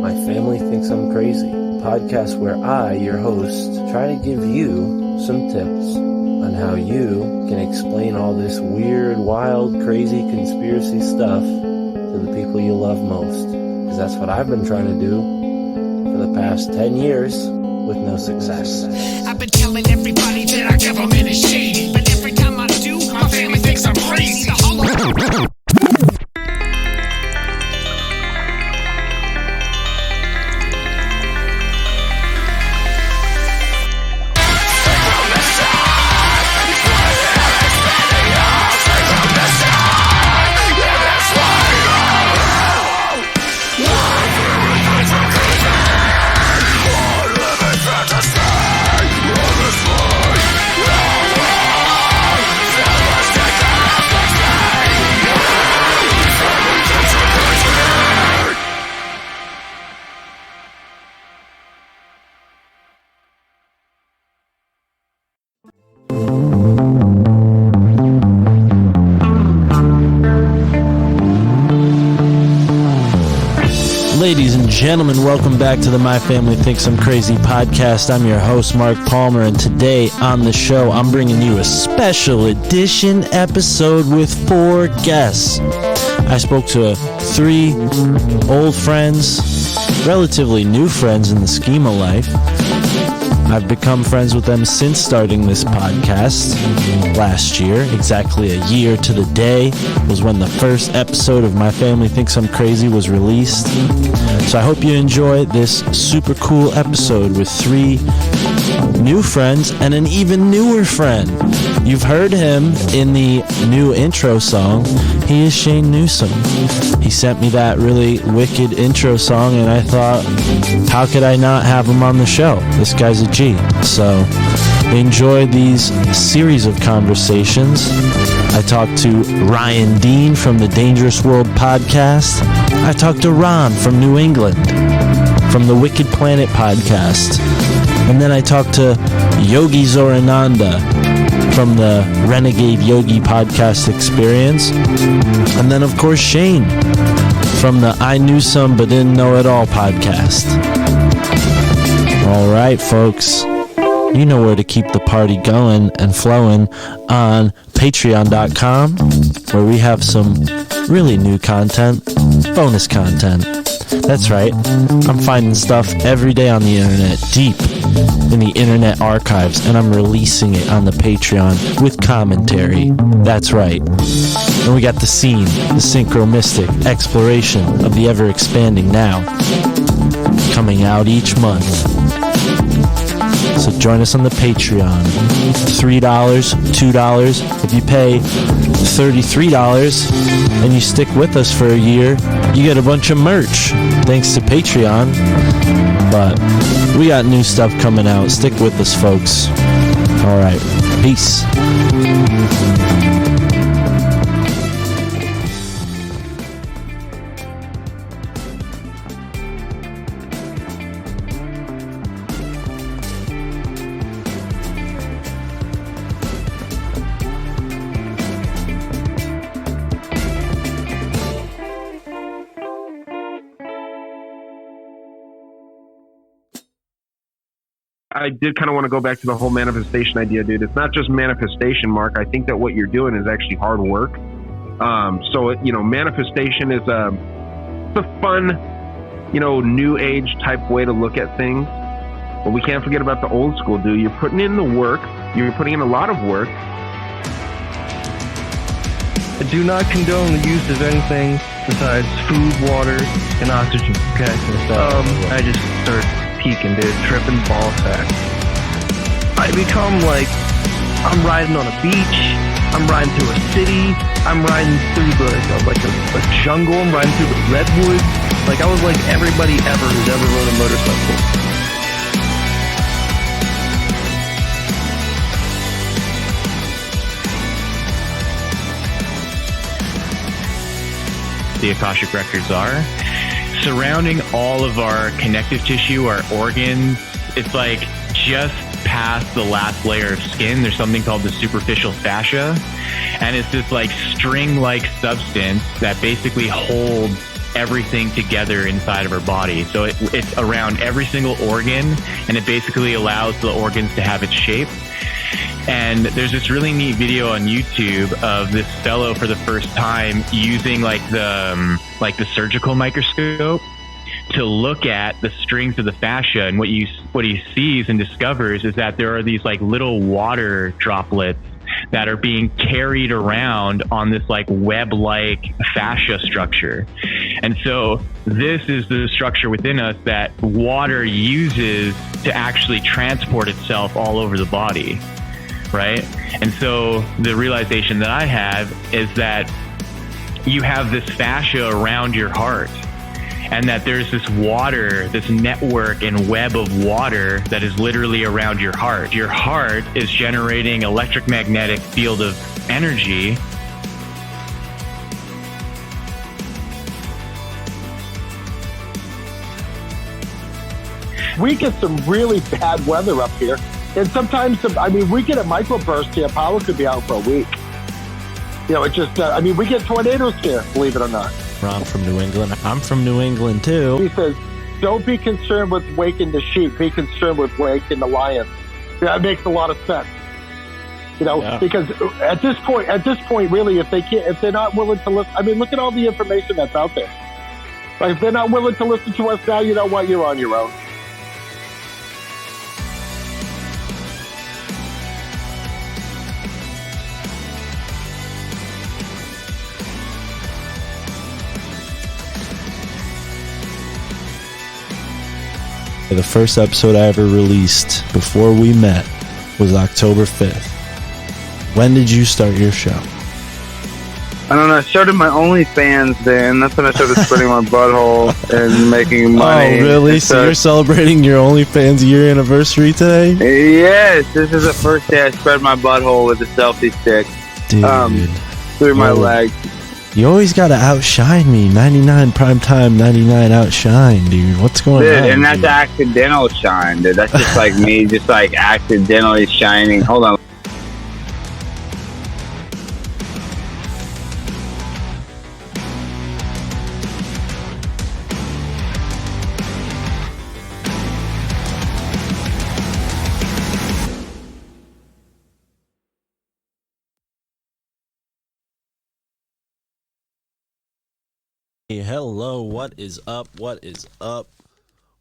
My Family Thinks I'm Crazy, a podcast where I, your host, try to give you some tips on how you can explain all this weird, wild, crazy conspiracy stuff to the people you love most. Because that's what I've been trying to do for the past 10 years with no success. I've been telling everybody that our government is shady, but every time I do, my family thinks I'm crazy. Ladies and gentlemen, welcome back to the My Family Thinks I'm Crazy podcast. I'm your host, Mark Palmer, and today on the show, I'm bringing you a special edition episode with 4 guests. I spoke to 3 old friends, relatively new friends in the scheme of life. I've become friends with them since starting this podcast last year. Exactly a year to the day was when the first episode of My Family Thinks I'm Crazy was released. So I hope you enjoy this super cool episode with 3 new friends and an even newer friend. You've heard him in the new intro song. He is Shane Newsome. He sent me that really wicked intro song, and I thought, how could I not have him on the show? This guy's a G. So enjoy these series of conversations. I talked to Ryan Dean from the Dangerous World podcast. I talked to Ron from New England from the Wicked Planet podcast. And then I talked to Yogi Zorananda from the Renegade Yogi Podcast Experience. And then, of course, Shane from the I Knew Some But Didn't Know It All podcast. All right, folks. You know where to keep the party going and flowing on patreon.com, where we have some really new content, bonus content. That's right. I'm finding stuff every day on the internet, deep in the internet archives, and I'm releasing it on the Patreon with commentary. That's right. And we got the scene, the synchro-mystic exploration of the ever-expanding now, coming out each month. So join us on the Patreon. $3, $2. If you pay $33 and you stick with us for a year, you get a bunch of merch thanks to Patreon. But we got new stuff coming out. Stick with us, folks. All right. Peace. I did kind of want to go back to the whole manifestation idea, dude. It's not just manifestation, Mark. I think that what you're doing is actually hard work. Manifestation is a fun, new age type way to look at things. But we can't forget about the old school, dude. You're putting in the work. You're putting in a lot of work. I do not condone the use of anything besides food, water, and oxygen. Okay. I just start peaking, dude, tripping ball sack. I become like, I'm riding on a beach, I'm riding through a city, I'm riding through a jungle, I'm riding through the redwoods. Like, I was like everybody ever who's ever rode a motorcycle. The Akashic Records are surrounding all of our connective tissue, our organs. It's like just past the last layer of skin, there's something called the superficial fascia. And it's this like string-like substance that basically holds everything together inside of our body. So it's around every single organ, and it basically allows the organs to have its shape. And there's this really neat video on YouTube of this fellow for the first time using like the surgical microscope to look at the strings of the fascia. And what he sees and discovers is that there are these like little water droplets that are being carried around on this like web-like fascia structure. And so this is the structure within us that water uses to actually transport itself all over the body, right? And so the realization that I have is that you have this fascia around your heart, and that there's this water, this network and web of water that is literally around your heart. Your heart is generating electromagnetic field of energy. We get some really bad weather up here. And sometimes, we get a microburst here. Power could be out for a week. It just, we get tornadoes here, believe it or not. Ron from New England. I'm from New England too. He says, don't be concerned with waking the sheep. Be concerned with waking the lion. That makes a lot of sense. Because at this point, really, if they're not willing to listen, look at all the information that's out there. Like, if they're not willing to listen to us now, you know what? You're on your own. The first episode I ever released before we met was October 5th. When did you start your show? I don't know. I started my OnlyFans then. That's when I started spreading my butthole and making money. Oh, really? So you're celebrating your OnlyFans year anniversary today? Yes. This is the first day I spread my butthole with a selfie stick. Dude. Through my leg. You always got to outshine me. 99 primetime, 99 outshine, dude. What's going on? And that's accidental shine, dude. That's just like me just like accidentally shining. Hold on. Hello, what is up? What is up?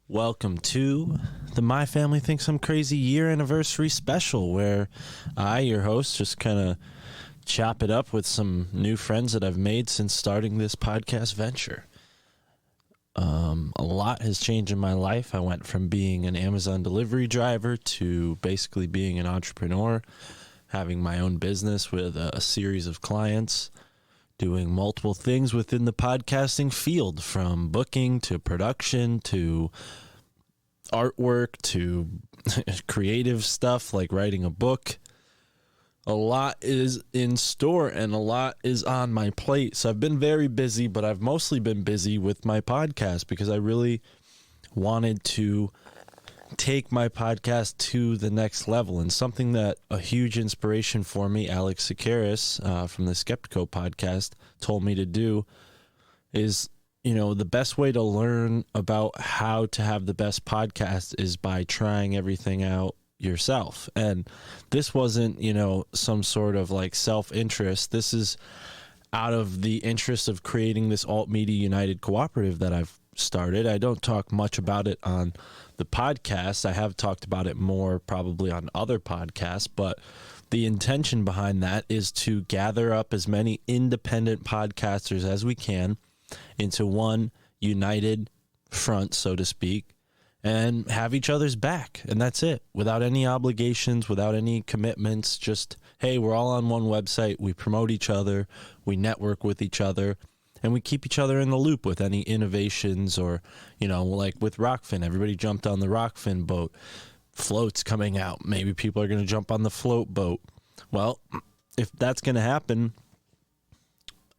Welcome to the My Family Thinks I'm Crazy year anniversary special, where I, your host, just kind of chop it up with some new friends that I've made since starting this podcast venture. A lot has changed in my life. I went from being an Amazon delivery driver to basically being an entrepreneur, having my own business with a series of clients, doing multiple things within the podcasting field, from booking to production to artwork to creative stuff like writing a book. A lot is in store and a lot is on my plate. So I've been very busy, but I've mostly been busy with my podcast because I really wanted to take my podcast to the next level. And something that a huge inspiration for me, Alex Sakaris from the Skeptico podcast, told me to do is, the best way to learn about how to have the best podcast is by trying everything out yourself. And this wasn't, some sort of like self-interest. This is out of the interest of creating this Alt Media United cooperative that I've started. I don't talk much about it on the podcast. I have talked about it more probably on other podcasts, but the intention behind that is to gather up as many independent podcasters as we can into one united front, so to speak, and have each other's back. And that's it, without any obligations, without any commitments. Just, hey, we're all on one website. We promote each other. We network with each other. And we keep each other in the loop with any innovations or, like with Rockfin. Everybody jumped on the Rockfin boat. Floats coming out. Maybe people are going to jump on the float boat. Well, if that's going to happen,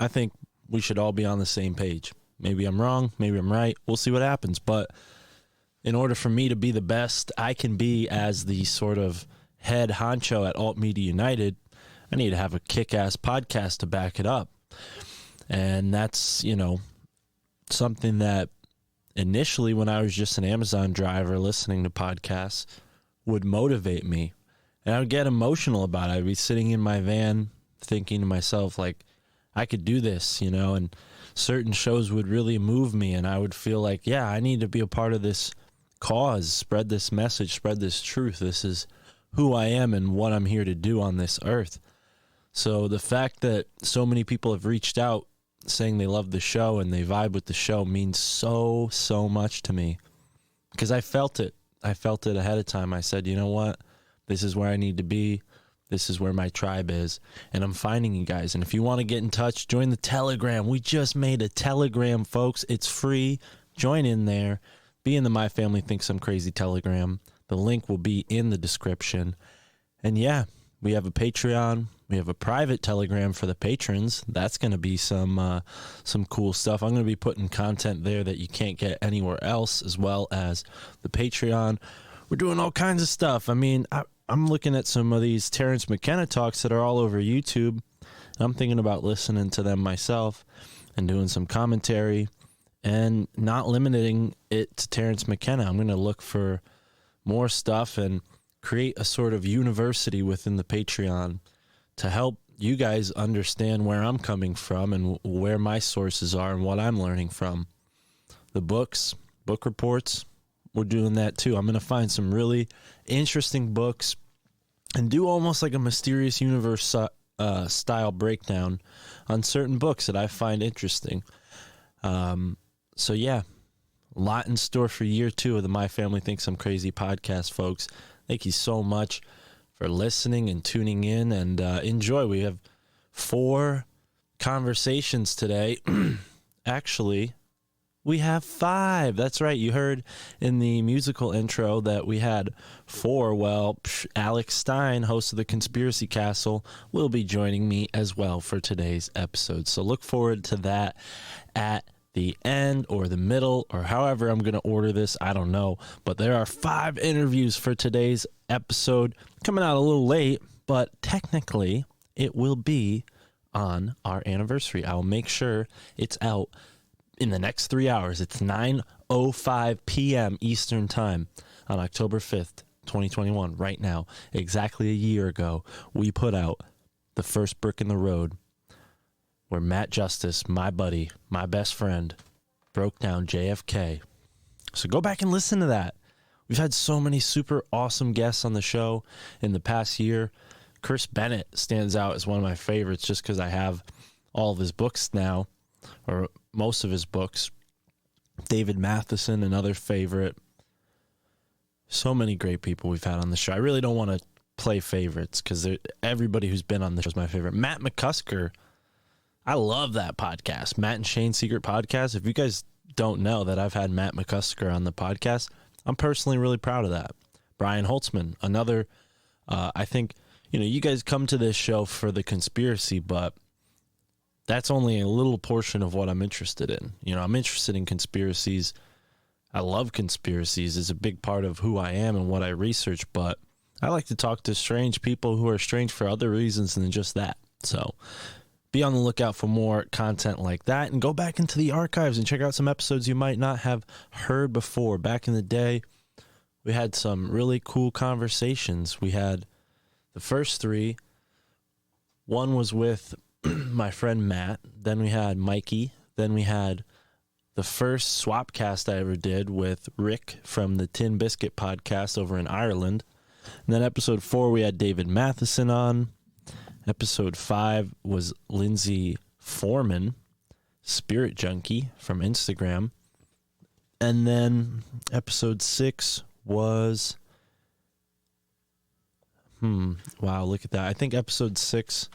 I think we should all be on the same page. Maybe I'm wrong. Maybe I'm right. We'll see what happens. But in order for me to be the best I can be as the sort of head honcho at Alt Media United, I need to have a kick-ass podcast to back it up. And that's, something that initially, when I was just an Amazon driver listening to podcasts, would motivate me. And I would get emotional about it. I'd be sitting in my van thinking to myself, like, I could do this, you know, and certain shows would really move me. And I would feel like, yeah, I need to be a part of this cause, spread this message, spread this truth. This is who I am and what I'm here to do on this earth. So the fact that so many people have reached out saying they love the show and they vibe with the show means so much to me, because I felt it. I felt it ahead of time. I said, you know what? This is where I need to be. This is where my tribe is. And I'm finding you guys. And if you want to get in touch, join the Telegram. We just made a Telegram, folks. It's free. Join in there. Be in the My Family Thinks I'm Crazy Telegram. The link will be in the description. And yeah, we have a Patreon. We have a private Telegram for the patrons. That's going to be some cool stuff. I'm going to be putting content there that you can't get anywhere else, as well as the Patreon. We're doing all kinds of stuff. I mean, I'm looking at some of these Terrence McKenna talks that are all over YouTube. I'm thinking about listening to them myself and doing some commentary and not limiting it to Terrence McKenna. I'm going to look for more stuff and create a sort of university within the Patreon to help you guys understand where I'm coming from and where my sources are and what I'm learning from. The books, book reports, we're doing that too. I'm going to find some really interesting books and do almost like a Mysterious Universe style breakdown on certain books that I find interesting. So yeah, a lot in store for year 2 of the My Family Thinks I'm Crazy podcast, folks. Thank you so much for listening and tuning in, and enjoy. We have 4 conversations today. Actually, we have 5. That's right. You heard in the musical intro that we had 4. Well, Alex Stein, host of the Conspiracy Castle, will be joining me as well for today's episode. So look forward to that at the end or the middle, or however I'm going to order this. I don't know. But there are 5 interviews for today's episode, coming out a little late, but technically it will be on our anniversary. I'll make sure it's out in the next 3 hours. It's 9:05 p.m. Eastern Time on October 5th, 2021. Right now, exactly a year ago, we put out the first brick in the road, where Matt Justice, my buddy, my best friend, broke down JFK. So go back and listen to that. We've had so many super awesome guests on the show in the past year. Chris Bennett stands out as one of my favorites just because I have all of his books now, or most of his books. David Matheson, another favorite. So many great people we've had on the show. I really don't want to play favorites because everybody who's been on the show is my favorite. Matt McCusker, I love that podcast, Matt and Shane Secret Podcast. If you guys don't know that I've had Matt McCusker on the podcast, I'm personally really proud of that. Brian Holtzman, another, I think, you guys come to this show for the conspiracy, but that's only a little portion of what I'm interested in. I'm interested in conspiracies. I love conspiracies. It's a big part of who I am and what I research, but I like to talk to strange people who are strange for other reasons than just that. So be on the lookout for more content like that, and go back into the archives and check out some episodes you might not have heard before. Back in the day, we had some really cool conversations. We had the first 3. One was with my friend Matt. Then we had Mikey. Then we had the first Swapcast I ever did with Rick from the Tin Biscuit podcast over in Ireland. And then episode 4, we had David Matheson on. Episode 5 was Lindsay Foreman, Spirit Junkie from Instagram. And then episode 6 was... wow, look at that. I think episode 6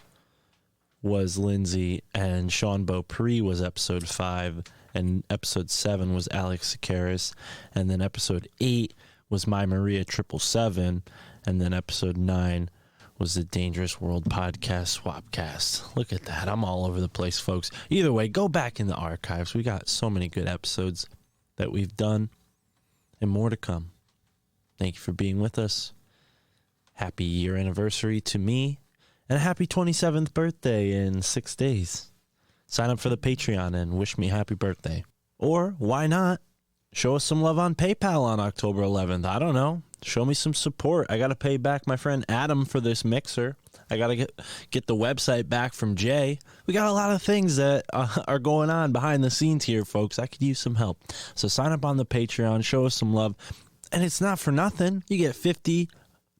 was Lindsay, and Sean Beaupre was episode 5, and episode 7 was Alex Sakaris, and then episode 8 was My Maria 777, and then episode 9 was the Dangerous World Podcast Swapcast. Look at that. I'm all over the place, folks. Either way, go back in the archives. We got so many good episodes that we've done, and more to come. Thank you for being with us. Happy year anniversary to me, and a happy 27th birthday in 6 days. Sign up for the Patreon and wish me happy birthday. Or why not show us some love on PayPal on October 11th? I don't know. Show me some support. I got to pay back my friend Adam for this mixer. I got to get the website back from Jay. We got a lot of things that are going on behind the scenes here, folks. I could use some help. So sign up on the Patreon. Show us some love. And it's not for nothing. You get 50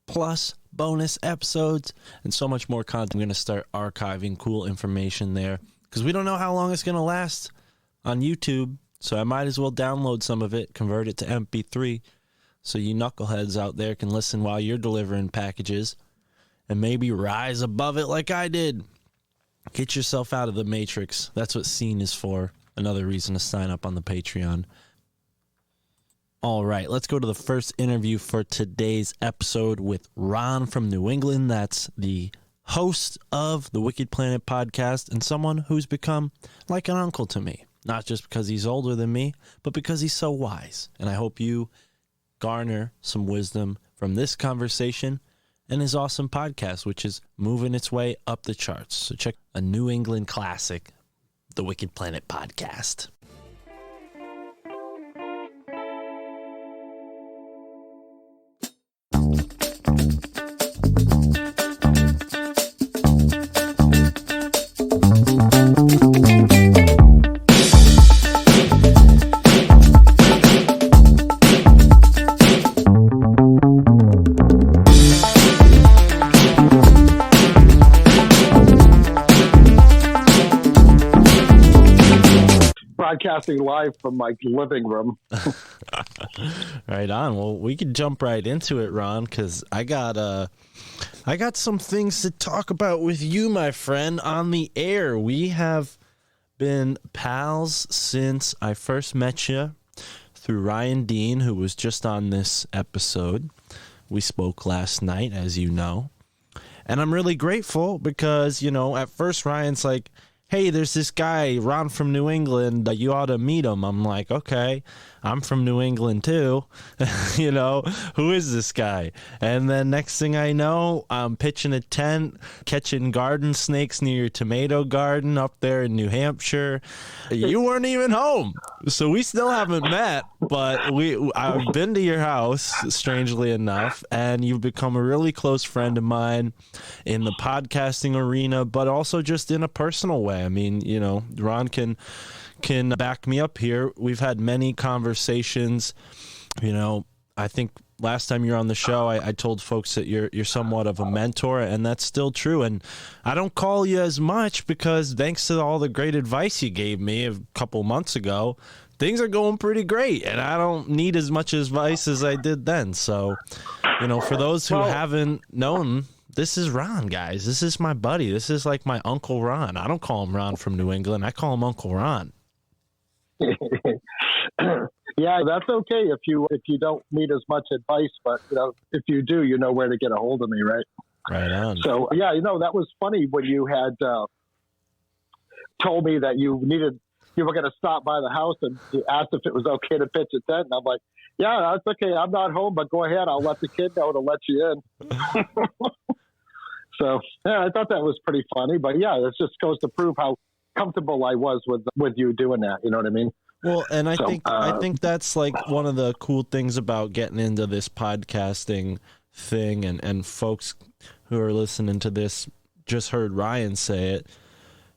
plus bonus episodes and so much more content. I'm going to start archiving cool information there because we don't know how long it's going to last on YouTube. So I might as well download some of it, convert it to MP3, so you knuckleheads out there can listen while you're delivering packages and maybe rise above it like I did. Get yourself out of the matrix. That's what Scene is for. Another reason to sign up on the Patreon. All right, let's go to the first interview for today's episode with Ron from New England. That's the host of the Wicked Planet podcast and someone who's become like an uncle to me. Not just because he's older than me, but because he's so wise. And I hope you garner some wisdom from this conversation and his awesome podcast, which is moving its way up the charts. So check a New England classic, the Wicked Planet podcast. Broadcasting live from my living room. Right on. Well, we could jump right into it, Ron, because I got some things to talk about with you, my friend, on the air. We have been pals since I first met you through Ryan Dean, who was just on this episode. We spoke last night, as you know. And I'm really grateful because, you know, at first Ryan's like, hey, there's this guy, Ron from New England, you ought to meet him. I'm like, okay, I'm from New England too. You know, who is this guy? And then next thing I know, I'm pitching a tent, catching garden snakes near your tomato garden up there in New Hampshire. You weren't even home. So we still haven't met, but I've been to your house, strangely enough, and you've become a really close friend of mine in the podcasting arena, but also just in a personal way. I mean, you know, Ron can back me up here. We've had many conversations. You know, I think last time you were on the show, I told folks that you're somewhat of a mentor, and that's still true. And I don't call you as much because thanks to all the great advice you gave me a couple months ago, things are going pretty great, and I don't need as much advice as I did then. So, you know, for those who haven't known, this is Ron, guys. This is my buddy. This is like my Uncle Ron. I don't call him Ron from New England. I call him Uncle Ron. Yeah, that's okay if you don't need as much advice, but you know, if you do, you know where to get a hold of me, right? Right on. So yeah, you know, that was funny when you had told me that you were going to stop by the house and you asked if it was okay to pitch a tent, and I'm like, yeah, that's okay. I'm not home, but go ahead. I'll let the kid know to let you in. So yeah, I thought that was pretty funny, but yeah, it just goes to prove how comfortable I was with you doing that. You know what I mean? Well, and I think that's like one of the cool things about getting into this podcasting thing, and folks who are listening to this just heard Ryan say it.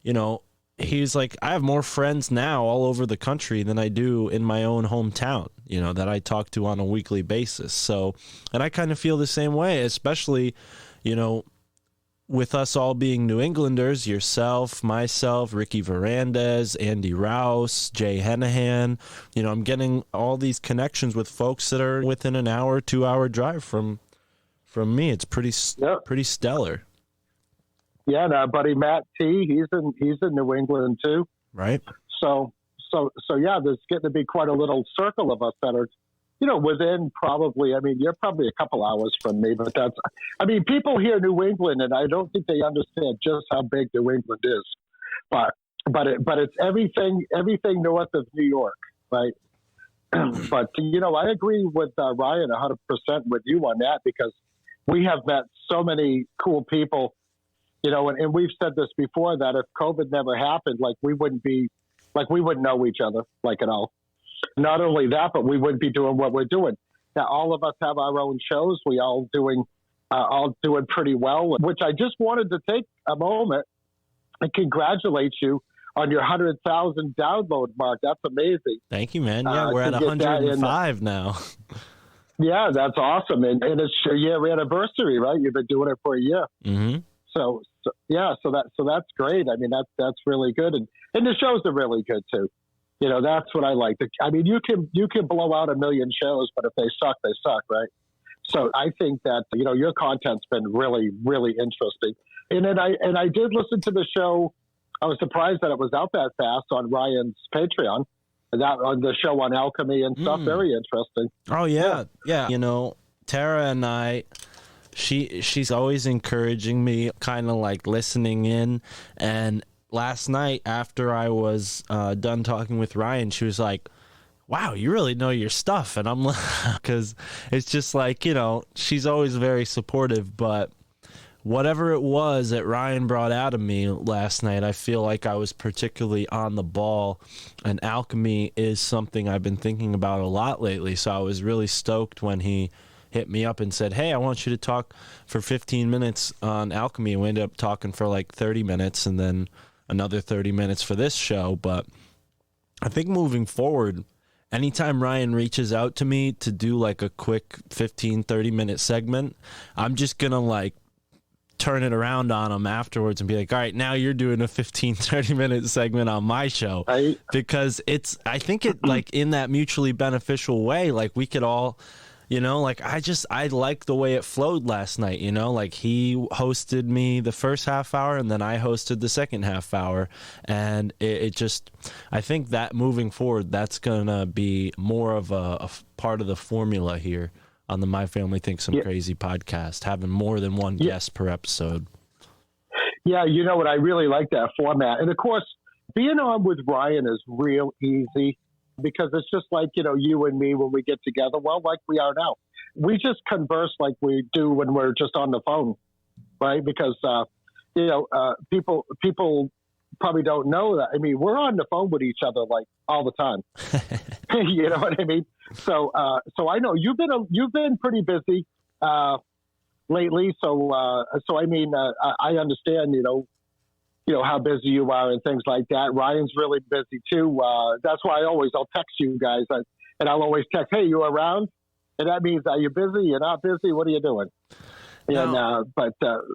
You know, he's like, I have more friends now all over the country than I do in my own hometown, you know, that I talk to on a weekly basis. So, and I kind of feel the same way, especially, you know, with us all being New Englanders, yourself, myself, Ricky Varandas, Andy Rouse, Jay Henahan, you know, I'm getting all these connections with folks that are within an hour, 2 hour drive from me. It's pretty stellar. Yeah, and our buddy Matt T, he's in New England too. Right. So yeah, there's getting to be quite a little circle of us that are, you know, within probably, I mean, you're probably a couple hours from me, but that's, I mean, people hear New England, and I don't think they understand just how big New England is. But it's everything north of New York, right? But, you know, I agree with Ryan 100% with you on that, because we have met so many cool people, you know, and we've said this before, that if COVID never happened, like we wouldn't be Like we wouldn't know each other like at all. Not only that, but we wouldn't be doing what we're doing. Now, all of us have our own shows. We all doing pretty well, which I just wanted to take a moment and congratulate you on your 100,000 download mark. That's amazing. Thank you, man. Yeah, we're at 105 now. Yeah, that's awesome. And it's your year anniversary, right? You've been doing it for a year. Mm-hmm. So that's great. I mean, that's really good. And the shows are really good too. You know, that's what I like. I mean, you can blow out a million shows, but if they suck, they suck, right? So I think that, you know, your content's been really, really interesting. And then I did listen to the show. I was surprised that it was out that fast on Ryan's Patreon. That on the show on alchemy and stuff. Very interesting. Oh yeah. You know, Tara and I, she's always encouraging me, kind of like listening in. And last night after I was done talking with Ryan, she was like, wow, you really know your stuff. And I'm like, because it's just like, you know, she's always very supportive, but whatever it was that Ryan brought out of me last night, I feel like I was particularly on the ball, and alchemy is something I've been thinking about a lot lately. So I was really stoked when he hit me up and said, hey, I want you to talk for 15 minutes on alchemy. We ended up talking for like 30 minutes and then another 30 minutes for this show. But I think moving forward, anytime Ryan reaches out to me to do like a quick 15, 30-minute segment, I'm just going to like turn it around on him afterwards and be like, all right, now you're doing a 15, 30-minute segment on my show. Because I think it like in that mutually beneficial way, like we could all, you know, like I like the way it flowed last night, you know, like he hosted me the first half hour and then I hosted the second half hour. And it just, I think that moving forward, that's going to be more of a part of the formula here on the My Family Thinks I'm Crazy podcast, having more than one guest per episode. Yeah, you know what? I really like that format. And of course, being on with Ryan is real easy because it's just like, you know, you and me when we get together, well, like we are now. We just converse like we do when we're just on the phone, right? Because, you know, people probably don't know that. I mean, we're on the phone with each other like all the time. You know what I mean? So I know you've been pretty busy lately. So I mean, I understand, you know how busy you are and things like that. Ryan's really busy too. That's why I'll text you guys and I'll always text, hey, you around? And that means, are you busy? You're not busy? What are you doing? No. And,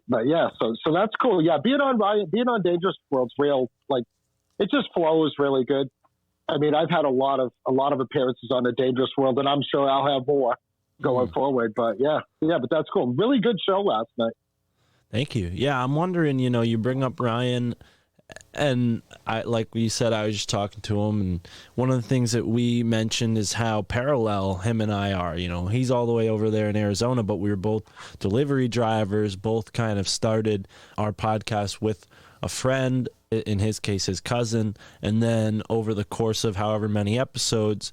but yeah, so that's cool. Yeah. Being on Dangerous World's real, like it just flows really good. I mean, I've had a lot of appearances on the Dangerous World, and I'm sure I'll have more going forward. But yeah, but that's cool. Really good show last night. Thank you. Yeah, I'm wondering, you know, you bring up Ryan, and I, like you said, I was just talking to him, and one of the things that we mentioned is how parallel him and I are. You know, he's all the way over there in Arizona, but we were both delivery drivers, both kind of started our podcast with a friend, in his case, his cousin, and then over the course of however many episodes,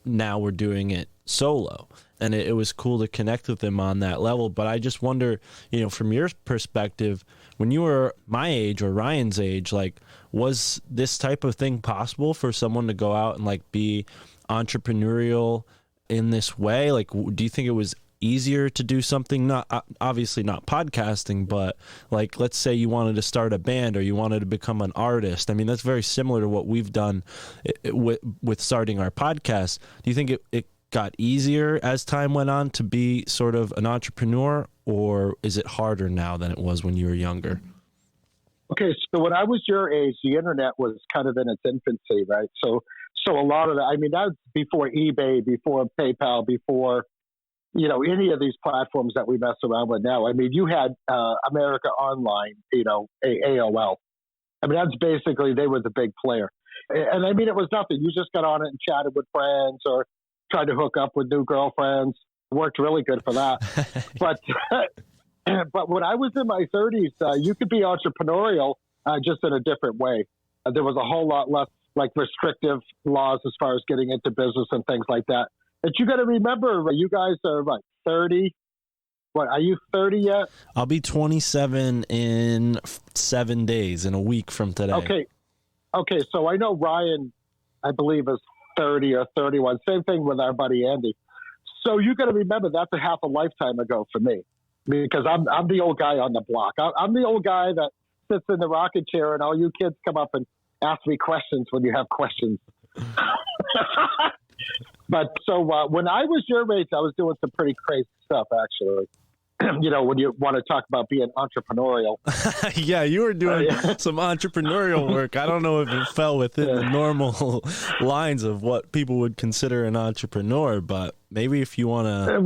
now we're doing it solo. And it was cool to connect with him on that level. But I just wonder, you know, from your perspective, when you were my age or Ryan's age, like, was this type of thing possible for someone to go out and like be entrepreneurial in this way? Like, do you think it was easier to do something, not obviously not podcasting, but like, let's say you wanted to start a band or you wanted to become an artist? I mean, that's very similar to what we've done with starting our podcast. Do you think it got easier as time went on to be sort of an entrepreneur, or is it harder now than it was when you were younger? Okay, so when I was your age, the internet was kind of in its infancy, right? So a lot of that, I mean, that was before eBay, before PayPal, before, you know, any of these platforms that we mess around with now. I mean, you had America Online, you know, AOL. I mean, that's basically, they were the big player. And I mean, it was nothing. You just got on it and chatted with friends or tried to hook up with new girlfriends. Worked really good for that. But when I was in my 30s, you could be entrepreneurial just in a different way. There was a whole lot less like restrictive laws as far as getting into business and things like that. But you got to remember, you guys are like 30. What, are you 30 yet? I'll be 27 in 7 days, in a week from today. Okay. okay, so I know Ryan, I believe, is 30 or 31. Same thing with our buddy Andy. So you got to remember that's a half a lifetime ago for me, because I'm the old guy on the block. I'm the old guy that sits in the rocking chair, and all you kids come up and ask me questions when you have questions. But so when I was your age, I was doing some pretty crazy stuff, actually. You know, when you want to talk about being entrepreneurial. Yeah, you were doing some entrepreneurial work. I don't know if it fell within the normal lines of what people would consider an entrepreneur, but maybe if you want to...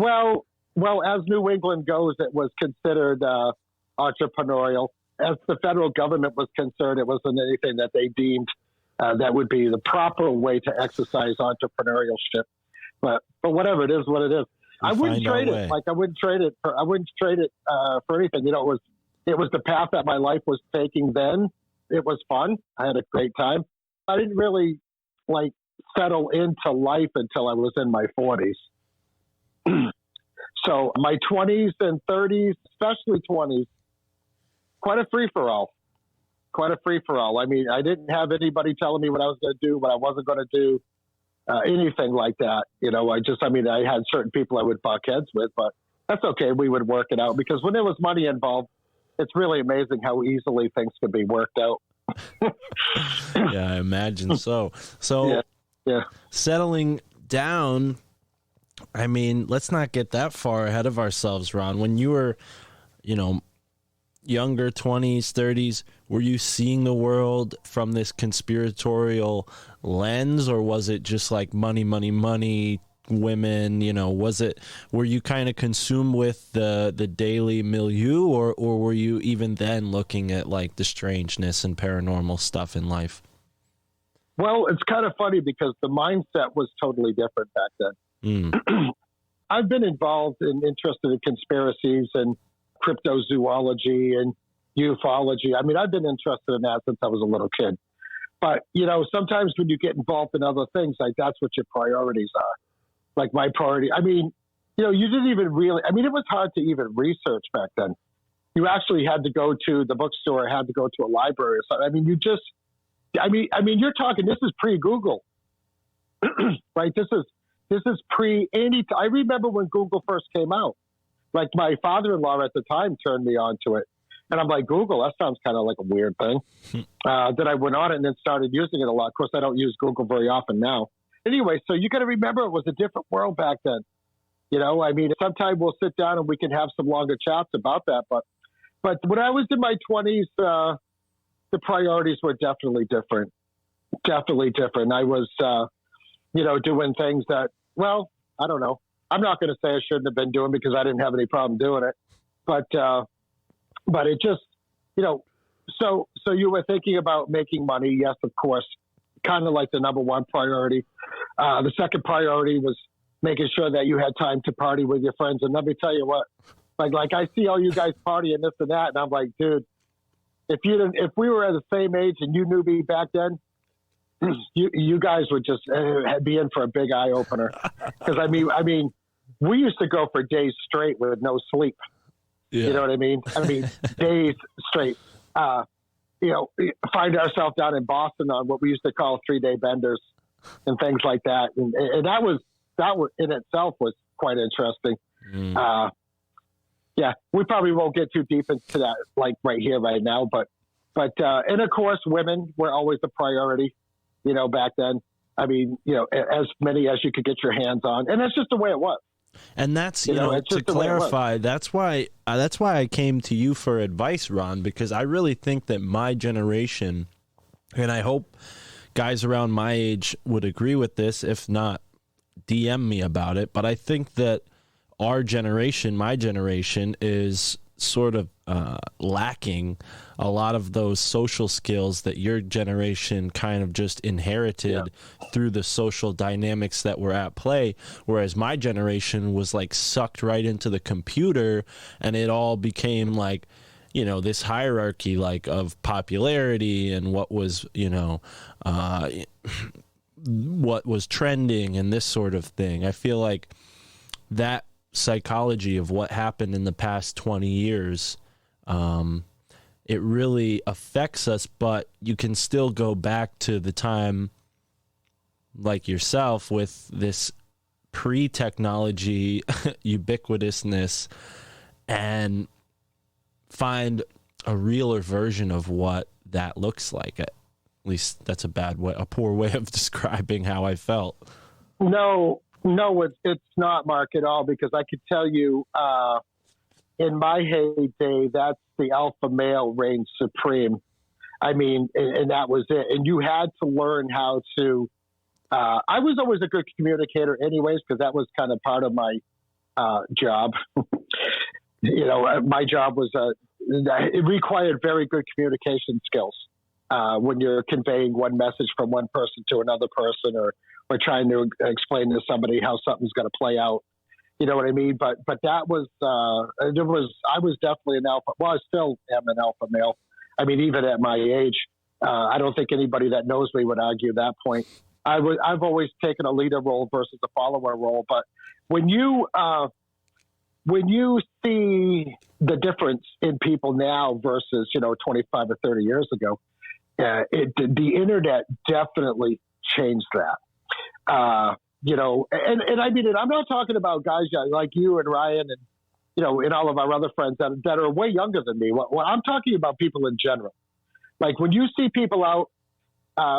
Well, as New England goes, it was considered entrepreneurial. As the federal government was concerned, it wasn't anything that they deemed that would be the proper way to exercise entrepreneurship. But whatever, it is what it is. I wouldn't trade it. Like I wouldn't trade it for anything. You know, it was the path that my life was taking then. It was fun. I had a great time. I didn't really like settle into life until I was in my 40s. So my 20s and 30s, especially 20s, quite a free for all. I mean, I didn't have anybody telling me what I was going to do, what I wasn't going to do. Anything like that, you know, I had certain people I would buck heads with, but that's okay. We would work it out, because when there was money involved, it's really amazing how easily things could be worked out. Yeah, I imagine so. So yeah. Settling down, I mean, let's not get that far ahead of ourselves, Ron. When you were, you know, younger, 20s, 30s, were you seeing the world from this conspiratorial lens, or was it just like money, women, you know, were you kind of consumed with the daily milieu, or were you even then looking at like the strangeness and paranormal stuff in life? Well, it's kind of funny because the mindset was totally different back then. I've been interested in conspiracies and cryptozoology and ufology. I mean, I've been interested in that since I was a little kid. But, you know, sometimes when you get involved in other things, like that's what your priorities are. Like my priority, I mean, you know, you didn't even really, I mean, it was hard to even research back then. You actually had to go to the bookstore, had to go to a library or something. I mean, you're talking, this is pre-Google, right? This is pre-any, I remember when Google first came out. Like my father-in-law at the time turned me on to it. And I'm like, Google, that sounds kind of like a weird thing. Then I went on it and then started using it a lot. Of course, I don't use Google very often now. Anyway, so you got to remember it was a different world back then. You know, I mean, sometime we'll sit down and we can have some longer chats about that. But when I was in my 20s, the priorities were definitely different. Definitely different. I was, you know, doing things that, well, I don't know. I'm not going to say I shouldn't have been doing because I didn't have any problem doing it. But it just, you know, so you were thinking about making money. Yes, of course, kind of like the number one priority. The second priority was making sure that you had time to party with your friends. And let me tell you what, like I see all you guys partying this and that. And I'm like, dude, if we were at the same age and you knew me back then, you guys would just be in for a big eye opener. Because I mean, we used to go for days straight with no sleep. Yeah. You know what I mean? Days straight. You know, find ourselves down in Boston on what we used to call 3-day benders and things like that. And that was in itself was quite interesting. Yeah, we probably won't get too deep into that, like right here, right now. But and of course, women were always the priority, you know, back then. I mean, you know, as many as you could get your hands on. And that's just the way it was. And that's, you know to clarify, that's why I came to you for advice, Ron, because I really think that my generation, and I hope guys around my age would agree with this, if not, DM me about it, but I think that our generation, my generation, is sort of lacking a lot of those social skills that your generation kind of just inherited through the social dynamics that were at play, whereas my generation was like sucked right into the computer, and it all became like, you know, this hierarchy like of popularity and what was, you know, what was trending and this sort of thing. I feel like that psychology of what happened in the past 20 years it really affects us, but you can still go back to the time like yourself with this pre-technology ubiquitousness and find a realer version of what that looks like. At least that's a poor way of describing how I felt. No, it's not, Mark, at all, because I could tell you in my heyday, that's the alpha male reigned supreme. I mean, and that was it. And you had to learn how to, I was always a good communicator anyways, because that was kind of part of my job. My job was, it required very good communication skills when you're conveying one message from one person to another person, or trying to explain to somebody how something's going to play out. You know what I mean? But that was, I was definitely an alpha. Well, I still am an alpha male. I mean, even at my age, I don't think anybody that knows me would argue that point. I've always taken a leader role versus a follower role. But when you see the difference in people now versus, 25 or 30 years ago, the internet definitely changed that. And I mean, I'm not talking about guys like you and Ryan and, and all of our other friends that are way younger than me. What I'm talking about people in general. Like when you see people out,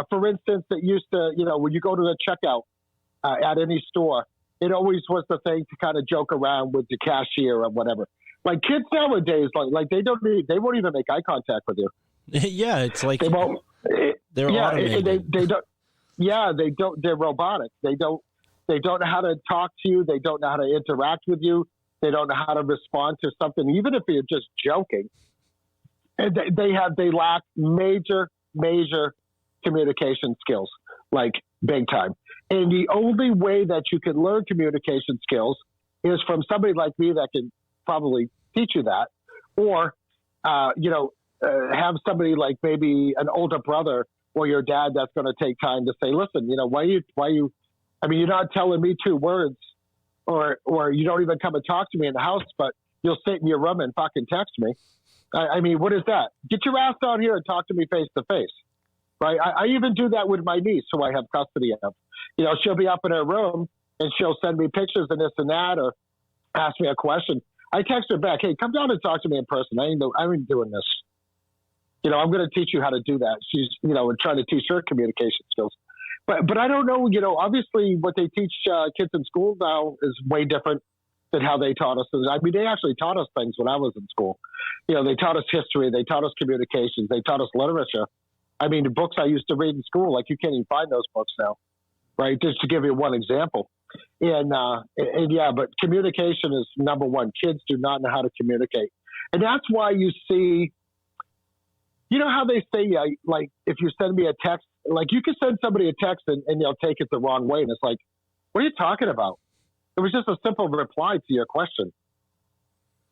for instance, that used to, when you go to the checkout at any store, it always was the thing to kind of joke around with the cashier or whatever. Like kids nowadays, like they won't even make eye contact with you. Yeah, it's like they won't. They're automated. They don't. Yeah, they don't. They're robotic. They don't know how to talk to you. They don't know how to interact with you. They don't know how to respond to something, even if you're just joking. And they lack major communication skills, like big time. And the only way that you can learn communication skills is from somebody like me that can probably teach you that, or have somebody like maybe an older brother or your dad that's going to take time to say, listen, why you, I mean, you're not telling me 2 words or you don't even come and talk to me in the house, but you'll sit in your room and fucking text me. I mean, what is that? Get your ass down here and talk to me face to face. Right. I even do that with my niece who I have custody of. She'll be up in her room and she'll send me pictures and this and that, or ask me a question. I text her back, hey, come down and talk to me in person. I ain't doing this. I'm going to teach you how to do that. She's, trying to teach her communication skills. But I don't know, obviously what they teach kids in school now is way different than how they taught us. I mean, they actually taught us things when I was in school. They taught us history. They taught us communications. They taught us literature. I mean, the books I used to read in school, like you can't even find those books now, right? Just to give you one example. And yeah, but communication is number one. Kids do not know how to communicate. And that's why you see, how they say, like, if you send me a text, like you can send somebody a text and they'll take it the wrong way. And it's like, what are you talking about? It was just a simple reply to your question.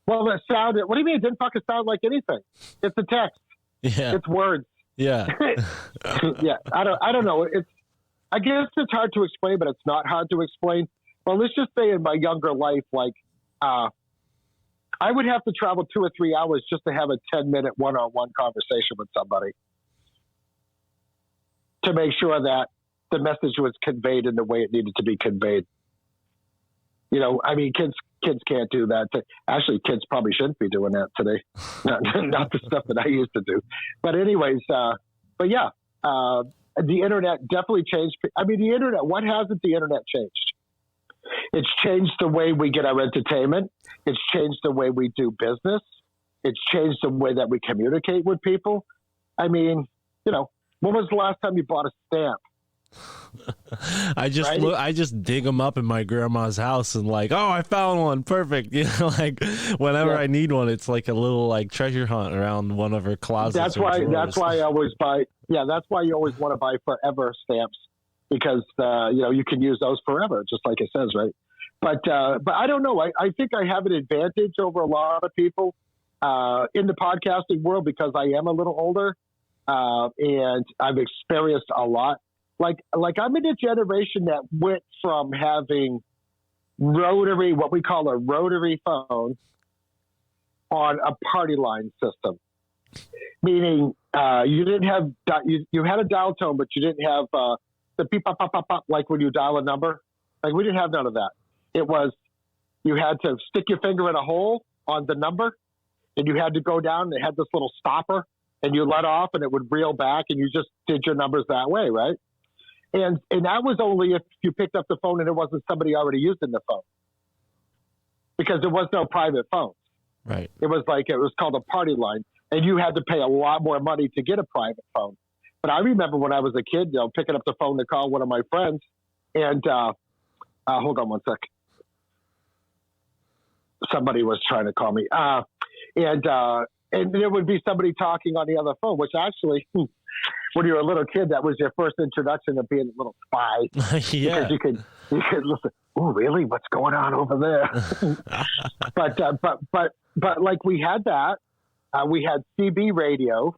Well, it sounded, what do you mean? It didn't fucking sound like anything. It's a text. Yeah. It's words. Yeah. Yeah. I don't know. I guess it's hard to explain, but it's not hard to explain. Well, let's just say in my younger life, like, I would have to travel 2 or 3 hours just to have a 10-minute one-on-one conversation with somebody to make sure that the message was conveyed in the way it needed to be conveyed. I mean, kids can't do that. Actually, kids probably shouldn't be doing that today. Not the stuff that I used to do. But anyways, but yeah, the internet definitely changed. I mean, the internet, what hasn't the internet changed? It's changed the way we get our entertainment. It's changed the way we do business. It's changed the way that we communicate with people. I mean, when was the last time you bought a stamp? I just dig them up in my grandma's house and like, oh, I found one. Perfect. Like whenever I need one, it's like a little like treasure hunt around one of her closets. That's why I always buy. Yeah. That's why you always want to buy forever stamps, because, you can use those forever, just like it says, right? But I don't know. I think I have an advantage over a lot of people in the podcasting world because I am a little older and I've experienced a lot. Like I'm in a generation that went from having what we call a rotary phone on a party line system. meaning you didn't have you had a dial tone, but you didn't have the beep pop pop pop pop like when you dial a number. Like we didn't have none of that. It was you had to stick your finger in a hole on the number, and you had to go down. And it had this little stopper, and you let off, and it would reel back, and you just did your numbers that way, right? And that was only if you picked up the phone and it wasn't somebody already using the phone, because there was no private phone. Right. It was called a party line, and you had to pay a lot more money to get a private phone. But I remember when I was a kid, picking up the phone to call one of my friends, and hold on one sec. Somebody was trying to call me, and there would be somebody talking on the other phone, which actually, when you were a little kid, that was your first introduction of being a little spy. Yeah. Because you could listen. Oh, really? What's going on over there? But like we had that. We had CB radio,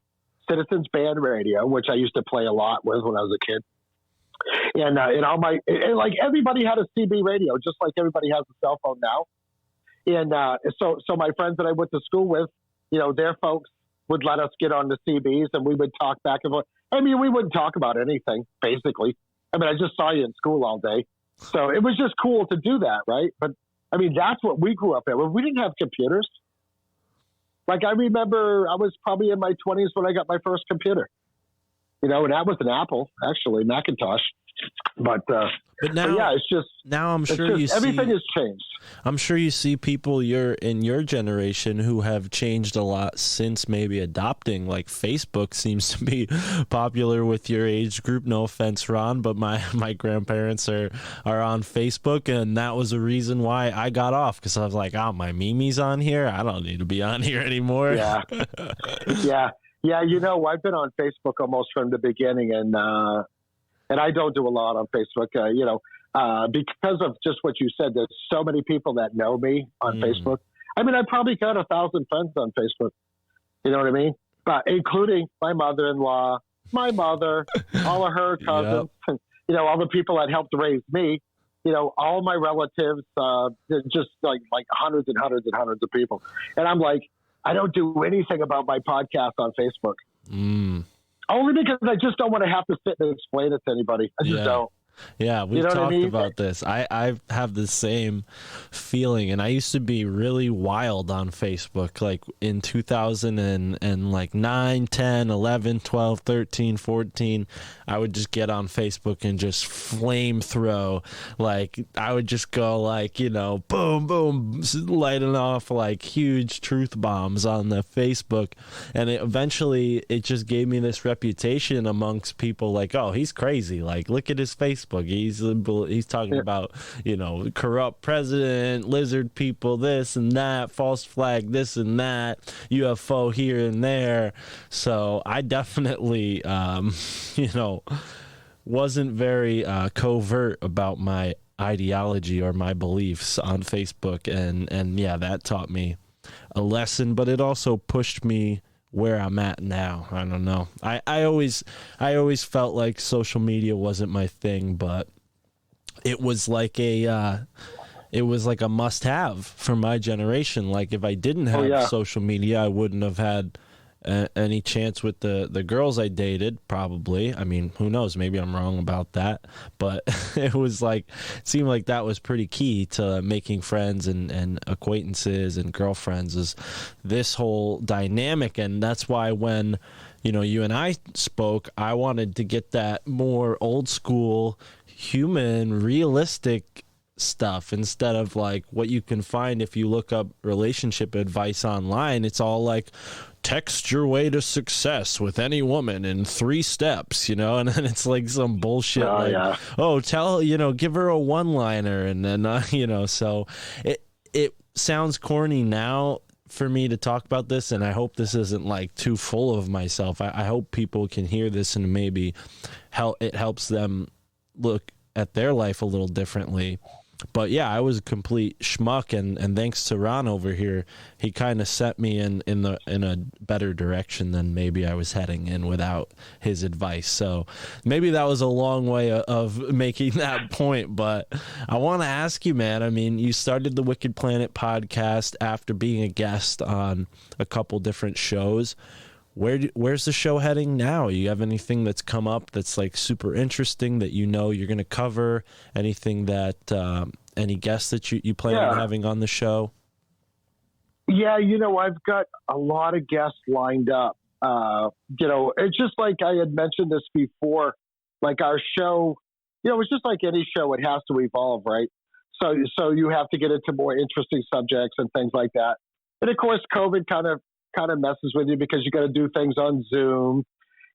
Citizens Band Radio, which I used to play a lot with when I was a kid. And like everybody had a CB radio, just like everybody has a cell phone now. And so my friends that I went to school with, their folks would let us get on the CBs, and we would talk back and forth. I mean, we wouldn't talk about anything, basically. I mean, I just saw you in school all day. So it was just cool to do that, right? But, I mean, that's what we grew up in. We didn't have computers. Like, I remember I was probably in my 20s when I got my first computer. And that was an Apple, actually, Macintosh. But now, yeah, it's just now I'm sure everything has changed. I'm sure you see people in your generation who have changed a lot since maybe adopting. Like Facebook seems to be popular with your age group. No offense, Ron, but my grandparents are on Facebook, and that was a reason why I got off, because I was like, oh, my Mimi's on here. I don't need to be on here anymore. Yeah, yeah. I've been on Facebook almost from the beginning, and I don't do a lot on Facebook, because of just what you said. There's so many people that know me on Facebook. I mean, I probably got 1,000 friends on Facebook. You know what I mean? But including my mother-in-law, my mother, all of her cousins, yep. All the people that helped raise me. All my relatives, just like hundreds and hundreds and hundreds of people. And I'm like, I don't do anything about my podcast on Facebook. Only because I just don't want to have to sit and explain it to anybody. I just don't. Yeah, we've talked about this. I have the same feeling, and I used to be really wild on Facebook, like in 2009, 10, 11, 12, 13, 14. I would just get on Facebook and just flame throw. Like, I would just go like, boom, boom, lighting off like huge truth bombs on the Facebook. And eventually it just gave me this reputation amongst people like, oh, he's crazy. Like, look at his Facebook. He's talking about, corrupt president, lizard people, this and that, false flag, this and that, UFO here and there. So I definitely, wasn't very covert about my ideology or my beliefs on Facebook. And yeah, that taught me a lesson, but it also pushed me where I'm at now. I don't know. I always felt like social media wasn't my thing, but it was like a must-have for my generation. Like, if I didn't have social media, I wouldn't have had any chance with the girls I dated, probably. I mean, who knows? Maybe I'm wrong about that. But it seemed like that was pretty key to making friends and acquaintances and girlfriends, is this whole dynamic. And that's why when, you and I spoke, I wanted to get that more old school, human, realistic stuff instead of like what you can find if you look up relationship advice online. It's all like, text your way to success with any woman in 3 steps, and then it's like some bullshit give her a one-liner, and then so it sounds corny now for me to talk about this, and I hope this isn't like too full of myself. I hope people can hear this and maybe it helps them look at their life a little differently. But yeah, I was a complete schmuck, and thanks to Ron over here, he kind of set me in a better direction than maybe I was heading in without his advice. So maybe that was a long way of making that point. But I want to ask you, man. I mean, you started the Wicked Planet podcast after being a guest on a couple different shows. where's the show heading now? You have anything that's come up that's like super interesting that you know you're going to cover? Anything that any guests that you plan on having on the show? Yeah, I've got a lot of guests lined up. It's just like I had mentioned this before, like our show, it's just like any show, it has to evolve, right? So you have to get into more interesting subjects and things like that. And of course, COVID kind of messes with you because you got to do things on Zoom.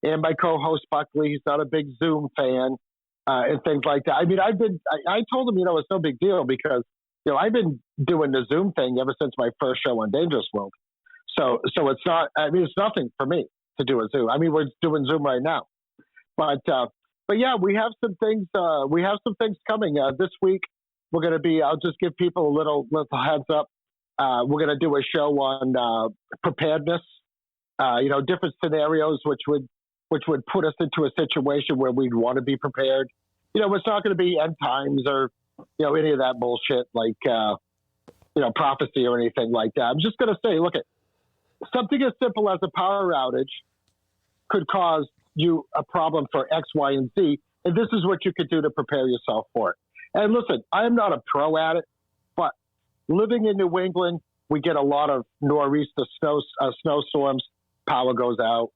And my co-host Buckley, he's not a big Zoom fan and things like that. I mean, I told him, it's no big deal because, I've been doing the Zoom thing ever since my first show on Dangerous World. So it's not, it's nothing for me to do a Zoom. I mean, we're doing Zoom right now, but yeah, we have some things coming this week. We're going to be, I'll just give people a little heads up. We're going to do a show on preparedness, different scenarios, which would put us into a situation where we'd want to be prepared. It's not going to be end times or, any of that bullshit like, prophecy or anything like that. I'm just going to say, look at something as simple as a power outage could cause you a problem for X, Y, and Z. And this is what you could do to prepare yourself for it. And listen, I'm not a pro at it, but living in New England, we get a lot of nor'easter snowstorms. Power goes out.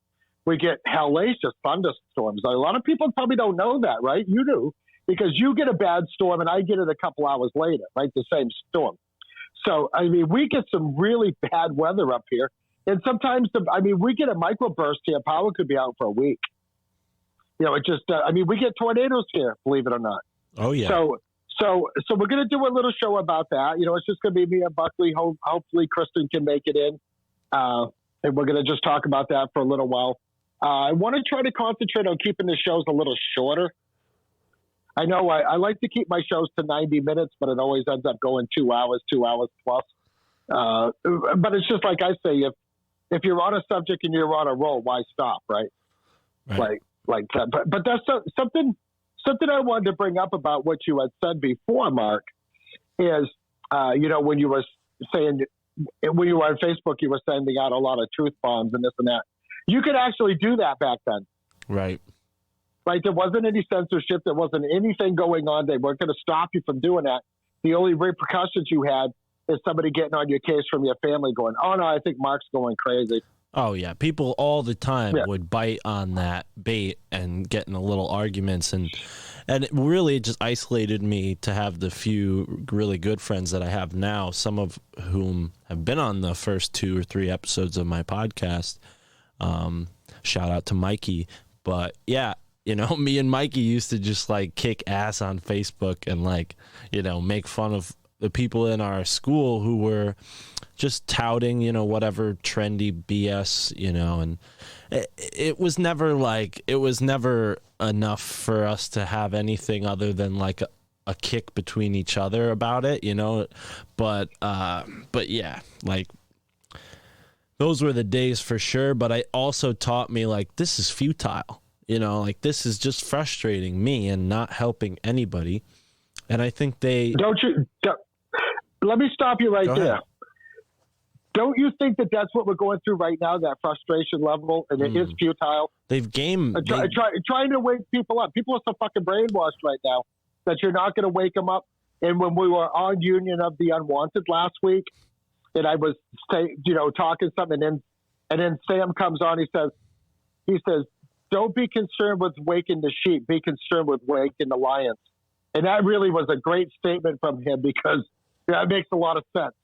We get hellacious thunderstorms. A lot of people probably don't know that, right? You do, because you get a bad storm and I get it a couple hours later, right? The same storm. So, I mean, we get some really bad weather up here. And sometimes, we get a microburst here. Power could be out for a week. We get tornadoes here, believe it or not. Oh, yeah. So we're going to do a little show about that. It's just going to be me and Buckley. Hopefully Kristen can make it in. And we're going to just talk about that for a little while. I want to try to concentrate on keeping the shows a little shorter. I know I like to keep my shows to 90 minutes, but it always ends up going 2 hours plus. But it's just like I say, if you're on a subject and you're on a roll, why stop, right? Like that. But that's something I wanted to bring up about what you had said before, Mark, is, when you were saying, when you were on Facebook, you were sending out a lot of truth bombs and this and that. You could actually do that back then. Right. Like there wasn't any censorship. There wasn't anything going on. They weren't going to stop you from doing that. The only repercussions you had is somebody getting on your case from your family going, oh, no, I think Mark's going crazy. Oh, yeah. People all the time would bite on that bait and get in the little arguments. And it really just isolated me to have the few really good friends that I have now, some of whom have been on the first 2 or 3 episodes of my podcast. Shout out to Mikey. But, yeah, me and Mikey used to just, like, kick ass on Facebook and, like, make fun of the people in our school who were just touting, whatever trendy BS, and it was never enough for us to have anything other than like a kick between each other about it, but yeah, like those were the days for sure. But I also taught me like, this is futile, like this is just frustrating me and not helping anybody. And I think let me stop you right there. Don't you think that that's what we're going through right now, that frustration level, and it is futile? Trying to wake people up. People are so fucking brainwashed right now that you're not going to wake them up. And when we were on Union of the Unwanted last week, and I was talking something, and then Sam comes on, he says, don't be concerned with waking the sheep, be concerned with waking the lions. And that really was a great statement from him because that makes a lot of sense.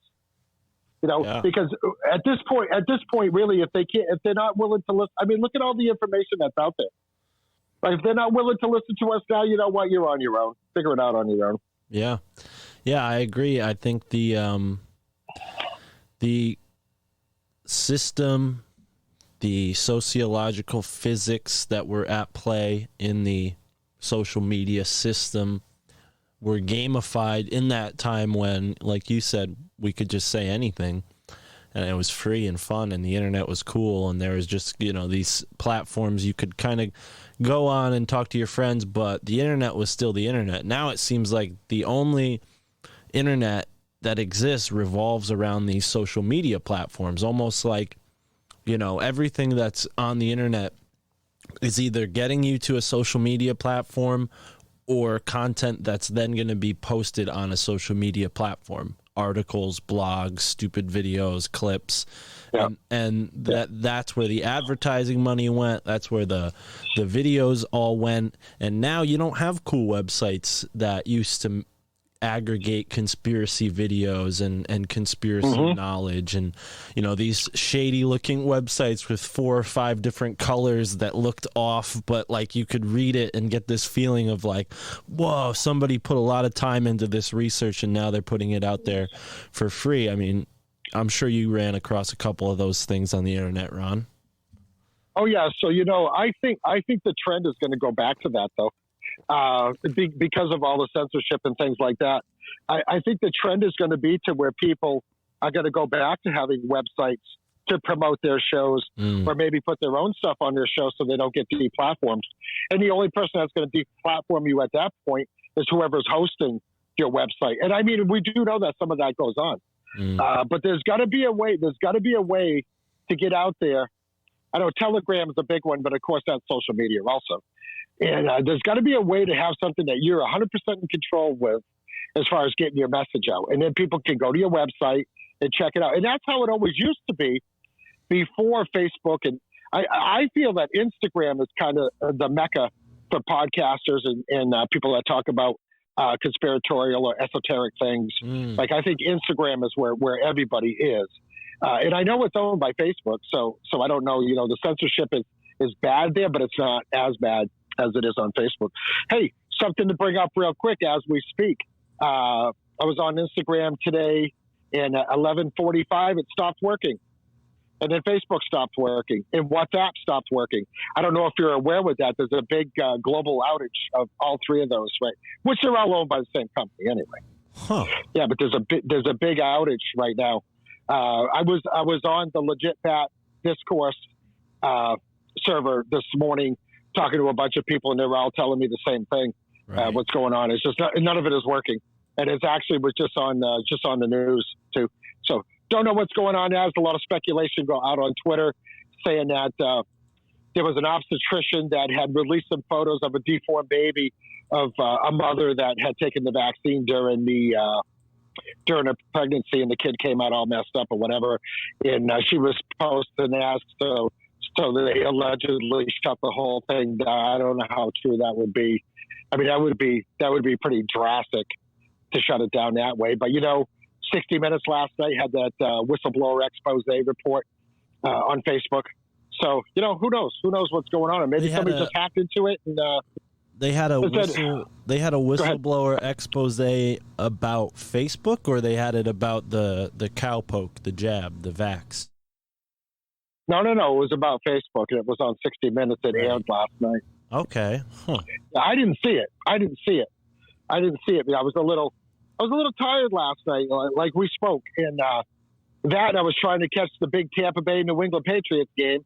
Because at this point, really, if they're not willing to listen, I mean, look at all the information that's out there. Like, if they're not willing to listen to us now, you know what? You're on your own. Figure it out on your own. Yeah. Yeah, I agree. I think the system, the sociological physics that were at play in the social media system were gamified in that time when, like you said, we could just say anything and it was free and fun and the internet was cool and there was just, these platforms you could kind of go on and talk to your friends, but the internet was still the internet. Now it seems like the only internet that exists revolves around these social media platforms, almost like, everything that's on the internet is either getting you to a social media platform or content that's then going to be posted on a social media platform. Articles, blogs, stupid videos, clips. Yeah. And that's where the advertising money went. That's where the videos all went. And now you don't have cool websites that used to aggregate conspiracy videos and conspiracy knowledge, and these shady looking websites with 4 or 5 different colors that looked off, but like you could read it and get this feeling of like, whoa, somebody put a lot of time into this research and now they're putting it out there for free. I mean, I'm sure you ran across a couple of those things on the internet, Ron. Oh yeah, so I think the trend is going to go back to that though. Because of all the censorship and things like that, I think the trend is going to be to where people are going to go back to having websites to promote their shows, or maybe put their own stuff on their show so they don't get deplatformed. And the only person that's going to deplatform you at that point is whoever's hosting your website. And I mean, we do know that some of that goes on, but there's got to be a way. There's got to be a way to get out there. I know Telegram is a big one, but of course that's social media also. And there's got to be a way to have something that you're 100% in control with as far as getting your message out. And then people can go to your website and check it out. And that's how it always used to be before Facebook. And I feel that Instagram is kind of the mecca for podcasters and people that talk about conspiratorial or esoteric things. Like, I think Instagram is where everybody is. And I know it's owned by Facebook. So I don't know, the censorship is bad there, but it's not as bad as it is on Facebook. Hey, something to bring up real quick as we speak. I was on Instagram today, and at 11:45 it stopped working. And then Facebook stopped working, and WhatsApp stopped working. I don't know if you're aware with that. There's a big global outage of all 3 of those, right? Which are all owned by the same company anyway. Huh. Yeah, but there's a big outage right now. I was on the Legit Pat Discourse server this morning, talking to a bunch of people, and they were all telling me the same thing. Right. What's going on? It's just none of it is working, and it's actually was just on the news too. So don't know what's going on. There's a lot of speculation go out on Twitter saying that there was an obstetrician that had released some photos of a deformed baby of a mother that had taken the vaccine during her pregnancy, and the kid came out all messed up or whatever, and she was posted and asked so they allegedly shut the whole thing down. I don't know how true that would be. I mean, that would be pretty drastic to shut it down that way. But 60 Minutes last night had that whistleblower expose report on Facebook. So who knows? Who knows what's going on? And maybe somebody just hacked into it. And they had a whistleblower expose about Facebook, or they had it about the cowpoke, the jab, the vax. No. It was about Facebook, and it was on 60 Minutes. It aired last night. Okay. Huh. I didn't see it. I was a little tired last night, like we spoke, and I was trying to catch the big Tampa Bay New England Patriots game,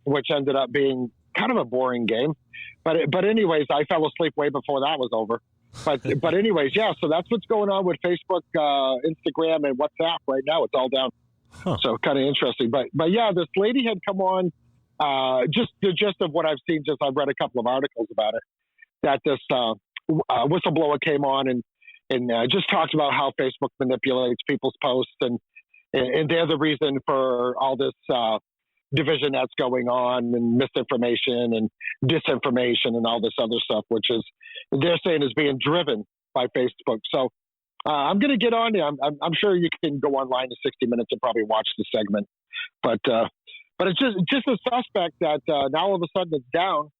which ended up being kind of a boring game. But anyways, I fell asleep way before that was over. But anyways, yeah. So that's what's going on with Facebook, Instagram, and WhatsApp right now. It's all down. Huh. So kind of interesting. But yeah, this lady had come on. Just the gist of what I've seen. Just I've read a couple of articles about it. That this whistleblower came on and just talked about how Facebook manipulates people's posts, and they're the reason for all this division that's going on, and misinformation and disinformation and all this other stuff, which is they're saying is being driven by Facebook. So I'm going to get on there. I'm sure you can go online to 60 Minutes and probably watch the segment, but it's just a suspect that now all of a sudden it's down.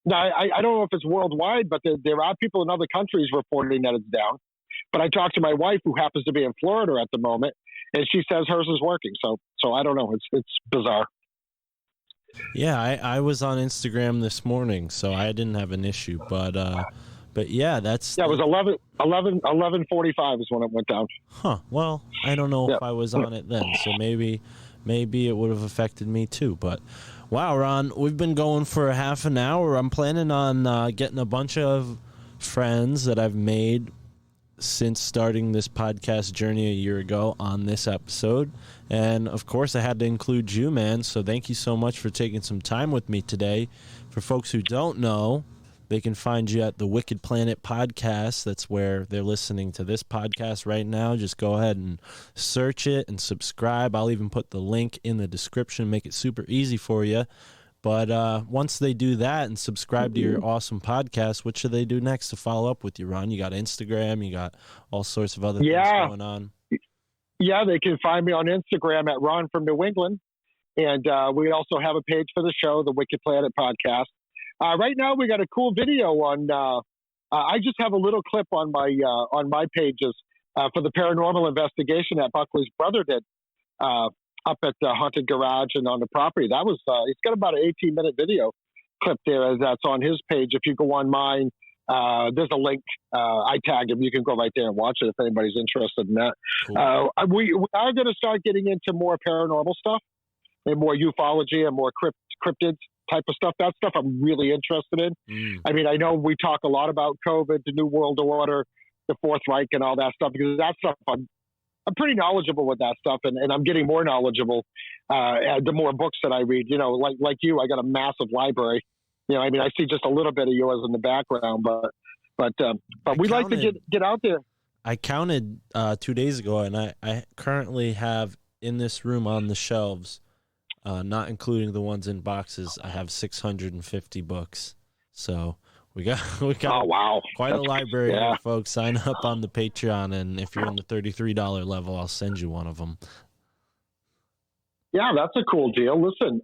Now, I don't know if it's worldwide, but there are people in other countries reporting that it's down. But I talked to my wife, who happens to be in Florida at the moment, and she says hers is working. So I don't know. It's bizarre. Yeah, I was on Instagram this morning, so I didn't have an issue. But yeah, it was 11:45 is when it went down. Huh. Well, I don't know if I was on it then, so maybe it would have affected me too. But wow, Ron, we've been going for a half an hour. I'm planning on getting a bunch of friends that I've made since starting this podcast journey a year ago on this episode. And of course, I had to include you, man. So thank you so much for taking some time with me today. For folks who don't know, they can find you at the Wicked Planet Podcast. That's where they're listening to this podcast right now. Just go ahead and search it and subscribe. I'll even put the link in the description, make it super easy for you. But once they do that and subscribe to your awesome podcast, what should they do next to follow up with you, Ron? You got Instagram, you got all sorts of other things going on. Yeah, they can find me on Instagram at Ron from New England. And we also have a page for the show, the Wicked Planet Podcast. Right now, we got a cool video on. I just have a little clip on my pages for the paranormal investigation that Buckley's brother did up at the haunted garage and on the property. That was. It's got about an 18-minute video clip there. As that's on his page. If you go on mine, there's a link. I tagged him. You can go right there and watch it if anybody's interested in that. Cool. We are going to start getting into more paranormal stuff and more ufology and more cryptids type of stuff. That stuff I'm really interested in. I mean, I know we talk a lot about COVID, the New World Order, the Fourth Reich, and all that stuff, because that stuff I'm pretty knowledgeable with that stuff, and I'm getting more knowledgeable the more books that I read. You know, like you, I got a massive library. You know, I mean, I see just a little bit of yours in the background, but we like to get out there. I counted 2 days ago, and I currently have in this room on the shelves, not including the ones in boxes, I have 650 books. So we got quite a library here, folks. Sign up on the Patreon, and if you're in the $33 level, I'll send you one of them. Yeah, that's a cool deal. Listen,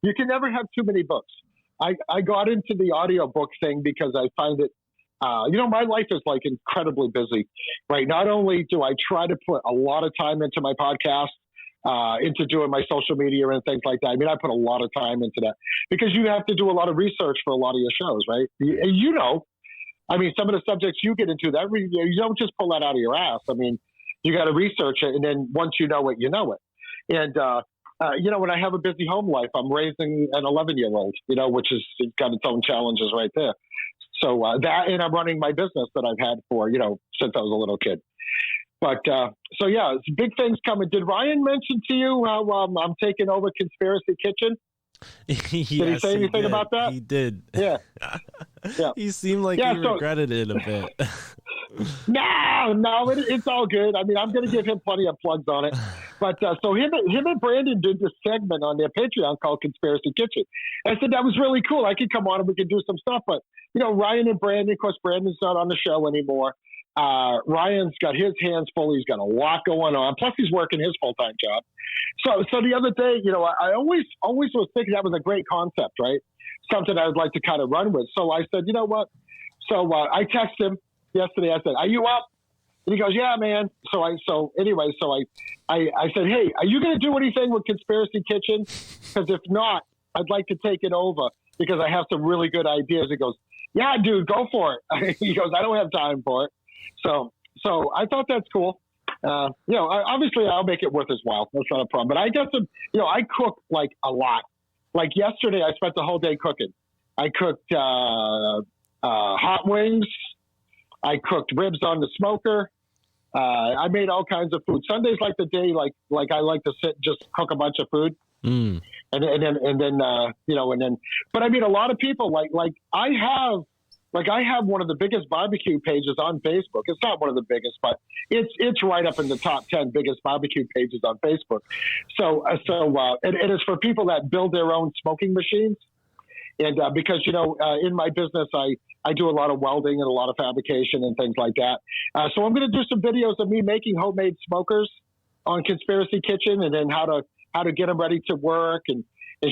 you can never have too many books. I got into the audiobook thing because I find it, my life is like incredibly busy, right? Not only do I try to put a lot of time into my podcast, into doing my social media and things like that. I mean, I put a lot of time into that because you have to do a lot of research for a lot of your shows, right? I mean, some of the subjects you get into, that you don't just pull that out of your ass. I mean, you got to research it, and then once you know it, you know it. And when I have a busy home life, I'm raising an 11-year-old, which is it's got its own challenges right there. So that, and I'm running my business that I've had for since I was a little kid. But it's big things coming. Did Ryan mention to you how I'm taking over Conspiracy Kitchen? Yes, did he say anything about that? He did. Yeah. He seemed like he regretted it a bit. No, it's all good. I mean, I'm going to give him plenty of plugs on it. But so him and Brandon did this segment on their Patreon called Conspiracy Kitchen. I said that was really cool. I could come on and we could do some stuff. But Ryan and Brandon, of course, Brandon's not on the show anymore. Ryan's got his hands full. He's got a lot going on. Plus, he's working his full-time job. So the other day, I always was thinking that was a great concept, right? Something I would like to kind of run with. So I said, you know what? So I texted him yesterday. I said, "Are you up?" And he goes, "Yeah, man." So I said, "Hey, are you going to do anything with Conspiracy Kitchen? Because if not, I'd like to take it over because I have some really good ideas." He goes, "Yeah, dude, go for it." He goes, "I don't have time for it." So I thought that's cool. Obviously I'll make it worth his while. That's not a problem. But I got some, I cook like a lot. Like yesterday, I spent the whole day cooking. I cooked hot wings. I cooked ribs on the smoker. I made all kinds of food. Sunday's like the day, like I like to sit, just cook a bunch of food. And then, but I mean, a lot of people like I have one of the biggest barbecue pages on Facebook. It's not one of the biggest, but it's right up in the top 10 biggest barbecue pages on Facebook. So it is for people that build their own smoking machines. And because, in my business, I do a lot of welding and a lot of fabrication and things like that. So I'm going to do some videos of me making homemade smokers on Conspiracy Kitchen, and then how to get them ready to work and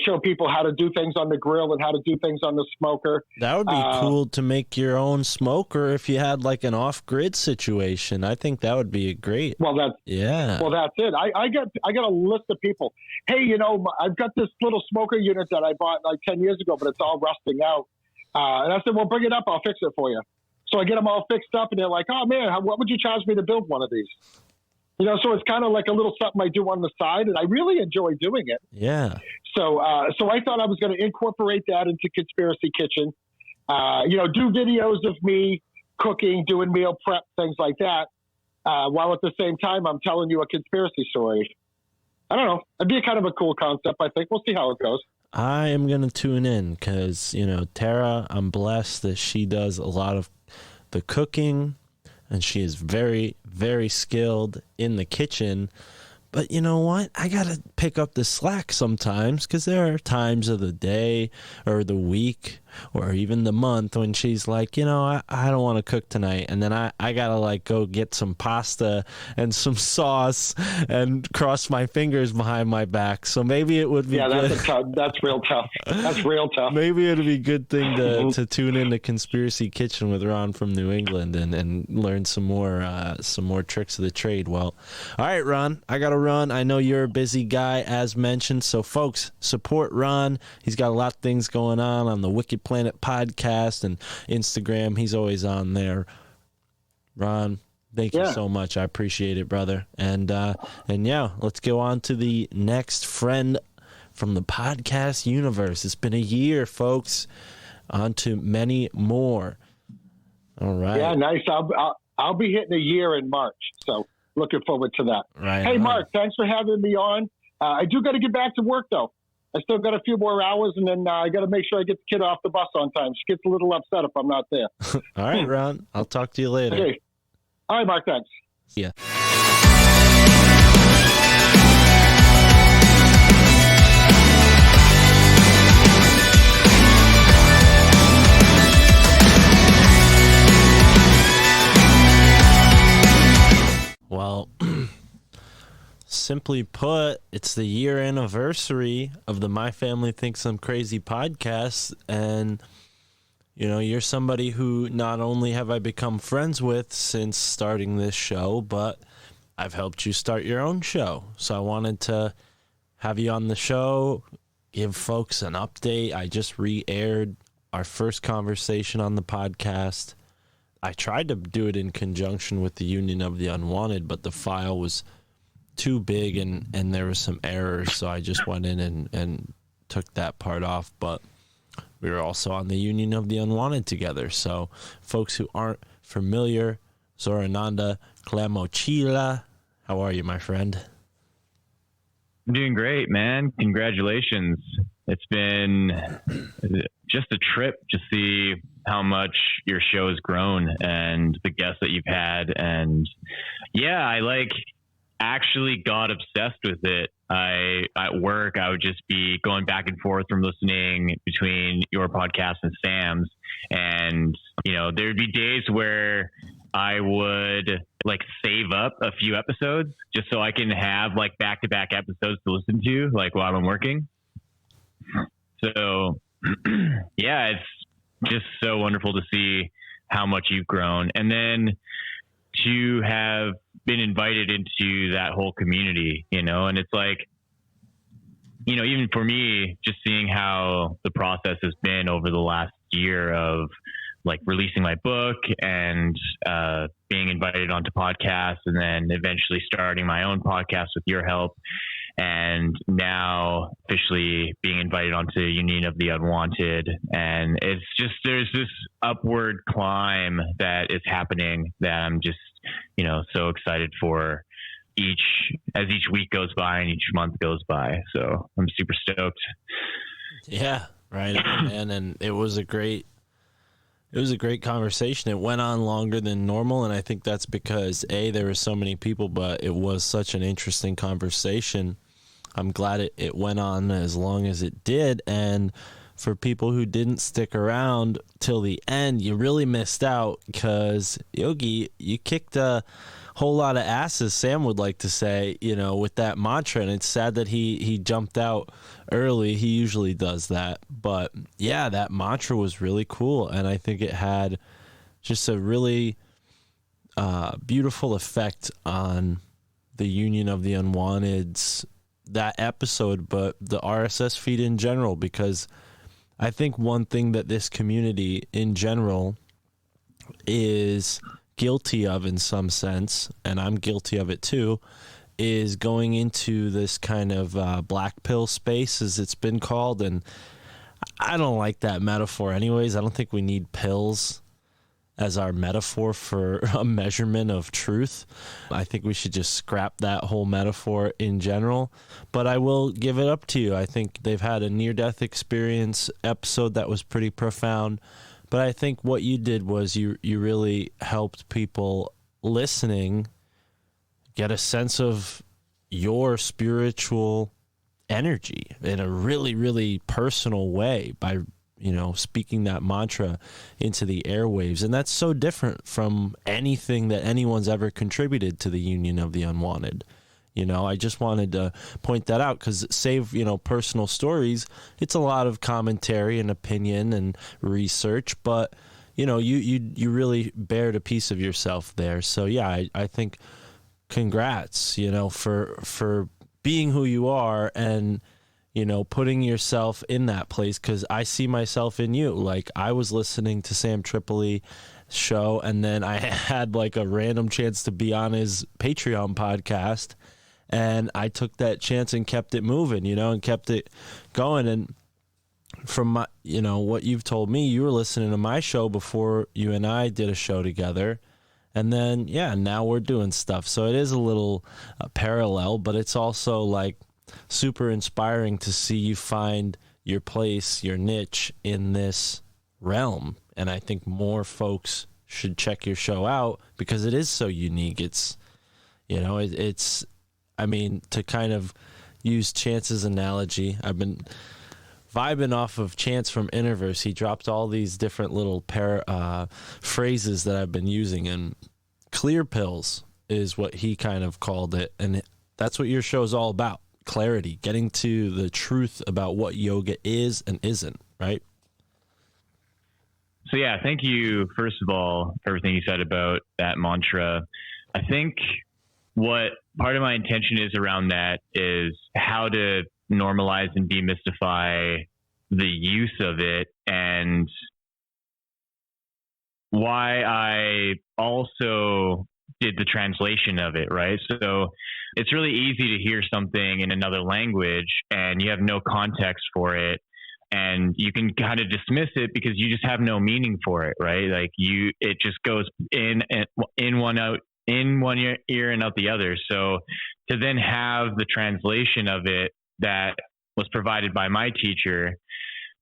show people how to do things on the grill and how to do things on the smoker. That would be cool to make your own smoker if you had like an off-grid situation. I think that would be great. Well, that's it. I got a list of people. Hey, I've got this little smoker unit that I bought like 10 years ago, but it's all rusting out. And I said, well, bring it up. I'll fix it for you. So I get them all fixed up, and they're like, oh man, what would you charge me to build one of these? So it's kind of like a little something I do on the side, and I really enjoy doing it. Yeah. So I thought I was going to incorporate that into Conspiracy Kitchen. Do videos of me cooking, doing meal prep, things like that, while at the same time I'm telling you a conspiracy story. I don't know. It'd be kind of a cool concept, I think. We'll see how it goes. I am going to tune in because, Tara, I'm blessed that she does a lot of the cooking, and she is very, very skilled in the kitchen. But you know what? I got to pick up the slack sometimes because there are times of the day or the week or even the month when she's like, I don't want to cook tonight. And then I got to go get some pasta and some sauce and cross my fingers behind my back. So maybe it would be good. That's real tough. That's real tough. Maybe it'd be a good thing to tune into Conspiracy Kitchen with Ron from New England and learn some more tricks of the trade. Well, all right, Ron, I got to run. I know you're a busy guy, as mentioned. So, folks, support Ron. He's got a lot of things going on the Wicked Planet podcast and Instagram. He's always on there. Ron, thank you so much. I appreciate it, brother. And yeah, let's go on to the next friend from the podcast universe. It's been a year, folks. On to many more. All right. Yeah, nice. I'll be hitting a year in March, so looking forward to that. Right. Hey, Mark, thanks for having me on. I do got to get back to work, though. I still got a few more hours, and then I got to make sure I get the kid off the bus on time. She gets a little upset if I'm not there. All right, Ron. I'll talk to you later. Okay. All right, Mark, thanks. Yeah. Well, simply put, it's the year anniversary of the My Family Thinks I'm Crazy podcast. And, you're somebody who not only have I become friends with since starting this show, but I've helped you start your own show. So I wanted to have you on the show, give folks an update. I just re-aired our first conversation on the podcast. I tried to do it in conjunction with the Union of the Unwanted, but the file was too big and there was some errors, so I just went in and took that part off. But we were also on the Union of the Unwanted together. So folks who aren't familiar, Zorananda Clamochila, how are you, my friend? I'm doing great, man. Congratulations. It's been just a trip to see how much your show has grown and the guests that you've had. And yeah, I actually got obsessed with it. At work, I would just be going back and forth from listening between your podcast and Sam's. And, there'd be days where I would save up a few episodes just so I can have back-to-back episodes to listen to while I'm working. So yeah, it's just so wonderful to see how much you've grown. And then to have been invited into that whole community, and it's even for me, just seeing how the process has been over the last year of releasing my book and being invited onto podcasts and then eventually starting my own podcast with your help. And now officially being invited onto Union of the Unwanted. And it's just, there's this upward climb that is happening that I'm just, so excited for as each week goes by and each month goes by. So I'm super stoked. Yeah, right, man. And it was a great conversation. It went on longer than normal, and I think that's because there were so many people, but it was such an interesting conversation. I'm glad it went on as long as it did. And for people who didn't stick around till the end, you really missed out because, Yogi, you kicked a whole lot of asses, Sam would like to say, with that mantra. And it's sad that he jumped out early. He usually does that. But, yeah, that mantra was really cool. And I think it had just a really beautiful effect on the Union of the Unwanted's that episode, but the RSS feed in general, because I think one thing that this community in general is guilty of in some sense, and I'm guilty of it too, is going into this kind of black pill space, as it's been called. And I don't like that metaphor anyways. I don't think we need pills as our metaphor for a measurement of truth. I think we should just scrap that whole metaphor in general, but I will give it up to you. I think they've had a near-death experience episode that was pretty profound, but I think what you did was you really helped people listening get a sense of your spiritual energy in a really, really personal way by speaking that mantra into the airwaves. And that's so different from anything that anyone's ever contributed to the Union of the Unwanted. I just wanted to point that out because save, personal stories, it's a lot of commentary and opinion and research, but you really bared a piece of yourself there. So yeah, I think congrats, for being who you are and putting yourself in that place, because I see myself in you. Like, I was listening to Sam Tripoli show, and then I had like a random chance to be on his Patreon podcast, and I took that chance and kept it moving, and kept it going. And from my, what you've told me, you were listening to my show before you and I did a show together. And then, now we're doing stuff. So it is a little parallel, but it's also like super inspiring to see you find your place, your niche in this realm. And I think more folks should check your show out because it is so unique. It's, to kind of use Chance's analogy, I've been vibing off of Chance from Interverse. He dropped all these different little phrases that I've been using, and clear pills is what he kind of called it. And that's what your show is all about. Clarity, getting to the truth about what yoga is and isn't, right? So yeah, thank you, first of all, for everything you said about that mantra. I think what part of my intention is around that is how to normalize and demystify the use of it, and why I also did the translation of it, right? So it's really easy to hear something in another language and you have no context for it, and you can kind of dismiss it because you just have no meaning for it, right? Like it just goes in one ear and out the other. So to then have the translation of it that was provided by my teacher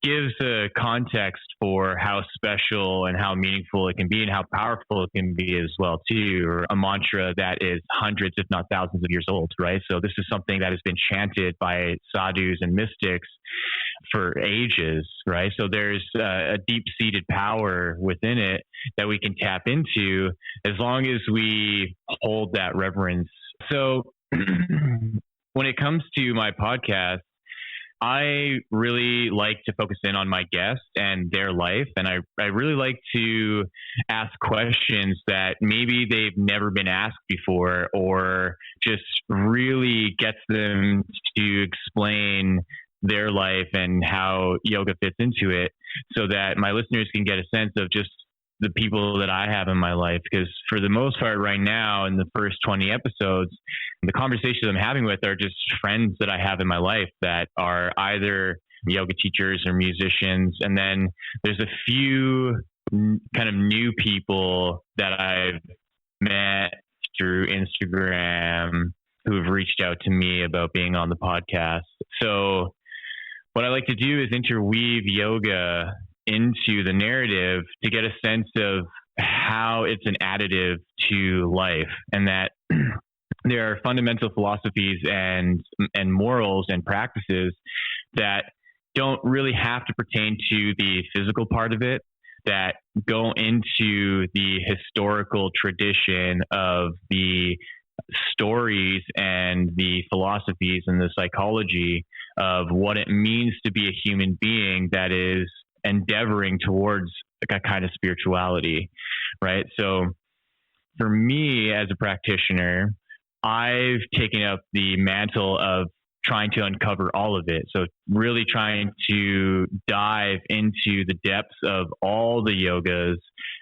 gives a context for how special and how meaningful it can be and how powerful it can be as well too. Or a mantra that is hundreds, if not thousands of years old, right? So this is something that has been chanted by sadhus and mystics for ages, right? So there's a deep-seated power within it that we can tap into as long as we hold that reverence. So when it comes to my podcast, I really like to focus in on my guests and their life. And I really like to ask questions that maybe they've never been asked before, or just really gets them to explain their life and how yoga fits into it, so that my listeners can get a sense of just the people that I have in my life. Because for the most part right now, in the first 20 episodes, the conversations I'm having with are just friends that I have in my life that are either yoga teachers or musicians. And then there's a few kind of new people that I've met through Instagram who've reached out to me about being on the podcast. So what I like to do is interweave yoga into the narrative to get a sense of how it's an additive to life, and that there are fundamental philosophies and morals and practices that don't really have to pertain to the physical part of it, that go into the historical tradition of the stories and the philosophies and the psychology of what it means to be a human being that is endeavoring towards a kind of spirituality, right? So for me as a practitioner, I've taken up the mantle of trying to uncover all of it. So really trying to dive into the depths of all the yogas,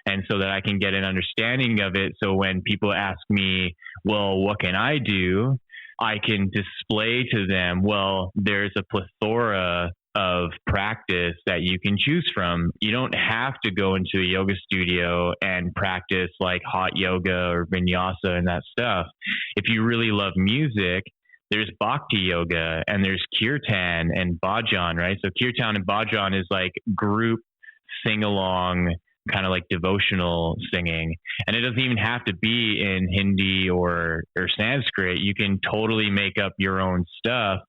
and so that I can get an understanding of it. So when people ask me, well, what can I do? I can display to them, well, there's a plethora of practice that you can choose from. You don't have to go into a yoga studio and practice like hot yoga or vinyasa and that stuff. If you really love music, there's bhakti yoga and there's kirtan and bhajan, right? So kirtan and bhajan is like group sing along, kind of like devotional singing. And it doesn't even have to be in Hindi or Sanskrit. You can totally make up your own stuff,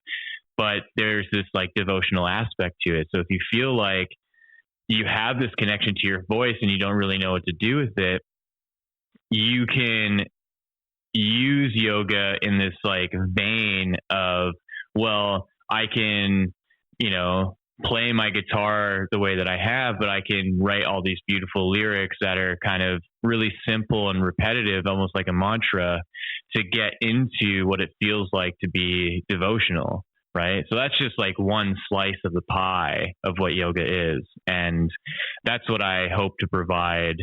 but there's this like devotional aspect to it. So if you feel like you have this connection to your voice and you don't really know what to do with it, you can use yoga in this like vein of, well, I can, play my guitar the way that I have, but I can write all these beautiful lyrics that are kind of really simple and repetitive, almost like a mantra, to get into what it feels like to be devotional, right? So that's just like one slice of the pie of what yoga is. And that's what I hope to provide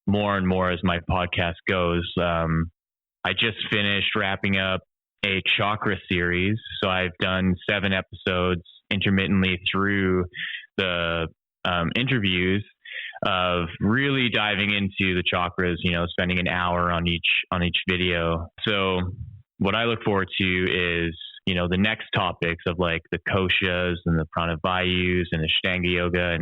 more and more as my podcast goes. I just finished wrapping up a chakra series. So I've done 7 episodes intermittently through the interviews of really diving into the chakras, spending an hour on each video. So what I look forward to is, the next topics of like the koshas and the pranavayus and Ashtanga yoga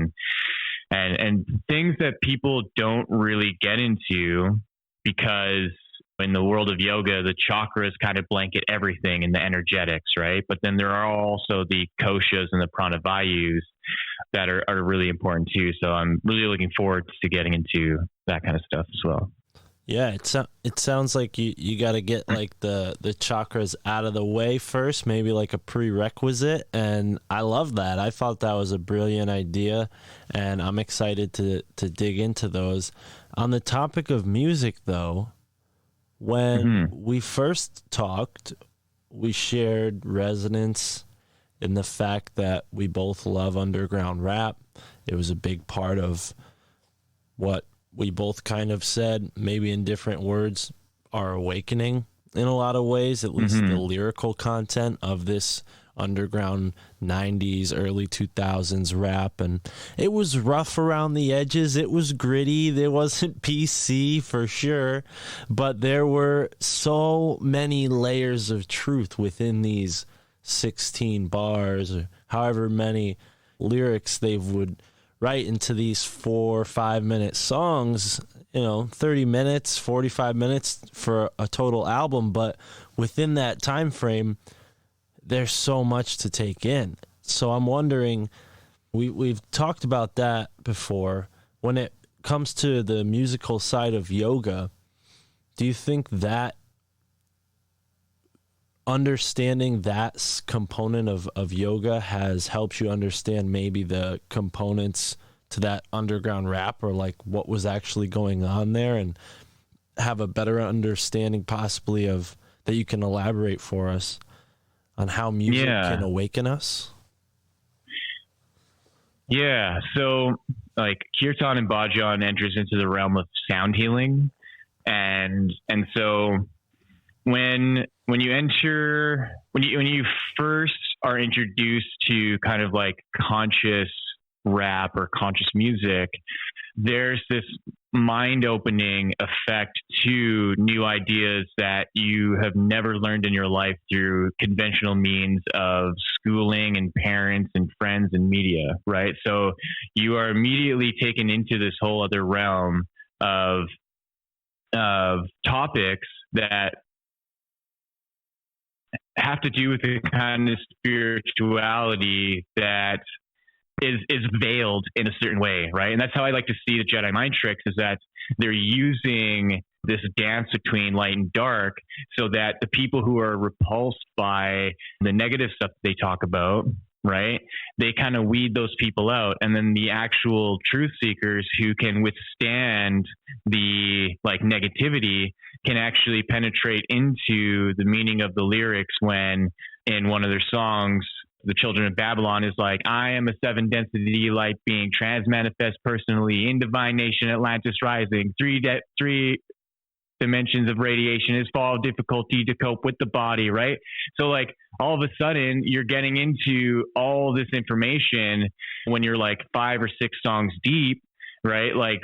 and things that people don't really get into, because in the world of yoga, the chakras kind of blanket everything in the energetics, right? But then there are also the koshas and the pranavayus that are really important too. So I'm really looking forward to getting into that kind of stuff as well. Yeah, it sounds like you got to get like the chakras out of the way first, maybe like a prerequisite. And I love that. I thought that was a brilliant idea, and I'm excited to dig into those. On the topic of music, though, when we first talked, we shared resonance in the fact that we both love underground rap. It was a big part of what we both kind of said, maybe in different words, our awakening in a lot of ways, at least the lyrical content of this underground 90s, early 2000s rap. And it was rough around the edges. It was gritty. There wasn't PC for sure, but there were so many layers of truth within these 16 bars or however many lyrics they would write into these 4 or 5 minute songs, 30 minutes, 45 minutes for a total album. But within that time frame, there's so much to take in. So I'm wondering, we've talked about that before. When it comes to the musical side of yoga, do you think that understanding that component of yoga has helped you understand maybe the components to that underground rap, or like what was actually going on there, and have a better understanding possibly of that you can elaborate for us on how music can awaken us? Yeah. So like kirtan and bhajan enters into the realm of sound healing. And so when you first are introduced to kind of like conscious rap or conscious music, there's this mind-opening effect to new ideas that you have never learned in your life through conventional means of schooling and parents and friends and media, right? So you are immediately taken into this whole other realm of topics that have to do with the kind of spirituality that is veiled in a certain way, right? And that's how I like to see the Jedi mind tricks, is that they're using this dance between light and dark so that the people who are repulsed by the negative stuff they talk about, right, they kind of weed those people out. And then the actual truth seekers who can withstand the like negativity can actually penetrate into the meaning of the lyrics when in one of their songs, the Children of Babylon is like, I am a 7 density light being, trans manifest personally in divine nation, Atlantis rising, three dimensions of radiation is fall of difficulty to cope with the body, right? So like all of a sudden you're getting into all this information when you're like 5 or 6 songs deep, right? Like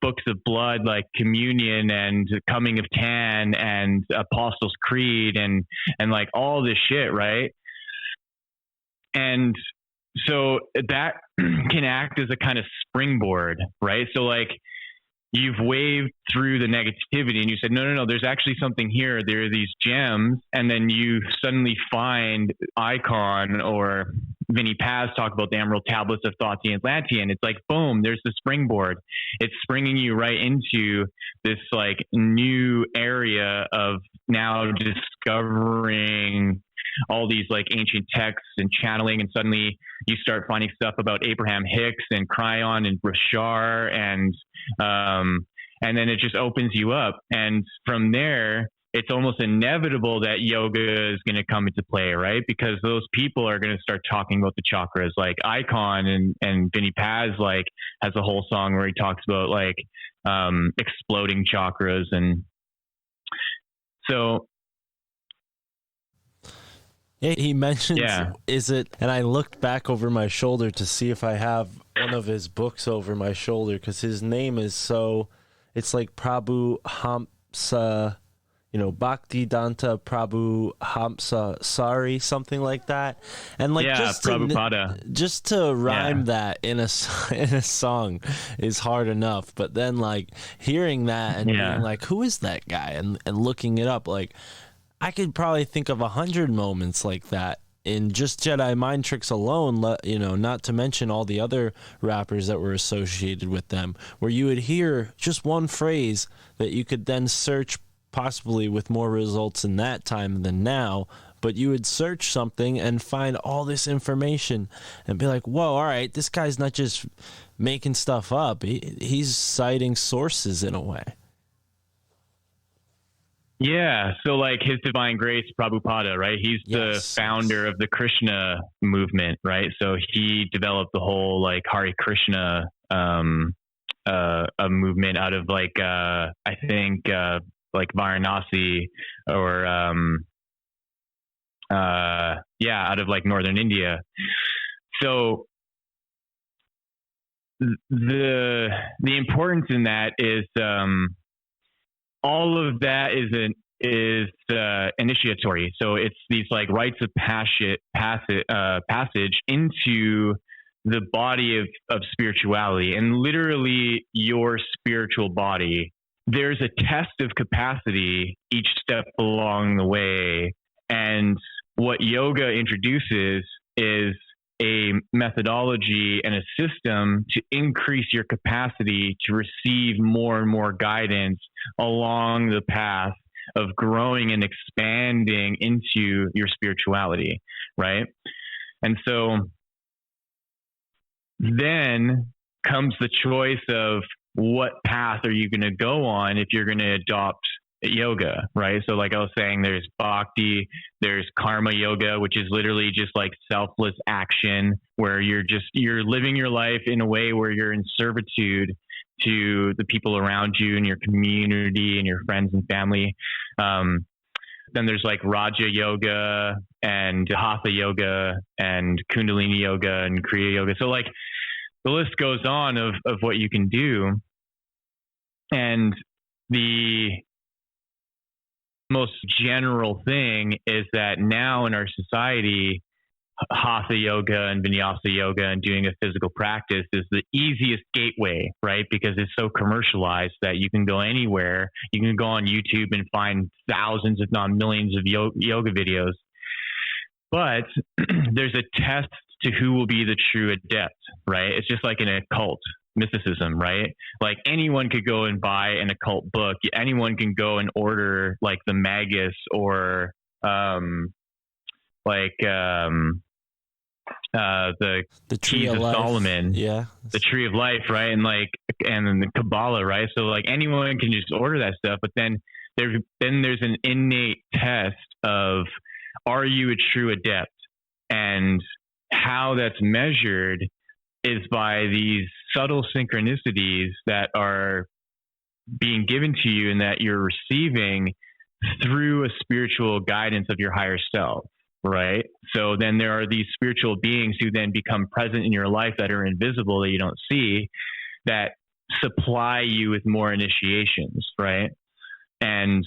Books of Blood, like Communion and Coming of Tan and Apostles' Creed and like all this shit, right? And so that can act as a kind of springboard, right? So like you've waved through the negativity and you said, no, there's actually something here. There are these gems. And then you suddenly find Icon or Vinnie Paz talk about the Emerald Tablets of Thoth Atlantean. It's like, boom, there's the springboard. It's springing you right into this like new area of now discovering all these like ancient texts and channeling, and suddenly you start finding stuff about Abraham Hicks and Cryon and Bashar, and then it just opens you up. And from there, it's almost inevitable that yoga is going to come into play, right? Because those people are going to start talking about the chakras. Like Icon and Vinnie Paz like has a whole song where he talks about like exploding chakras, and so. Yeah, he mentions, is it, and I looked back over my shoulder to see if I have one of his books over my shoulder, because his name is so, it's like Prabhu Hamsa, Bhakti Danta Prabhu Hamsa Sari, something like that. And like just to rhyme that in a song is hard enough. But then like hearing that and being like, who is that guy? And looking it up, like, I could probably think of 100 moments like that in just Jedi Mind Tricks alone, not to mention all the other rappers that were associated with them, where you would hear just one phrase that you could then search, possibly with more results in that time than now, but you would search something and find all this information and be like, whoa, all right, this guy's not just making stuff up. He's citing sources in a way. Yeah, so like His Divine Grace Prabhupada, right? He's the founder of the Krishna movement, right? So he developed the whole like Hare Krishna a movement out of like I think like Varanasi or out of like northern India. So the importance in that is all of that is initiatory. So it's these like rites of passage into the body of spirituality, and literally your spiritual body. There's a test of capacity each step along the way. And what yoga introduces is a methodology and a system to increase your capacity to receive more and more guidance along the path of growing and expanding into your spirituality, right? And so then comes the choice of what path are you going to go on if you're going to adopt yoga, right? So like I was saying, there's bhakti, there's karma yoga, which is literally just like selfless action, where you're living your life in a way where you're in servitude to the people around you and your community and your friends and family. Then there's like Raja Yoga and Hatha Yoga and Kundalini Yoga and Kriya Yoga. So like the list goes on of what you can do. And the most general thing is that now in our society, Hatha Yoga and Vinyasa Yoga and doing a physical practice is the easiest gateway, right? Because it's so commercialized that you can go anywhere. You can go on YouTube and find thousands, if not millions, of yoga videos. But there's a test to who will be the true adept, right? It's just like an occult mysticism, right? Like anyone could go and buy an occult book. Anyone can go and order like the Magus or the Keys of Solomon, the Tree of Life, right? And then the Kabbalah, right? So like anyone can just order that stuff, but then there's an innate test of, are you a true adept? And how that's measured is by these subtle synchronicities that are being given to you and that you're receiving through a spiritual guidance of your higher self, right? So then there are these spiritual beings who then become present in your life that are invisible, that you don't see, that supply you with more initiations, right? And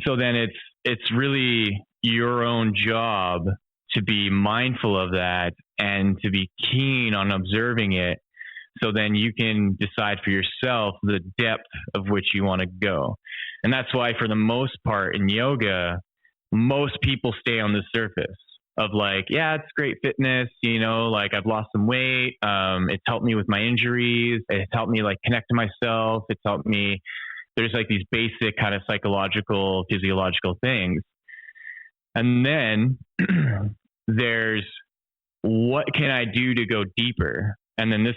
so then it's really your own job to be mindful of that and to be keen on observing it. So then you can decide for yourself the depth of which you want to go. And that's why for the most part in yoga, most people stay on the surface of like, yeah, it's great fitness, you know, like I've lost some weight. It's helped me with my injuries. It's helped me like connect to myself. It's helped me. There's like these basic kind of psychological, physiological things. And then there's what can I do to go deeper? And then this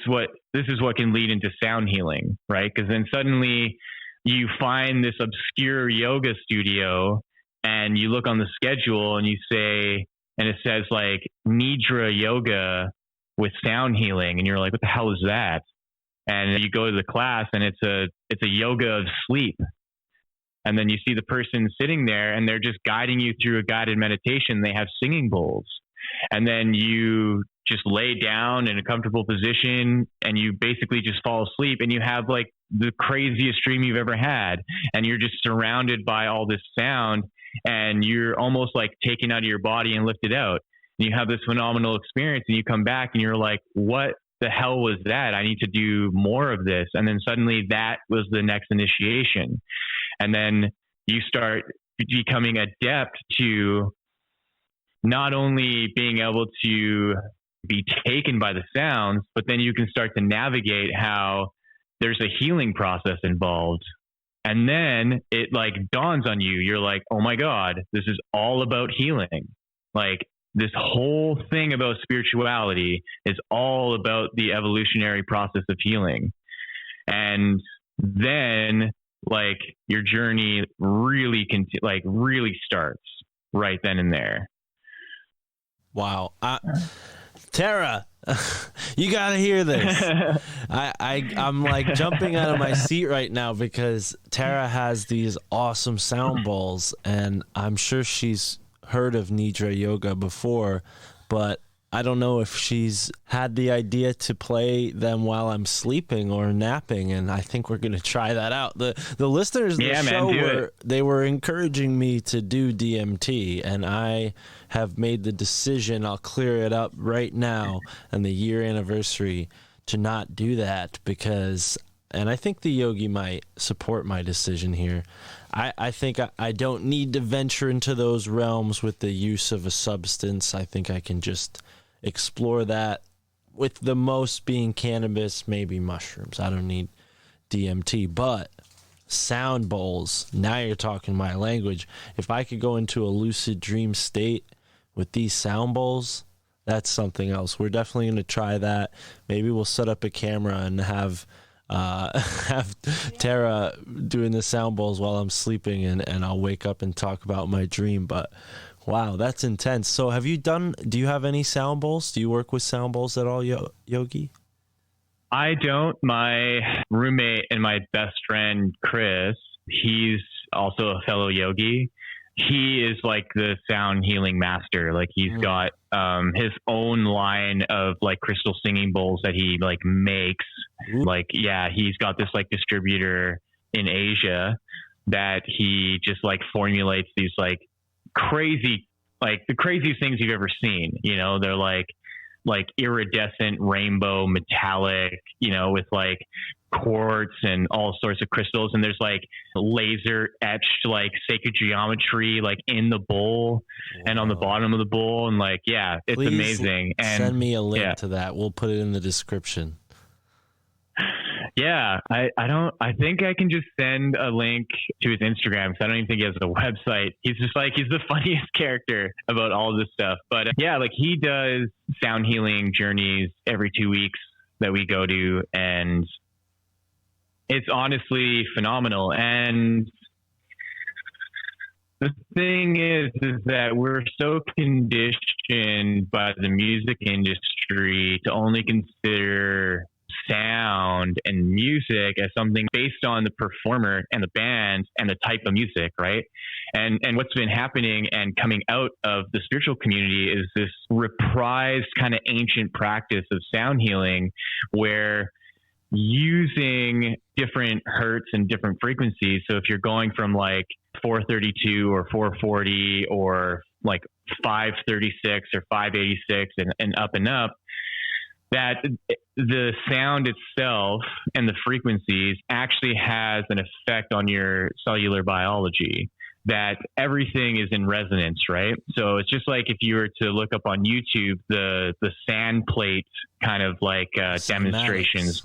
is what can lead into sound healing, right? Because then suddenly you find this obscure yoga studio and you look on the schedule and you say, and it says like Nidra yoga with sound healing. And you're like, what the hell is that? And you go to the class and it's a yoga of sleep. And then you see the person sitting there and they're just guiding you through a guided meditation. They have singing bowls. And then you just lay down in a comfortable position and you basically just fall asleep and you have like the craziest dream you've ever had. And you're just surrounded by all this sound and you're almost like taken out of your body and lifted out. And you have this phenomenal experience and you come back and you're like, what the hell was that? I need to do more of this. And then suddenly that was the next initiation. And then you start becoming adept to not only being able to be taken by the sounds, but then you can start to navigate how there's a healing process involved. And then it like dawns on you. You're like, oh my God, this is all about healing. Like this whole thing about spirituality is all about the evolutionary process of healing. And then like your journey really really starts right then and there. Wow. Tara, you got to hear this. I'm like jumping out of my seat right now because Tara has these awesome sound bowls and I'm sure she's heard of Nidra yoga before, but I don't know if she's had the idea to play them while I'm sleeping or napping, and I think we're going to try that out. The listeners of the show they were encouraging me to do DMT, and I have made the decision, I'll clear it up right now, and the year anniversary, to not do that because, and I think the yogi might support my decision here, I think I don't need to venture into those realms with the use of a substance. I think I can just explore that with the most being cannabis, maybe mushrooms. I don't need DMT, but sound bowls, now you're talking my language. If I could go into a lucid dream state with these sound bowls, that's something else. We're definitely going to try that. Maybe we'll set up a camera and have Tara doing the sound bowls while I'm sleeping, and I'll wake up and talk about my dream. But wow, that's intense. So do you have any sound bowls? Do you work with sound bowls at all, Yogi? I don't. My roommate and my best friend, Chris, he's also a fellow yogi. He is like the sound healing master. Like he's got his own line of like crystal singing bowls that he like makes. Like, yeah, he's got this like distributor in Asia that he just like formulates these like crazy, like the craziest things you've ever seen. You know, they're like iridescent rainbow metallic, you know, with like quartz and all sorts of crystals. And there's like laser etched like sacred geometry like in the bowl and on the bottom of the bowl. And like, yeah, it's Please amazing. And send me a link to that. We'll put it in the description. Yeah, I think I can just send a link to his Instagram because I don't even think he has a website. He's just like, he's the funniest character about all this stuff. But yeah, like he does sound healing journeys every 2 weeks that we go to, and it's honestly phenomenal. And the thing is that we're so conditioned by the music industry to only consider sound and music as something based on the performer and the band and the type of music, right? And what's been happening and coming out of the spiritual community is this reprised kind of ancient practice of sound healing, where using different hertz and different frequencies. So if you're going from like 432 or 440 or like 536 or 586 and up, that the sound itself and the frequencies actually has an effect on your cellular biology, that everything is in resonance, right? So it's just like if you were to look up on YouTube, the sand plate kind of like demonstrations.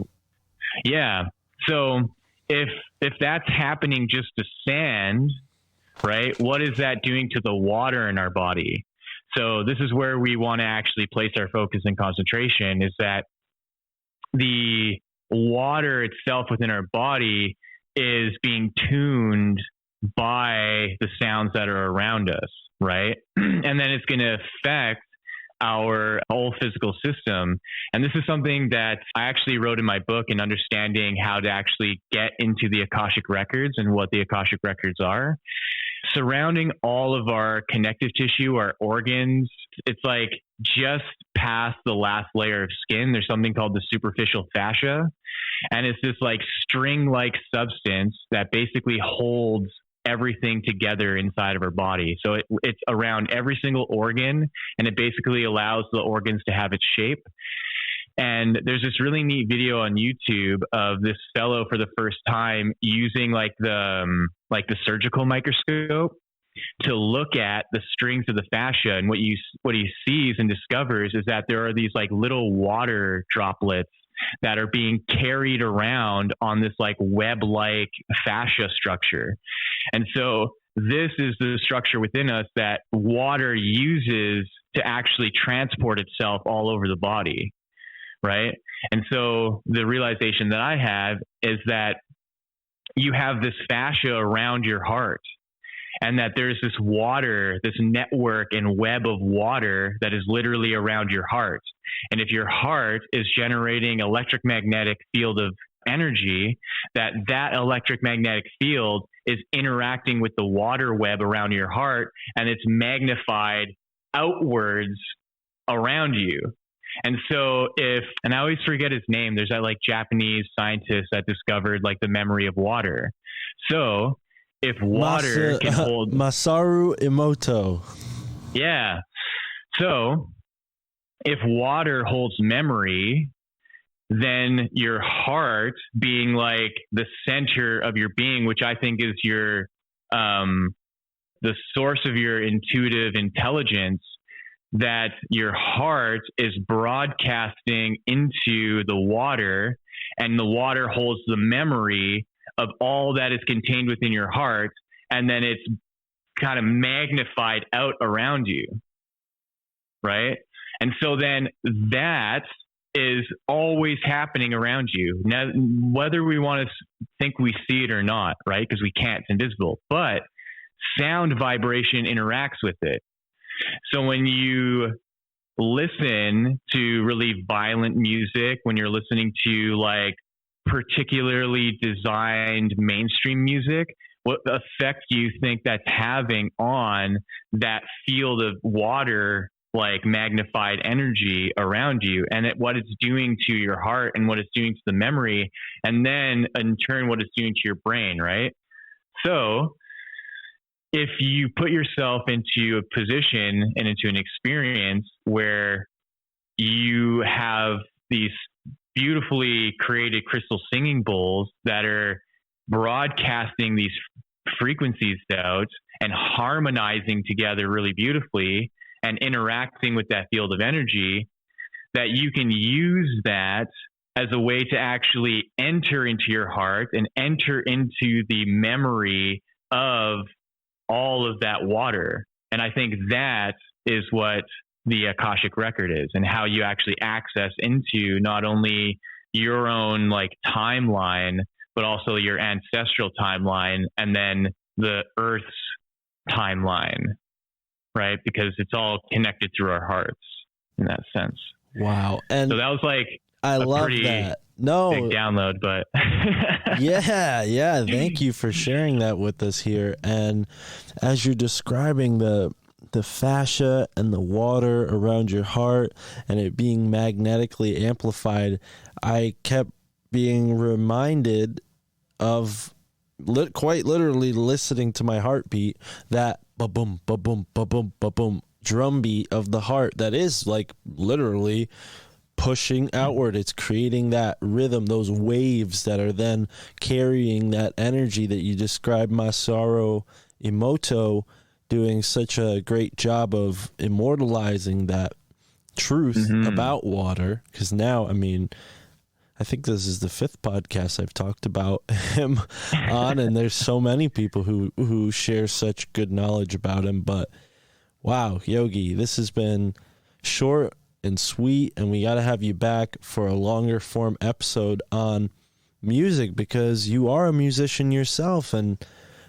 Yeah. So if that's happening just to sand, right, what is that doing to the water in our body? So this is where we want to actually place our focus and concentration, is that the water itself within our body is being tuned by the sounds that are around us, right? And then it's going to affect our whole physical system. And this is something that I actually wrote in my book, in understanding how to actually get into the Akashic records and what the Akashic records are. Surrounding all of our connective tissue, our organs, it's like just past the last layer of skin, there's something called the superficial fascia. And it's this like string-like substance that basically holds everything together inside of our body. So it's around every single organ, and it basically allows the organs to have its shape. And there's this really neat video on YouTube of this fellow for the first time using like the surgical microscope to look at the strings of the fascia. And what he sees and discovers is that there are these like little water droplets that are being carried around on this like web-like fascia structure. And so this is the structure within us that water uses to actually transport itself all over the body, right? And so the realization that I have is that you have this fascia around your heart, and that there's this water, this network and web of water that is literally around your heart. And if your heart is generating electromagnetic field of energy, that electromagnetic field is interacting with the water web around your heart, and it's magnified outwards around you. And so and I always forget his name, there's that like Japanese scientist that discovered like the memory of water. So if water can hold Masaru Emoto. Yeah. So if water holds memory, then your heart being like the center of your being, which I think is your, the source of your intuitive intelligence, that your heart is broadcasting into the water, and the water holds the memory of all that is contained within your heart, and then it's kind of magnified out around you, right? And so then that is always happening around you. Now, whether we want to think we see it or not, right? Because we can't, it's invisible, but sound vibration interacts with it. So when you listen to really violent music, when you're listening to like particularly designed mainstream music, what effect do you think that's having on that field of water, like magnified energy around you, and what it's doing to your heart and what it's doing to the memory, and then in turn what it's doing to your brain, right? So if you put yourself into a position and into an experience where you have these beautifully created crystal singing bowls that are broadcasting these frequencies out and harmonizing together really beautifully and interacting with that field of energy, that you can use that as a way to actually enter into your heart and enter into the memory of all of that water. And I think that is what the Akashic record is, and how you actually access into not only your own like timeline, but also your ancestral timeline, and then the Earth's timeline, right? Because it's all connected through our hearts in that sense. Wow. And so that was like I love that. No. Big download, but yeah. Thank you for sharing that with us here. And as you're describing the fascia and the water around your heart and it being magnetically amplified, I kept being reminded of quite literally listening to my heartbeat, that ba-boom, ba-boom, ba-boom, ba-boom drum beat of the heart that is like literally pushing outward. It's creating that rhythm, those waves that are then carrying that energy that you described Masaru Emoto doing such a great job of immortalizing that truth about water. Because now, I mean, I think this is the 5th podcast I've talked about him on, and there's so many people who share such good knowledge about him. But wow, Yogi, this has been short and sweet, and we got to have you back for a longer form episode on music, because you are a musician yourself, and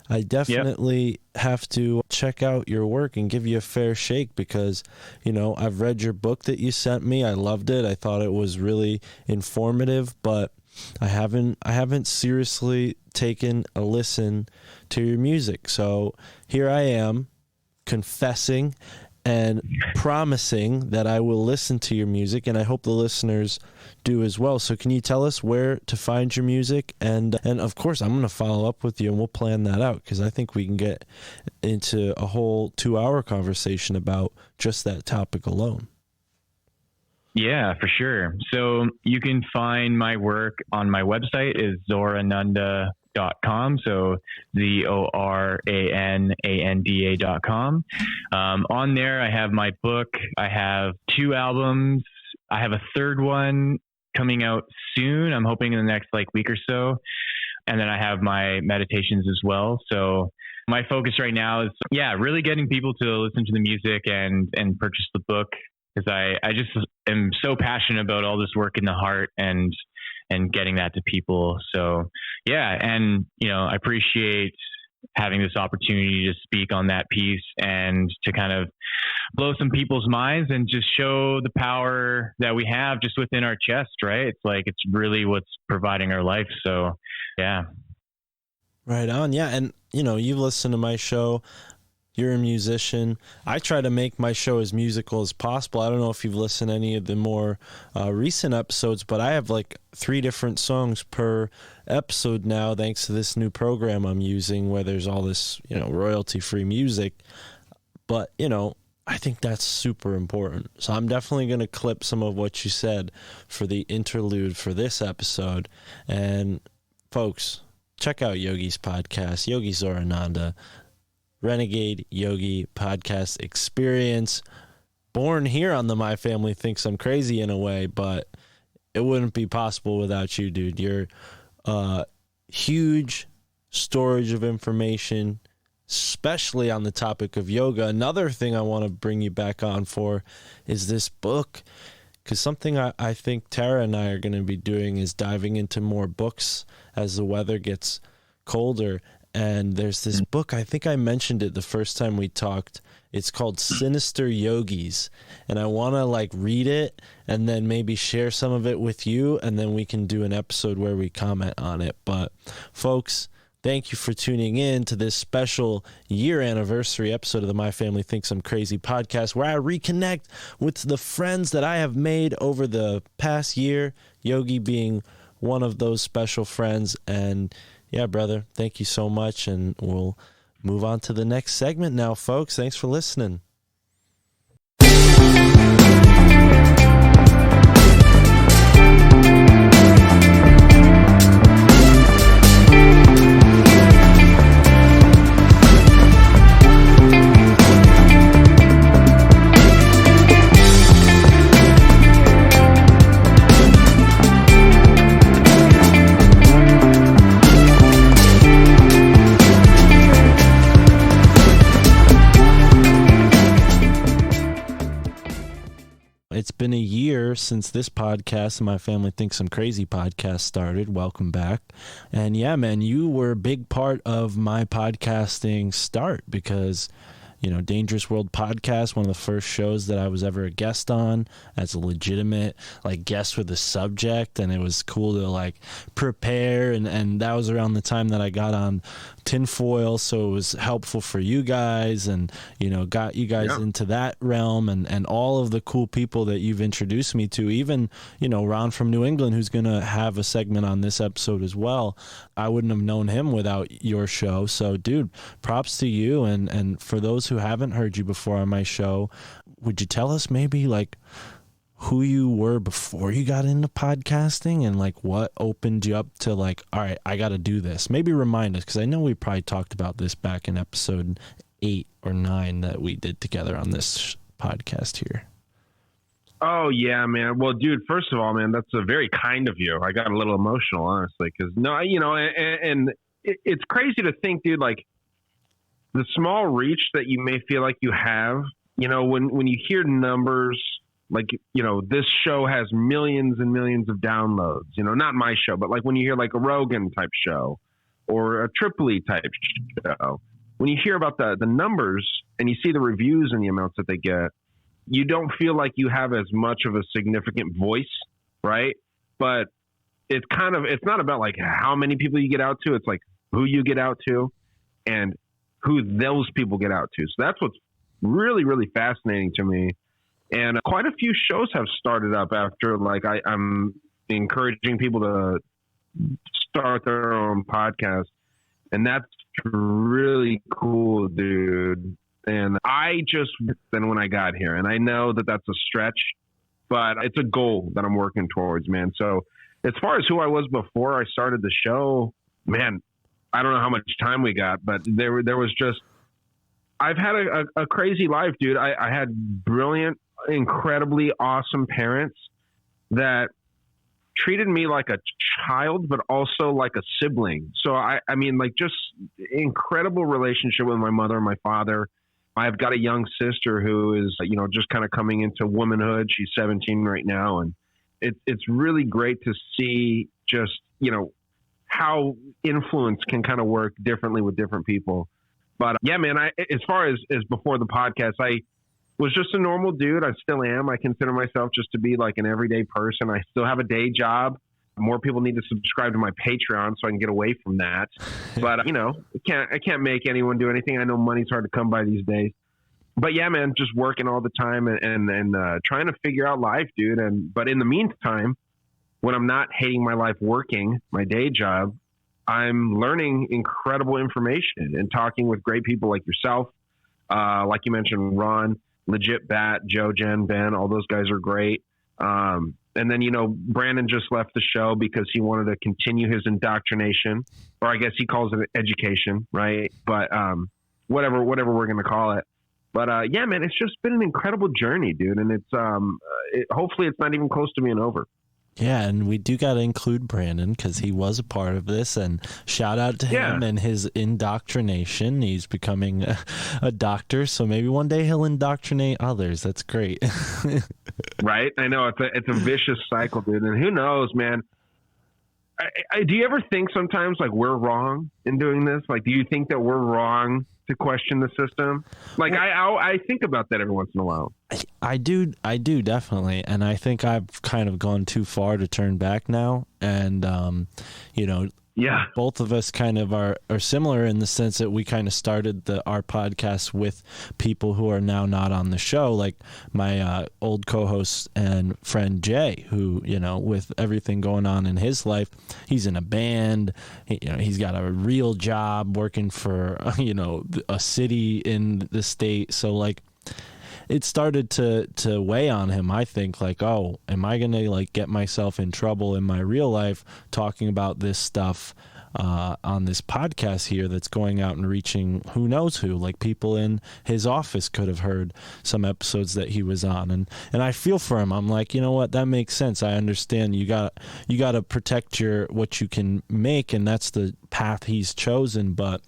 I definitely have to check out your work and give you a fair shake, because, you know, I've read your book that you sent me. I loved it. I thought it was really informative, but I haven't seriously taken a listen to your music. So here I am confessing and promising that I will listen to your music, and I hope the listeners do as well. So can you tell us where to find your music? And of course, I'm going to follow up with you, and we'll plan that out, because I think we can get into a whole 2-hour conversation about just that topic alone. Yeah, for sure. So you can find my work on my website is Zorananda.com. So ZORANANDA.com. On there, I have my book. I have 2 albums. I have a 3rd one coming out soon. I'm hoping in the next week or so. And then I have my meditations as well. So my focus right now is, really getting people to listen to the music and purchase the book, because I just am so passionate about all this work in the heart and getting that to people. So and I appreciate having this opportunity to speak on that piece and to kind of blow some people's minds and just show the power that we have just within our chest, right? It's really what's providing our life. So right on. And you've listened to my show. You're a musician. I try to make my show as musical as possible. I don't know if you've listened to any of the more recent episodes, but I have 3 different songs per episode now, thanks to this new program I'm using where there's all this, royalty-free music. But, I think that's super important. So I'm definitely going to clip some of what you said for the interlude for this episode. And folks, check out Yogi's podcast, Yogi Zorananda, Renegade Yogi Podcast Experience. Born here on the My Family Thinks I'm Crazy in a way, but it wouldn't be possible without you, dude. You're huge storage of information, especially on the topic of yoga. Another thing I want to bring you back on for is this book, because something I think Tara and I are going to be doing is diving into more books as the weather gets colder. And there's this book, I think I mentioned it the first time we talked. It's called Sinister Yogis. And I want to read it and then maybe share some of it with you. And then we can do an episode where we comment on it. But folks, thank you for tuning in to this special year anniversary episode of the My Family Thinks I'm Crazy podcast, where I reconnect with the friends that I have made over the past year, Yogi being one of those special friends. And yeah, brother, thank you so much, and we'll move on to the next segment now, folks. Thanks for listening. It's been a year since this podcast, the My Family Thinks I'm Crazy podcast, started. Welcome back. And yeah, man, you were a big part of my podcasting start, because Dangerous World podcast, one of the first shows that I was ever a guest on as a legitimate like guest with a subject, and it was cool to like prepare, and that was around the time that I got on Tinfoil, so it was helpful for you guys, and got you guys into that realm, and all of the cool people that you've introduced me to, even Ron from New England, who's gonna have a segment on this episode as well. I wouldn't have known him without your show. So dude, props to you. And for those who haven't heard you before on my show, would you tell us maybe like who you were before you got into podcasting, and like what opened you up to like, all right, I got to do this? Maybe remind us, because I know we probably talked about this back in episode 8 or 9 that we did together on this podcast here. Oh yeah, man. Well, dude, first of all, man, that's a very kind of you. I got a little emotional, honestly, because it's crazy to think, dude, like the small reach that you may feel like you have, when you hear numbers, like, this show has millions and millions of downloads, not my show, but like when you hear like a Rogan type show or a Tripoli type show, when you hear about the numbers and you see the reviews and the amounts that they get, you don't feel like you have as much of a significant voice, right? But it's not about like how many people you get out to. It's like who you get out to and who those people get out to. So that's what's really, really fascinating to me. And quite a few shows have started up after like I'm encouraging people to start their own podcast. And that's really cool, dude. And I just then when I got here, and I know that that's a stretch, but it's a goal that I'm working towards, man. So as far as who I was before I started the show, man, I don't know how much time we got, but there was just, I've had a crazy life, dude. I had brilliant, incredibly awesome parents that treated me like a child, but also like a sibling. So I mean, like just incredible relationship with my mother and my father. I've got a young sister who is, just kind of coming into womanhood. She's 17 right now. And it's really great to see just, how influence can kind of work differently with different people. But yeah, man, as far as before the podcast, I was just a normal dude. I still am. I consider myself just to be like an everyday person. I still have a day job. More people need to subscribe to my Patreon so I can get away from that. But I can't make anyone do anything. I know money's hard to come by these days. But yeah, man, just working all the time and trying to figure out life, dude. But in the meantime, when I'm not hating my life working my day job, I'm learning incredible information and talking with great people like yourself. Like you mentioned, Ron, Legit Bat, Joe, Jen, Ben, all those guys are great. And then, Brandon just left the show because he wanted to continue his indoctrination, or I guess he calls it education, right? But whatever we're going to call it. But yeah, man, it's just been an incredible journey, dude. And it's hopefully it's not even close to being over. Yeah, and we do got to include Brandon because he was a part of this, and shout out to him and his indoctrination. He's becoming a doctor, so maybe one day he'll indoctrinate others. That's great. Right? I know it's a vicious cycle, dude. And who knows, man? Do you ever think sometimes like we're wrong in doing this? Like, do you think that we're wrong to question the system? Like, I think about that every once in a while. I do definitely, and I think I've kind of gone too far to turn back now. And both of us kind of are similar in the sense that we kind of started our podcast with people who are now not on the show, like my old co-host and friend Jay, who, with everything going on in his life, he's in a band, he's got a real job working for, a city in the state. So like, it started to weigh on him, I think, like, oh, am I going to like get myself in trouble in my real life talking about this stuff on this podcast here that's going out and reaching who knows who? Like people in his office could have heard some episodes that he was on. And I feel for him. I'm like, you know what? That makes sense. I understand. You got to protect what you can make, and that's the path he's chosen. But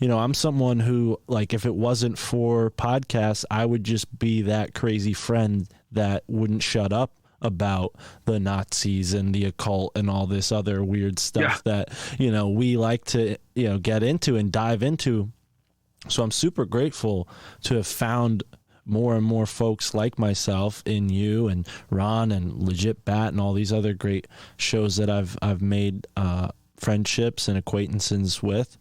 I'm someone who, like, if it wasn't for podcasts, I would just be that crazy friend that wouldn't shut up about the Nazis and the occult and all this other weird stuff that, we like to, get into and dive into. So I'm super grateful to have found more and more folks like myself in you and Ron and Legit Bat and all these other great shows that I've made friendships and acquaintances with.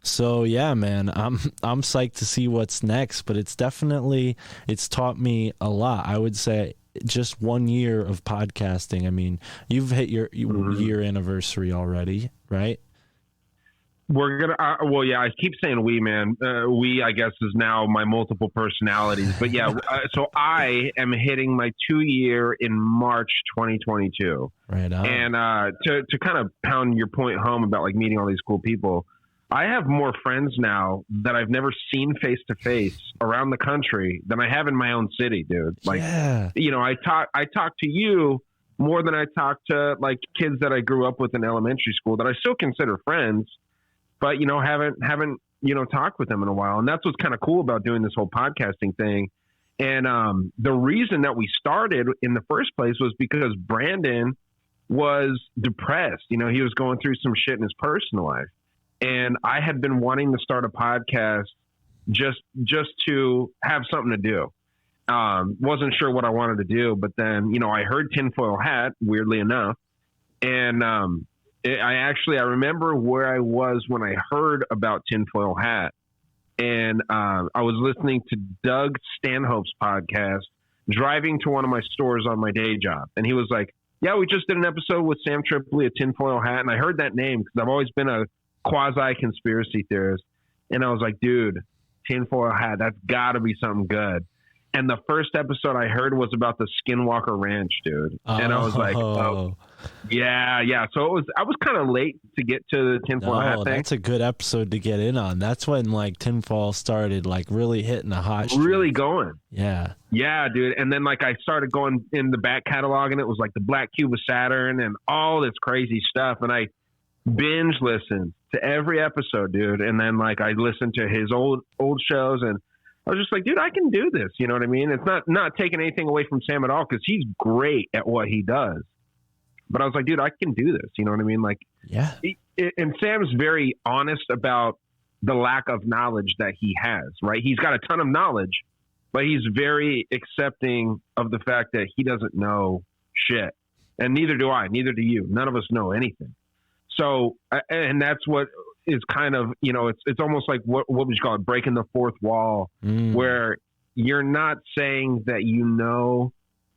So yeah, man, I'm psyched to see what's next, but it's taught me a lot. I would say just 1 year of podcasting. I mean, you've hit your year anniversary already, right? We're gonna. Well, yeah. I keep saying we, man. We, I guess, is now my multiple personalities. But yeah, so I am hitting my 2 year in March 2022. Right on. And to kind of pound your point home about like meeting all these cool people, I have more friends now that I've never seen face to face around the country than I have in my own city, dude. Like, you know, I talk to you more than I talk to like kids that I grew up with in elementary school that I still consider friends, but, you know, haven't, you know, talked with them in a while. And that's what's kind of cool about doing this whole podcasting thing. And the reason that we started in the first place was because Brandon was depressed. You know, he was going through some shit in his personal life. And I had been wanting to start a podcast just to have something to do. Wasn't sure what I wanted to do, but then, you know, I heard Tinfoil Hat, weirdly enough. And I remember where I was when I heard about Tinfoil Hat. And I was listening to Doug Stanhope's podcast, driving to one of my stores on my day job. And he was like, yeah, we just did an episode with Sam Tripoli of Tinfoil Hat. And I heard that name because I've always been a quasi-conspiracy theorist. And I was like, dude, Tinfoil Hat, that's got to be something good. And the first episode I heard was about the Skinwalker Ranch, dude. And I was like, oh, yeah. So I was kind of late to get to the Tinfoil Hat thing. That's a good episode to get in on. That's when like Tinfoil started like really hitting a hot streak. Really going. Yeah. Yeah, dude. And then like I started going in the back catalog and it was like the Black Cube of Saturn and all this crazy stuff. And I binge listened to every episode, dude. And then like I listened to his old shows and I was just like, dude, I can do this. You know what I mean? It's not taking anything away from Sam at all because he's great at what he does. But I was like, dude, I can do this. You know what I mean? Like, yeah. And Sam's very honest about the lack of knowledge that he has, right? He's got a ton of knowledge, but he's very accepting of the fact that he doesn't know shit. And neither do I, neither do you. None of us know anything. So, and that's what is kind of, you know, it's almost like what would you call it? Breaking the fourth wall, where you're not saying that, you know,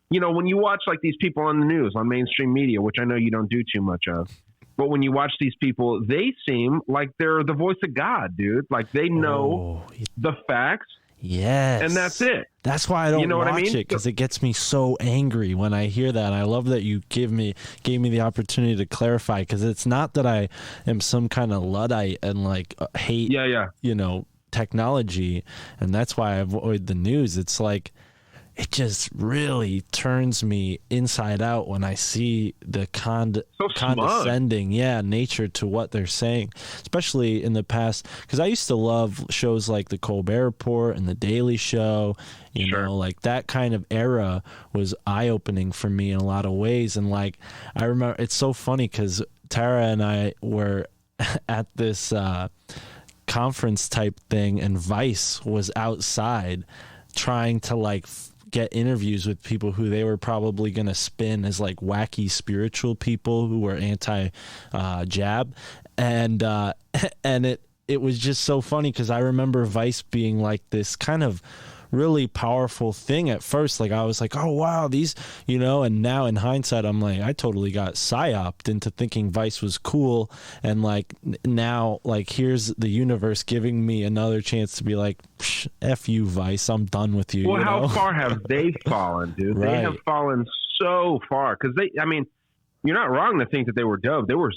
when you watch like these people on the news, on mainstream media, which I know you don't do too much of, but when you watch these people, they seem like they're the voice of God, dude. Like they know the facts. Yes. And that's it. That's why I don't watch it, because it gets me so angry when I hear that. And I love that you gave me the opportunity to clarify, because it's not that I am some kind of Luddite and like hate, you know, technology. And that's why I avoid the news. It's like, it just really turns me inside out when I see the condescending nature to what they're saying, especially in the past, because I used to love shows like the Colbert Report and the Daily Show. You know, like that kind of era was eye-opening for me in a lot of ways. And like, I remember, it's so funny because Tara and I were at this conference type thing, and Vice was outside trying to like get interviews with people who they were probably going to spin as like wacky spiritual people who were anti-jab. And it was just so funny because I remember Vice being like this kind of really powerful thing at first. Like I was like, oh wow, these, you know, and now in hindsight I'm like, I totally got psyoped into thinking Vice was cool. And like now, like here's the universe giving me another chance to be like, F you, Vice, I'm done with you. Well, you know? How far have they fallen, dude? Right. They have fallen so far, because I mean, you're not wrong to think that they were dope. They were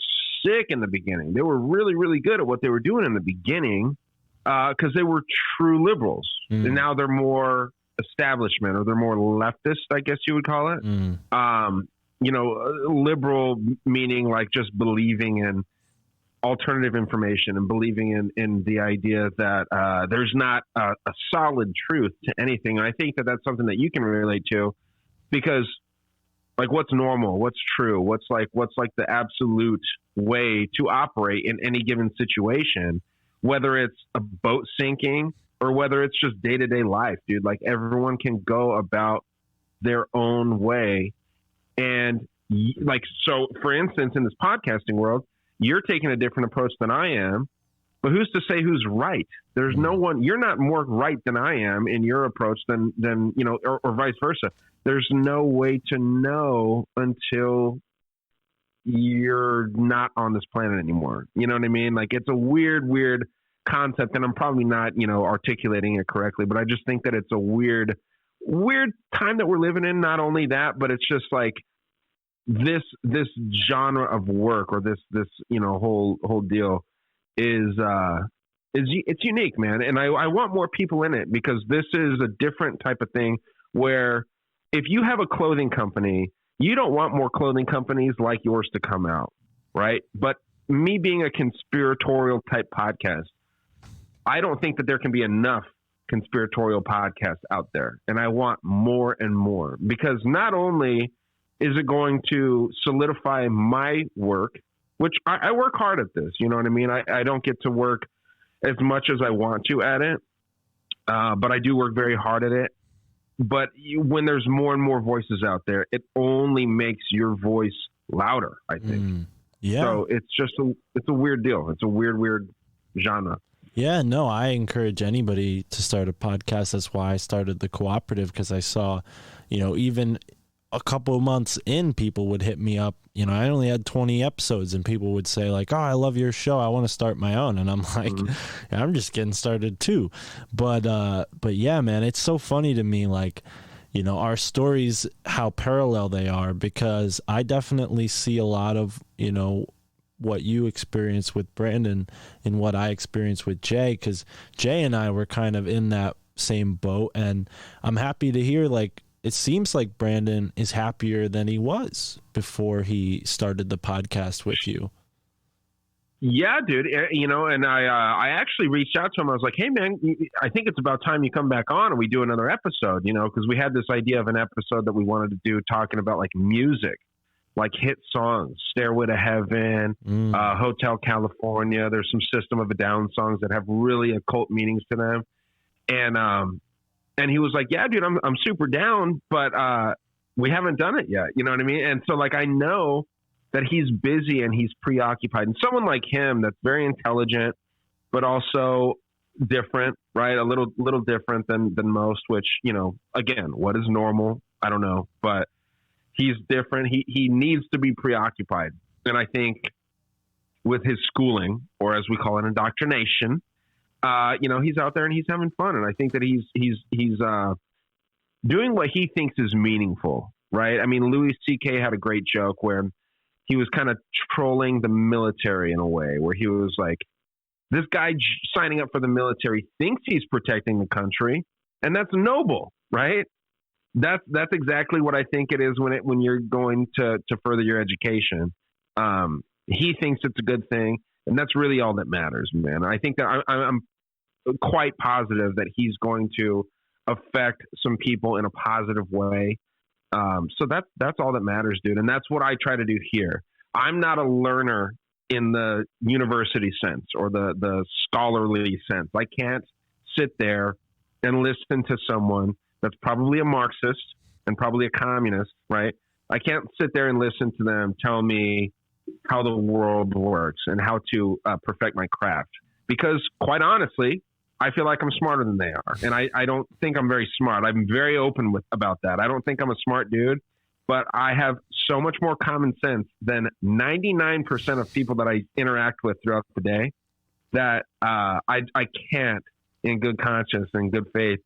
sick in the beginning. They were really, really good at what they were doing in the beginning, because they were true liberals. And now they're more establishment, or they're more leftist, I guess you would call it. You know, liberal meaning like just believing in alternative information and believing in the idea that there's not a solid truth to anything. And I think that that's something that you can relate to, because like what's normal, what's true, what's like the absolute way to operate in any given situation. whether it's a boat sinking or whether it's just day-to-day life, dude. Like, everyone can go about their own way. And like, so for instance, in this podcasting world, you're taking a different approach than I am, but who's to say who's right? There's no one, you're not more right than I am in your approach than you know, or vice versa. There's no way to know until you're not on this planet anymore. You know what I mean? Like, it's a weird concept, and I'm probably not, you know, articulating it correctly, but I just think that it's a weird time that we're living in. Not only that, but it's just like this genre of work, or this, you know, whole deal is it's unique, man. And I want more people in it, because this is a different type of thing where if you have a clothing company, you don't want more clothing companies like yours to come out, right? But me being a conspiratorial type podcast, I don't think that there can be enough conspiratorial podcasts out there. And I want more and more, because not only is it going to solidify my work, which I work hard at this, you know what I mean? I don't get to work as much as I want to at it, but I do work very hard at it. But when there's more and more voices out there, it only makes your voice louder, I think. Yeah. So it's just it's a weird deal. It's a weird genre. Yeah, no, I encourage anybody to start a podcast. That's why I started the cooperative, because I saw, you know, even a couple of months in, people would hit me up. You know, I only had 20 episodes, and people would say like, "Oh, I love your show. I want to start my own." And I'm like, I'm just getting started too. But yeah, man, it's so funny to me, like, you know, our stories, how parallel they are, because I definitely see a lot of, you know, what you experienced with Brandon and what I experienced with Jay, because Jay and I were kind of in that same boat. And I'm happy to hear, like, it seems like Brandon is happier than he was before he started the podcast with you. Yeah, dude. You know, and I actually reached out to him. I was like, "Hey, man, I think it's about time you come back on and we do another episode." You know, because we had this idea of an episode that we wanted to do talking about like music, like hit songs, Stairway to Heaven, Hotel California. There's some System of a Down songs that have really occult meanings to them. And he was like, "Yeah, dude, I'm super down, but we haven't done it yet." You know what I mean? And so, like, I know that he's busy and he's preoccupied. And someone like him that's very intelligent, but also different, right? A little different than most, which, you know, again, what is normal? I don't know, but he's different. He needs to be preoccupied. And I think with his schooling, or as we call it, indoctrination, you know, he's out there and he's having fun. And I think that he's doing what he thinks is meaningful, right? I mean, Louis C.K. had a great joke where he was kind of trolling the military in a way, where he was like, this guy signing up for the military thinks he's protecting the country, and that's noble, right? That's exactly what I think it is when you're going to further your education. He thinks it's a good thing, and that's really all that matters, man. I think that I'm quite positive that he's going to affect some people in a positive way. So that's all that matters, dude. And that's what I try to do here. I'm not a learner in the university sense or the scholarly sense. I can't sit there and listen to someone that's probably a Marxist and probably a communist, right? I can't sit there and listen to them tell me how the world works and how to perfect my craft. Because quite honestly, I feel like I'm smarter than they are. And I don't think I'm very smart. I'm very open about that. I don't think I'm a smart dude, but I have so much more common sense than 99% of people that I interact with throughout the day that I can't, in good conscience and good faith,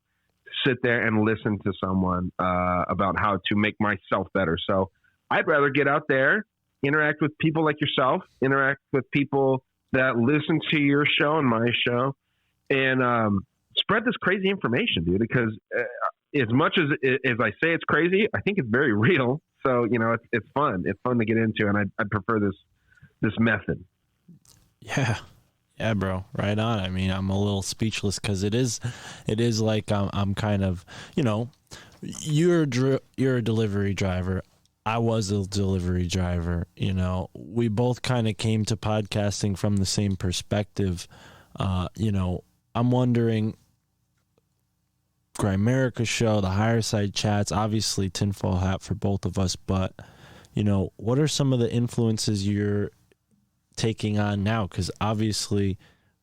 sit there and listen to someone about how to make myself better. So I'd rather get out there, interact with people like yourself, interact with people that listen to your show and my show, and spread this crazy information, dude, because as much as I say it's crazy, I think it's very real. So, you know, it's fun. It's fun to get into, and I prefer this method. Yeah. Yeah, bro. Right on. I mean, I'm a little speechless because it is like I'm kind of, you know, you're a delivery driver. I was a delivery driver. You know, we both kind of came to podcasting from the same perspective. I'm wondering, Grimerica show, the Higher Side Chats, obviously tinfoil hat for both of us, but, what are some of the influences you're taking on now? Because obviously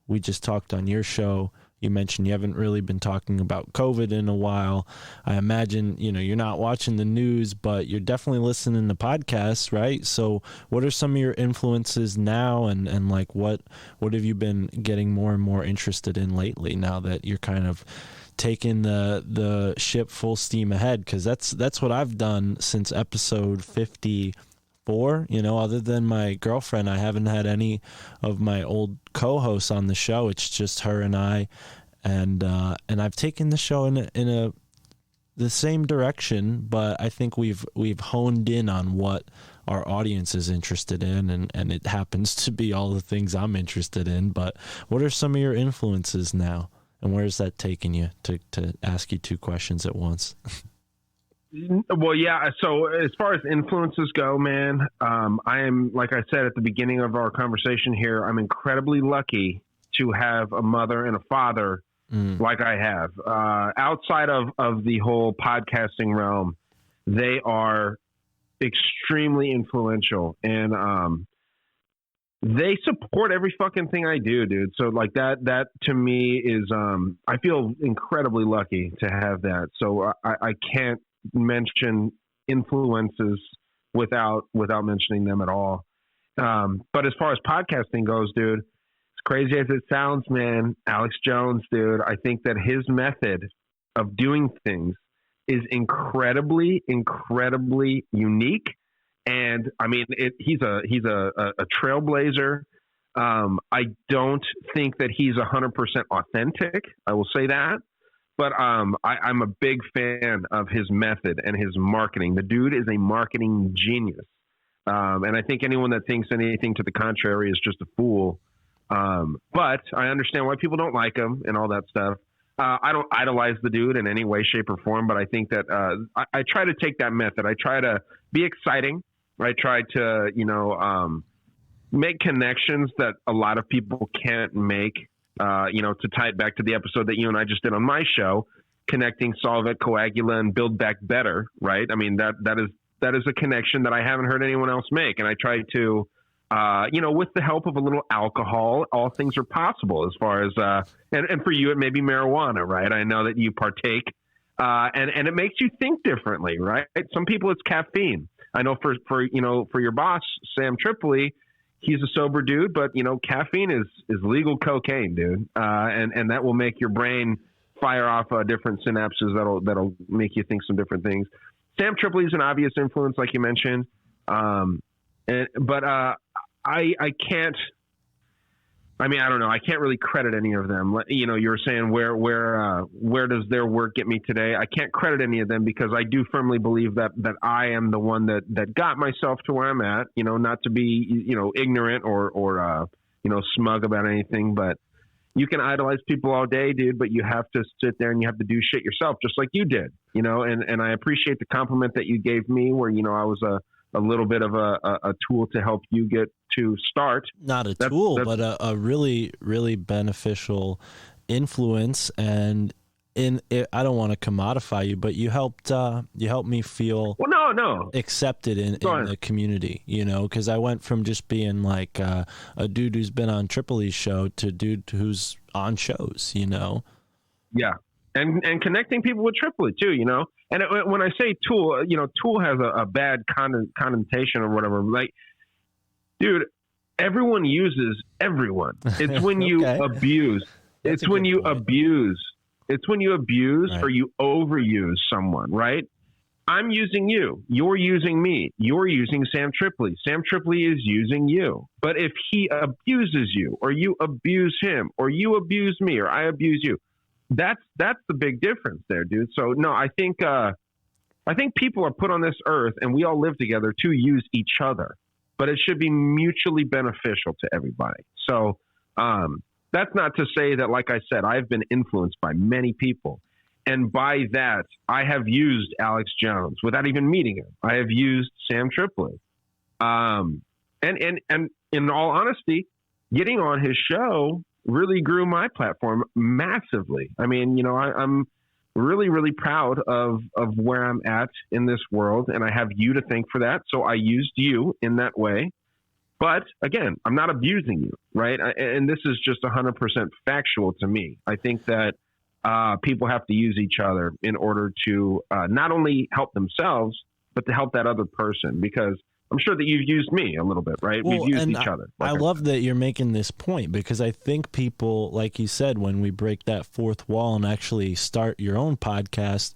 we just talked on your show. You mentioned you haven't really been talking about COVID in a while. I imagine, you're not watching the news, but you're definitely listening to podcasts, right? So what are some of your influences now? And like, what have you been getting more and more interested in lately now that you're kind of taking the ship full steam ahead? Because that's what I've done since episode 54. Other than my girlfriend, I haven't had any of my old co-hosts on the show. It's just her and I, and I've taken the show in the same direction, but I think we've honed in on what our audience is interested in, and it happens to be all the things I'm interested in. But what are some of your influences now, and where's that taking you, to ask you two questions at once? Well, yeah. So as far as influences go, man, I am, like I said at the beginning of our conversation here, I'm incredibly lucky to have a mother and a father like I have. Outside of the whole podcasting realm, they are extremely influential, and they support every fucking thing I do, dude. So like that to me is, I feel incredibly lucky to have that. So I can't mention influences without mentioning them at all. But as far as podcasting goes, dude, as crazy as it sounds, man, Alex Jones, dude, I think that his method of doing things is incredibly, incredibly unique. And I mean, he's a trailblazer. I don't think that he's 100% authentic. I will say that. But I'm a big fan of his method and his marketing. The dude is a marketing genius. And I think anyone that thinks anything to the contrary is just a fool. But I understand why people don't like him and all that stuff. I don't idolize the dude in any way, shape, or form, but I think that I try to take that method. I try to be exciting. I try to, make connections that a lot of people can't make. To tie it back to the episode that you and I just did on my show, connecting Solvet, Coagula, and Build Back Better, right? I mean, that is a connection that I haven't heard anyone else make. And I try to, with the help of a little alcohol, all things are possible as far as, and for you, it may be marijuana, right? I know that you partake, and it makes you think differently, right? Some people it's caffeine. I know for your boss, Sam Tripoli, he's a sober dude, but caffeine is legal cocaine, dude. And that will make your brain fire off different synapses that'll make you think some different things. Sam Tripoli is an obvious influence, like you mentioned. But I can't. I mean, I don't know. I can't really credit any of them. You were saying where does their work get me today? I can't credit any of them because I do firmly believe that I am the one that got myself to where I'm at. Not to be ignorant or smug about anything, but you can idolize people all day, dude. But you have to sit there and you have to do shit yourself, just like you did. And I appreciate the compliment that you gave me, where I was a little bit of a tool to help you get to start. Not a tool, but a really, really beneficial influence. And I don't want to commodify you, but you helped me feel accepted in the community, because I went from just being like a dude who's been on Tripoli's show to a dude who's on shows, Yeah. And connecting people with Tripoli too, And when I say tool, tool has a bad connotation or whatever. Like, dude, everyone uses everyone. It's when you abuse. It's when you abuse. It's when you abuse or you overuse someone, right? I'm using you. You're using me. You're using Sam Tripoli. Sam Tripoli is using you. But if he abuses you, or you abuse him, or you abuse me, or I abuse you, that's the big difference there, dude. So no, I think people are put on this earth and we all live together to use each other, but it should be mutually beneficial to everybody. So that's not to say that, like I said, I've been influenced by many people. And by that, I have used Alex Jones without even meeting him. I have used Sam Tripoli. And in all honesty, getting on his show really grew my platform massively. I mean, you know, I'm really, really proud of where I'm at in this world, and I have you to thank for that. So I used you in that way. But again, I'm not abusing you, right? And this is just 100% factual to me. I think that people have to use each other in order to not only help themselves, but to help that other person, because I'm sure that you've used me a little bit, right? Well, we've used each other. I love that you're making this point, because I think people, like you said, when we break that fourth wall and actually start your own podcast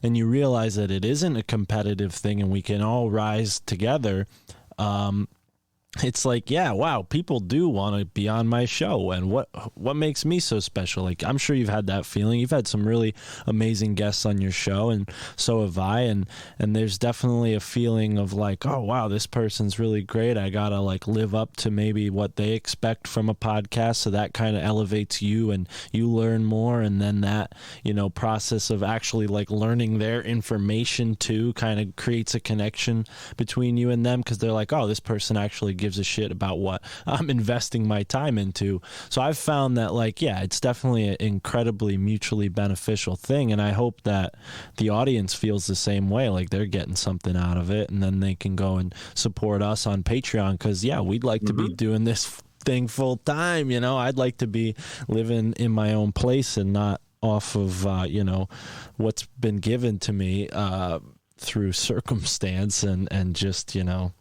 and you realize that it isn't a competitive thing and we can all rise together, it's like, yeah, wow, people do want to be on my show. And what makes me so special? Like, I'm sure you've had that feeling. You've had some really amazing guests on your show, and so have I. And there's definitely a feeling of like, oh, wow, this person's really great. I got to like live up to maybe what they expect from a podcast. So that kind of elevates you and you learn more. And then that, you know, process of actually like learning their information too kind of creates a connection between you and them, because they're like, oh, this person actually gives a shit about what I'm investing my time into. So I've found that, like, yeah, it's definitely an incredibly mutually beneficial thing, and I hope that the audience feels the same way, like they're getting something out of it, and then they can go and support us on Patreon, because yeah, we'd like to be doing this thing full time. You know, I'd like to be living in my own place and not off of you know, what's been given to me through circumstance and just, you know,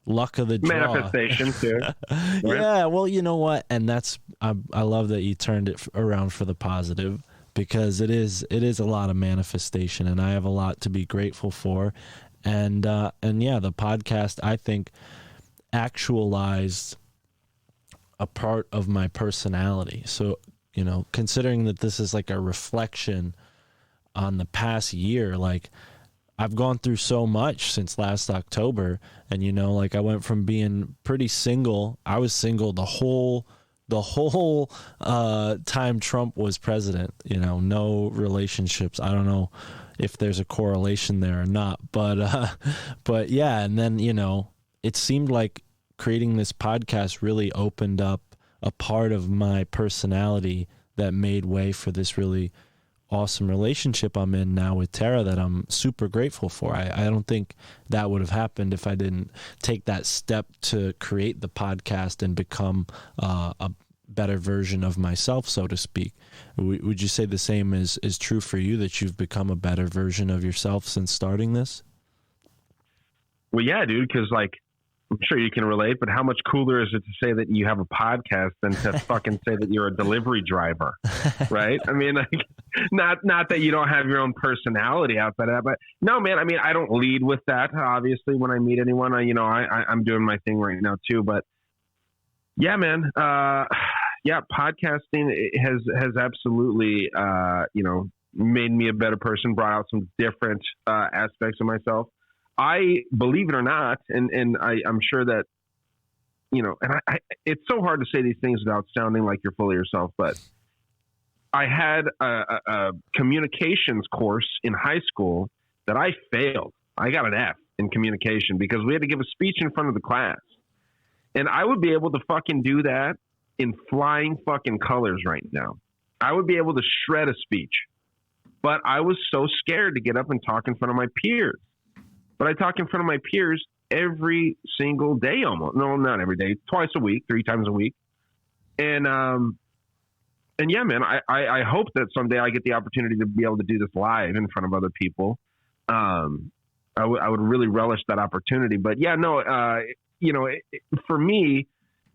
luck of the draw. Manifestation too. Right? Yeah, well, you know what, and that's I love that you turned it around for the positive, because it is a lot of manifestation, and I have a lot to be grateful for. And yeah, the podcast, I think, actualized a part of my personality. So, you know, considering that this is like a reflection on the past year, like, I've gone through so much since last October, and, you know, like, I went from being pretty single. I was single the whole time Trump was president, you know, no relationships. I don't know if there's a correlation there or not, but yeah. And then, you know, it seemed like creating this podcast really opened up a part of my personality that made way for this really awesome relationship I'm in now with Tara that I'm super grateful for. I don't think that would have happened if I didn't take that step to create the podcast and become a better version of myself, so to speak. Would you say the same is true for you, that you've become a better version of yourself since starting this? Well, yeah, dude, because, like, I'm sure you can relate, but how much cooler is it to say that you have a podcast than to fucking say that you're a delivery driver, right? I mean, like, not that you don't have your own personality outside of that, but no, man, I mean, I don't lead with that, obviously, when I meet anyone. I'm doing my thing right now, too, but yeah, man, yeah, podcasting has absolutely, you know, made me a better person, brought out some different aspects of myself. I believe it or not, and I'm sure that, you know, and it's so hard to say these things without sounding like you're full of yourself, but I had a communications course in high school that I failed. I got an F in communication because we had to give a speech in front of the class. And I would be able to fucking do that in flying fucking colors right now. I would be able to shred a speech, but I was so scared to get up and talk in front of my peers. But I talk in front of my peers every single day almost. No, not every day. Twice a week, 3 times a week. And yeah, man, I hope that someday I get the opportunity to be able to do this live in front of other people. I would really relish that opportunity. But yeah, no, you know, for me,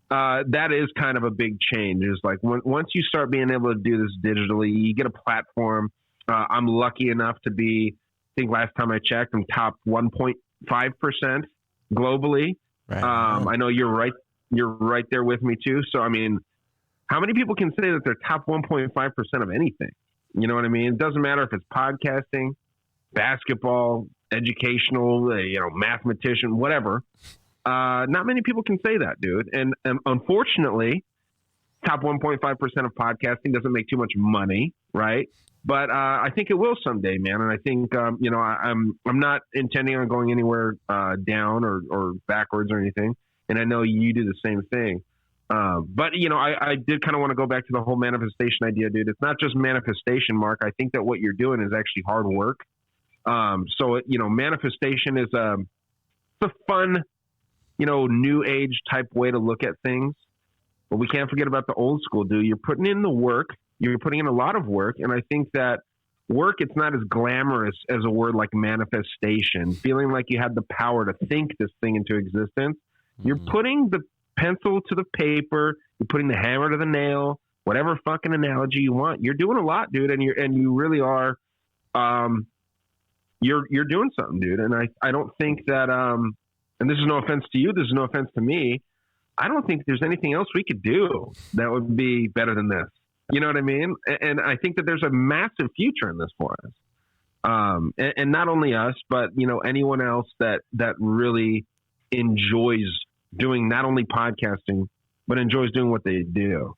that is kind of a big change. Is like once you start being able to do this digitally, you get a platform. I'm lucky enough to be, I think last time I checked, I'm top 1.5% globally. Right. I know you're right there with me too. So, I mean, how many people can say that they're top 1.5% of anything? You know what I mean? It doesn't matter if it's podcasting, basketball, educational, you know, mathematician, whatever. Not many people can say that, dude. And unfortunately, top 1.5% of podcasting doesn't make too much money, right? But I think it will someday, man. And I think, you know, I'm not intending on going anywhere down or backwards or anything. And I know you do the same thing. But, you know, I did kind of want to go back to the whole manifestation idea, dude. It's not just manifestation, Mark. I think that what you're doing is actually hard work. So, you know, manifestation is it's a fun, you know, new age type way to look at things. But we can't forget about the old school, dude. You're putting in the work. You're putting in a lot of work. And I think that work, it's not as glamorous as a word like manifestation, feeling like you had the power to think this thing into existence. You're putting the pencil to the paper, you're putting the hammer to the nail, whatever fucking analogy you want. You're doing a lot, dude, and you really are you're doing something, dude. And I don't think that and this is no offense to you, this is no offense to me, I don't think there's anything else we could do that would be better than this. You know what I mean? And I think that there's a massive future in this for us. And not only us, but, you know, anyone else that really enjoys doing not only podcasting, but enjoys doing what they do.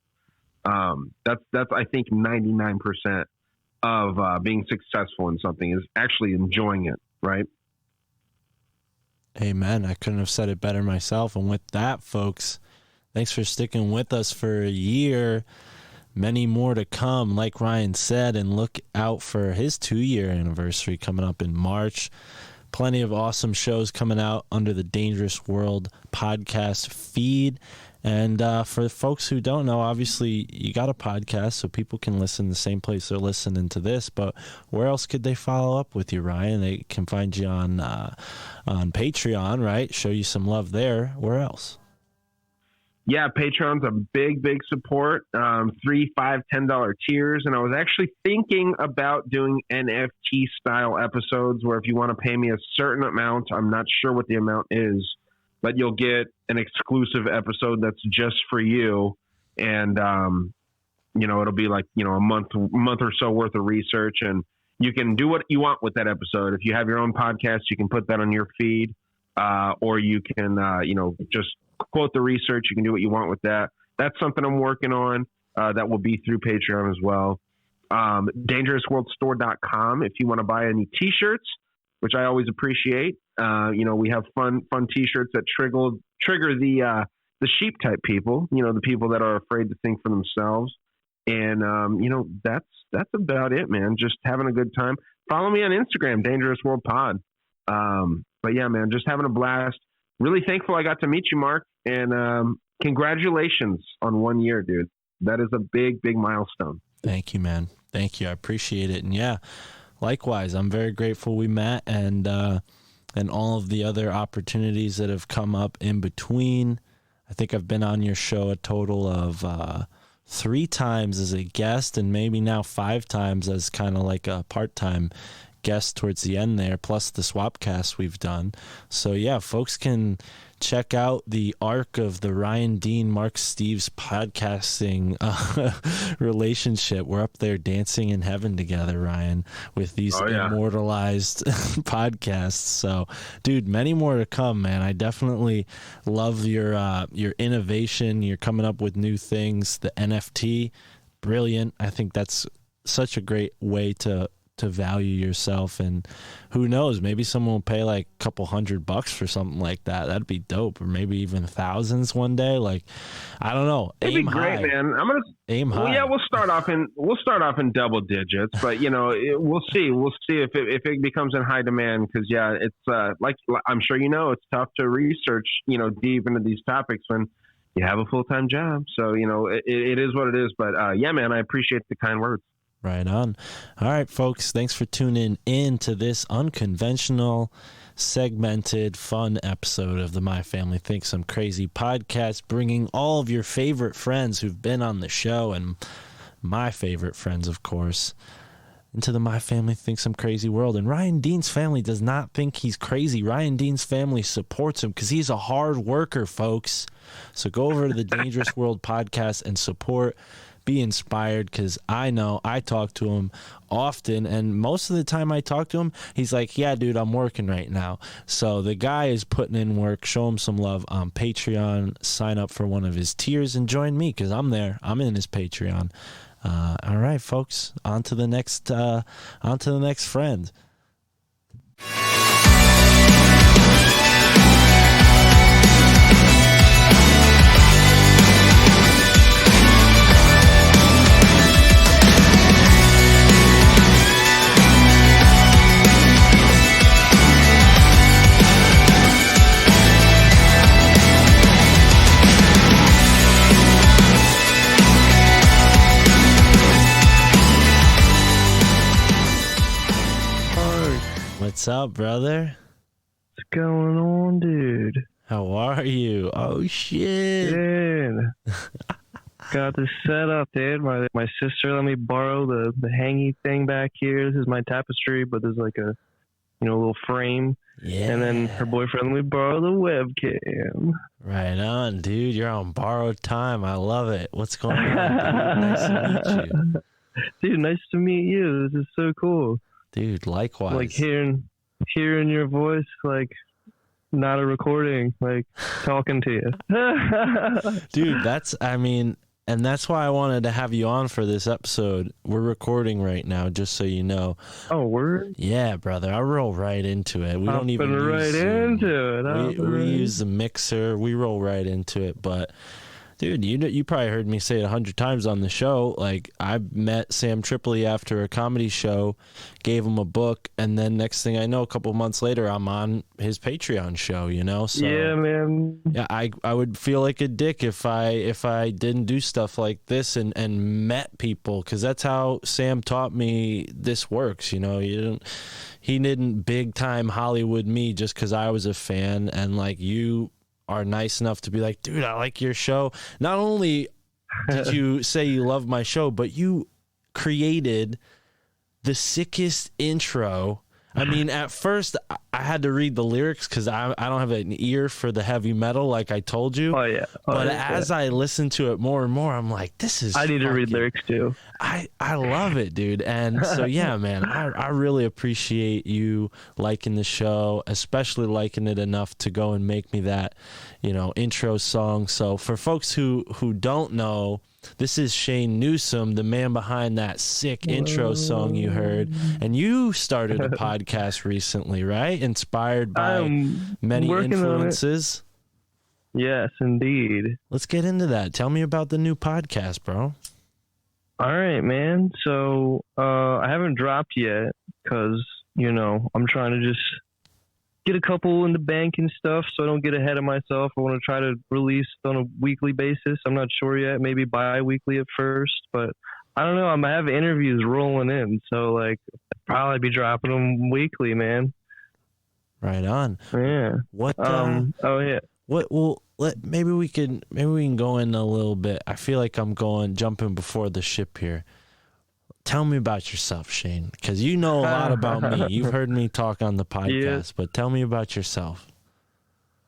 That's I think 99% of being successful in something is actually enjoying it, right? Amen. I couldn't have said it better myself. And with that, folks, thanks for sticking with us for a year. Many more to come, like Ryan said, and look out for his 2-year anniversary coming up in March. Plenty of awesome shows coming out under the Dangerous World podcast feed. And for folks who don't know, obviously you got a podcast so people can listen the same place they're listening to this. But where else could they follow up with you, Ryan? They can find you on Patreon, right? Show you some love there. Where else? Yeah, Patreon's a big support. $3, $5, $10 tiers. And I was actually thinking about doing NFT style episodes where if you want to pay me a certain amount, I'm not sure what the amount is, but you'll get an exclusive episode that's just for you. And, you know, it'll be like, you know, a month or so worth of research, and you can do what you want with that episode. If you have your own podcast, you can put that on your feed, or you can, you know, just quote the research. You can do what you want with that. That's something I'm working on. That will be through Patreon as well. DangerousWorldStore.com if you want to buy any t-shirts, which I always appreciate. You know, we have fun t-shirts that trigger the sheep type people, you know, the people that are afraid to think for themselves. And, you know, that's about it, man. Just having a good time. Follow me on Instagram, Dangerous World Pod. But yeah, man, just having a blast. Really thankful I got to meet you, Mark, and congratulations on 1 year, dude. That is a big milestone. Thank you, man. Thank you. I appreciate it. And yeah, likewise, I'm very grateful we met, and all of the other opportunities that have come up in between. I think I've been on your show a total of 3 times as a guest, and maybe now 5 times as kind of like a part-time guest towards the end there, plus the Swapcast we've done. So yeah, folks can check out the arc of the Ryan Dean, Mark Steves podcasting relationship. We're up there dancing in heaven together, Ryan, with these immortalized podcasts. So dude, many more to come, man. I definitely love your innovation. You're coming up with new things. The NFT, brilliant. I think that's such a great way to value yourself, and who knows, maybe someone will pay like a couple $100 for something like that. That'd be dope. Or maybe even thousands one day. Like, I don't know. It'd be great, man. I'm gonna aim high. Well, yeah, we'll start off in double digits, but you know, we'll see if it becomes in high demand, because yeah, it's like I'm sure you know, it's tough to research, you know, deep into these topics when you have a full-time job. So you know, it is what it is. But yeah, man, I appreciate the kind words. Right on. All right, folks, thanks for tuning in to this unconventional, segmented, fun episode of the My Family Thinks I'm Crazy podcast, bringing all of your favorite friends who've been on the show, and my favorite friends, of course, into the My Family Thinks I'm Crazy world. And Ryan Dean's family does not think he's crazy. Ryan Dean's family supports him because he's a hard worker, folks. So go over to the Dangerous World podcast and support. Be inspired, because I know I talk to him often, and most of the time I talk to him, he's like, yeah, dude, I'm working right now. So the guy is putting in work. Show him some love on Patreon. Sign up for one of his tiers and join me, because I'm there. I'm in his Patreon. All right, folks, on to the next friend. What's up, brother? What's going on, dude? How are you? Oh, shit. Dude. Got this set up, dude. My sister let me borrow the hangy thing back here. This is my tapestry, but there's like a little frame. Yeah. And then her boyfriend let me borrow the webcam. Right on, dude. You're on borrowed time. I love it. What's going on, dude? Nice to meet you. Dude, nice to meet you. This is so cool. Dude, likewise. Like hearing your voice, like not a recording, like talking to you. Dude, and that's why I wanted to have you on for this episode. We're recording right now, just so you know. Oh, word? Yeah, brother. I roll right into it. We don't even use into it. We use the mixer. We roll right into it. But, dude, you probably heard me say it 100 times on the show. Like, I met Sam Tripoli after a comedy show, gave him a book, and then next thing I know, a couple months later, I'm on his Patreon show, So, yeah, man. Yeah, I would feel like a dick if I didn't do stuff like this and met people, because that's how Sam taught me this works. He didn't big time Hollywood me just because I was a fan, and like you are nice enough to be like, dude, I like your show. Not only did you say you love my show, but you created the sickest intro. I mean, at first I had to read the lyrics because I don't have an ear for the heavy metal, like I told you. Oh yeah. But as I listened to it more and more, I'm like, this is. I need to read lyrics too. I love it, dude. And so yeah, man, I really appreciate you liking the show, especially liking it enough to go and make me that, intro song. So for folks who don't know, this is Shane Newsome, the man behind that sick intro song you heard. And you started a podcast recently, right? Inspired by many influences. Yes, indeed. Let's get into that. Tell me about the new podcast, bro. All right, man. So I haven't dropped yet because, I'm trying to just get a couple in the bank and stuff so I don't get ahead of myself. I want to try to release on a weekly basis. I'm not sure yet. Maybe bi-weekly at first, but I don't know. I'm going to have interviews rolling in. So like probably be dropping them weekly, man. Right on. Yeah. What? Oh yeah. What? Well, maybe we can go in a little bit. I feel like I'm jumping before the ship here. Tell me about yourself, Shane, because you know a lot about me. You've heard me talk on the podcast, but tell me about yourself.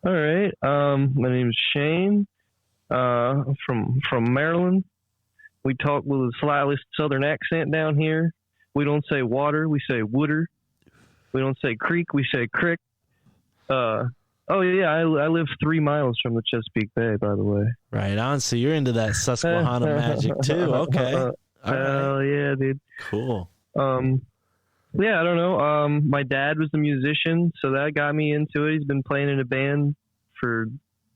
All right. My name is Shane. From Maryland. We talk with a slightly southern accent down here. We don't say water, we say wooder. We don't say creek, we say crick. I live 3 miles from the Chesapeake Bay, by the way. Right on. So you're into that Susquehanna magic too. Okay. Hell yeah, dude. Cool. Yeah, I don't know. My dad was a musician, so that got me into it. He's been playing in a band this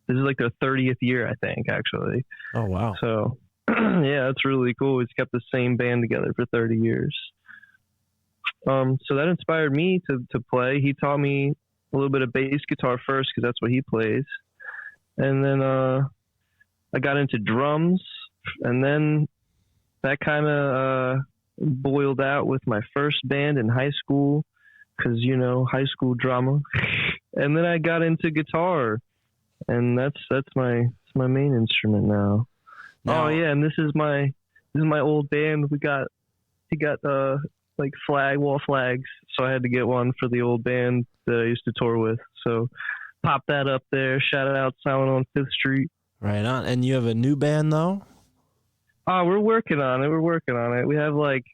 is like their 30th year, I think, actually. Oh, wow. So, yeah, that's really cool. He's kept the same band together for 30 years. So that inspired me to play. He taught me a little bit of bass guitar first because that's what he plays. And then I got into drums, and then that kind of boiled out with my first band in high school because, high school drama. And then I got into guitar, and that's my main instrument now. Oh yeah, and this is my old band. He got like wall flags, so I had to get one for the old band that I used to tour with. So pop that up there. Shout out Silent on 5th Street. Right on. And you have a new band though? Oh, we're working on it. We have like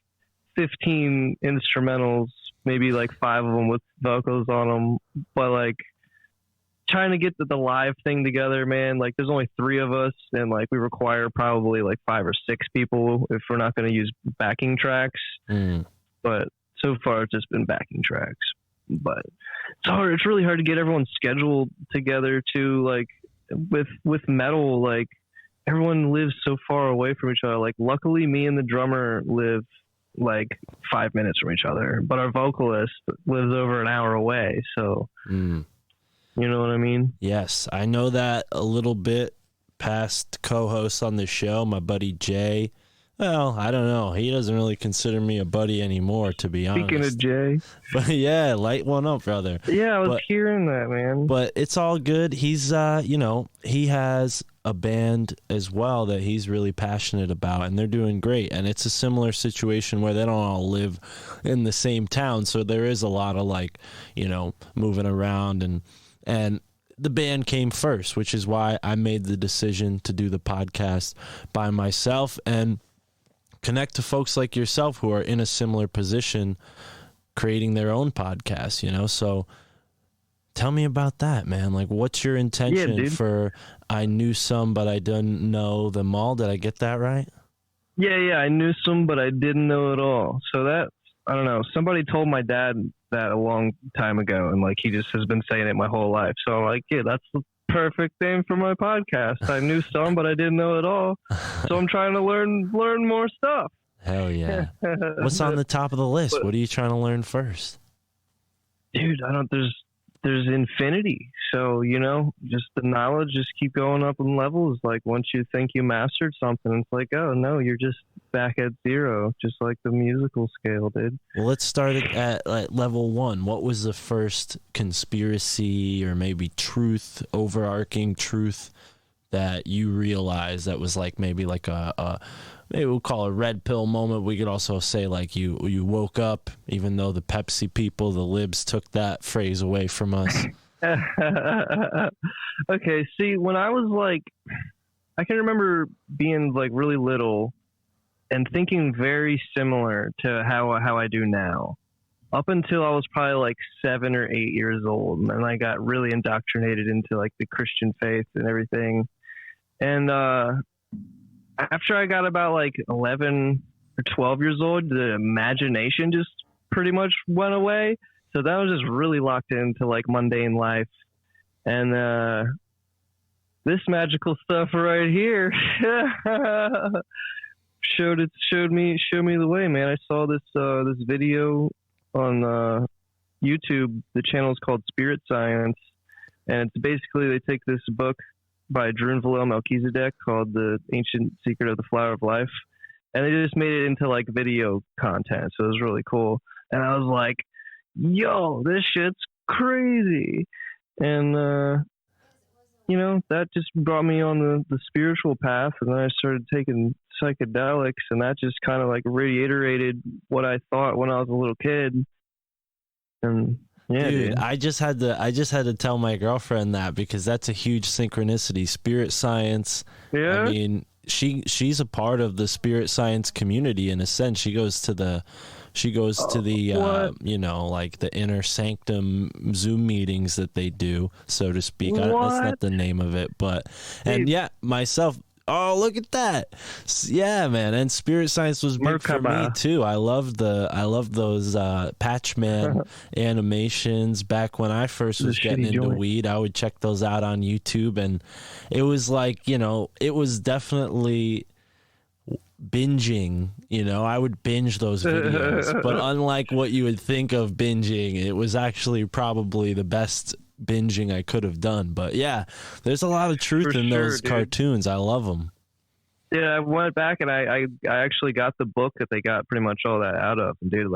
15 instrumentals, maybe like 5 of them with vocals on them. But like trying to get the live thing together, man, like there's only 3 of us, and like we require probably like 5 or 6 people if we're not going to use backing tracks. But so far it's just been backing tracks. But it's hard. It's really hard to get everyone scheduled together too. Like with metal, like everyone lives so far away from each other. Like luckily me and the drummer live like 5 minutes from each other, but our vocalist lives over an hour away. So, you know what I mean? Yes, I know that a little bit. Past co-host on the show, my buddy Jay, Well, I don't know. He doesn't really consider me a buddy anymore, to be honest. Speaking of Jay. But yeah, light one up, brother. Yeah, I was hearing that, man. But it's all good. He's, he has a band as well that he's really passionate about, and they're doing great. And it's a similar situation where they don't all live in the same town, so there is a lot of moving around, and the band came first, which is why I made the decision to do the podcast by myself and connect to folks like yourself who are in a similar position creating their own podcast, so tell me about that, man. Like, what's your intention for I knew some but I didn't know them all? Did I get that right? Yeah, I knew some but I didn't know it all. So that, I don't know, somebody told my dad that a long time ago, and he just has been saying it my whole life. So I'm like, yeah, that's the perfect name for my podcast. I knew some but I didn't know it all, so I'm trying to learn more stuff. Hell yeah. What's on the top of the list? What are you trying to learn first? Dude, there's infinity, so just the knowledge just keep going up in levels. Like, once you think you mastered something, it's like, oh no, you're just back at zero, just like the musical scale, dude. Well, let's start at level 1. What was the first conspiracy or maybe truth, overarching truth that you realized that was maybe a maybe we'll call it a red pill moment? We could also say you woke up, even though the Pepsi people, the libs, took that phrase away from us. Okay, see, when I was I can remember being really little and thinking very similar to how I do now, up until I was probably 7 or 8 years old, and I got really indoctrinated into the Christian faith and everything. And after I got about 11 or 12 years old, the imagination just pretty much went away. So that was just really locked into mundane life. And this magical stuff right here showed me the way, man. I saw this video on YouTube. The channel is called Spirit Science, and it's basically they take this book by Drew Melchizedek called The Ancient Secret of the Flower of Life, and they just made it into video content. So it was really cool, and I was like, yo, this shit's crazy. And that just brought me on the spiritual path, and then I started taking psychedelics, and that just kind of reiterated what I thought when I was a little kid. And yeah, dude, I just had to tell my girlfriend that, because that's a huge synchronicity. Spirit science. Yeah. I mean, she's a part of the spirit science community in a sense. She goes to the the inner sanctum Zoom meetings that they do, so to speak. That's not the name of it, but myself. Oh, look at that! Yeah, man. And spirit science was big for me too. I loved those Patchman animations back when I first was getting into weed. I would check those out on YouTube, and it was it was definitely binging. I would binge those videos, but unlike what you would think of binging, it was actually probably the best binging I could have done. But yeah, there's a lot of truth in those cartoons. I love them. Yeah, I went back and I actually got the book that they got pretty much all that out of, and dude,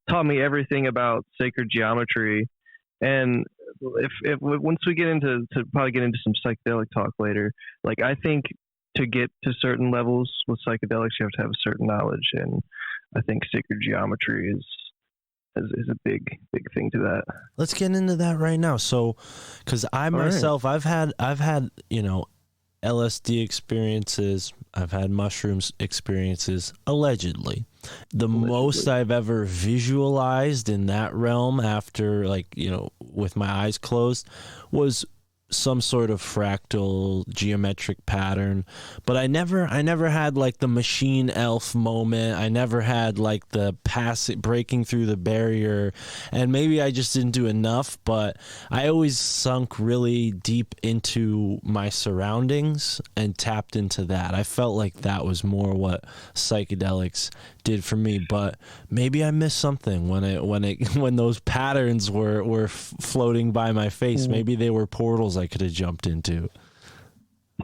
taught me everything about sacred geometry. And if once we get into some psychedelic talk later, I think to get to certain levels with psychedelics, you have to have a certain knowledge, and I think sacred geometry is a big thing to that. Let's get into that right now. So, because myself, I've had LSD experiences, I've had mushrooms experiences, allegedly. The most I've ever visualized in that realm after, with my eyes closed, was some sort of fractal geometric pattern, but I never had the machine elf moment. I never had the breaking through the barrier, and maybe I just didn't do enough, but I always sunk really deep into my surroundings and tapped into that. I felt like that was more what psychedelics did for me, but maybe I missed something when those patterns were floating by my face. Maybe they were portals I could have jumped into.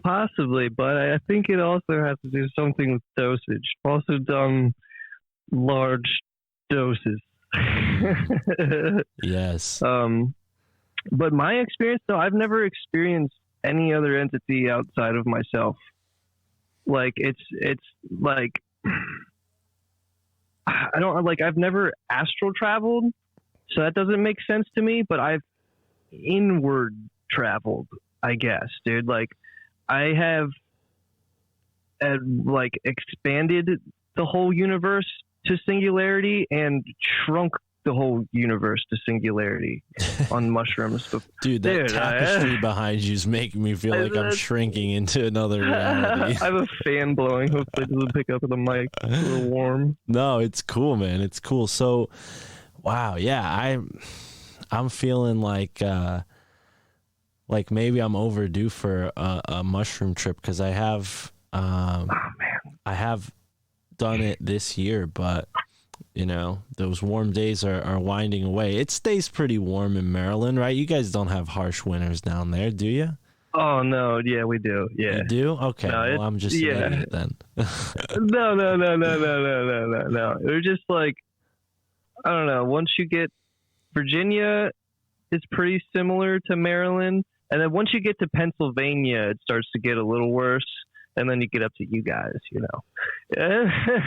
Possibly, but I think it also has to do something with dosage. I've also done large doses. Yes. But my experience, though, I've never experienced any other entity outside of myself. Like it's like I don't like. I've never astral traveled, so that doesn't make sense to me. But I've inward traveled, I guess, dude. Like I have like expanded the whole universe to singularity and shrunk the whole universe to singularity on mushrooms. Dude, that tapestry behind you is making me feel like I'm shrinking into another reality. I have a fan blowing. Hopefully it doesn't pick up the mic. It's a little warm. No, it's cool, man. It's cool. So, wow, yeah, I'm feeling like maybe I'm overdue for a mushroom trip because I have I have done it this year, but you know, those warm days are winding away. It stays pretty warm in Maryland, right? You guys don't have harsh winters down there, do you? Oh, no. Yeah, we do. Yeah. You do? Okay. No, well, I'm just an idiot then. No. They're just like, I don't know. Once you get Virginia, it's pretty similar to Maryland. And then once you get to Pennsylvania, it starts to get a little worse. And then you get up to you guys, you know.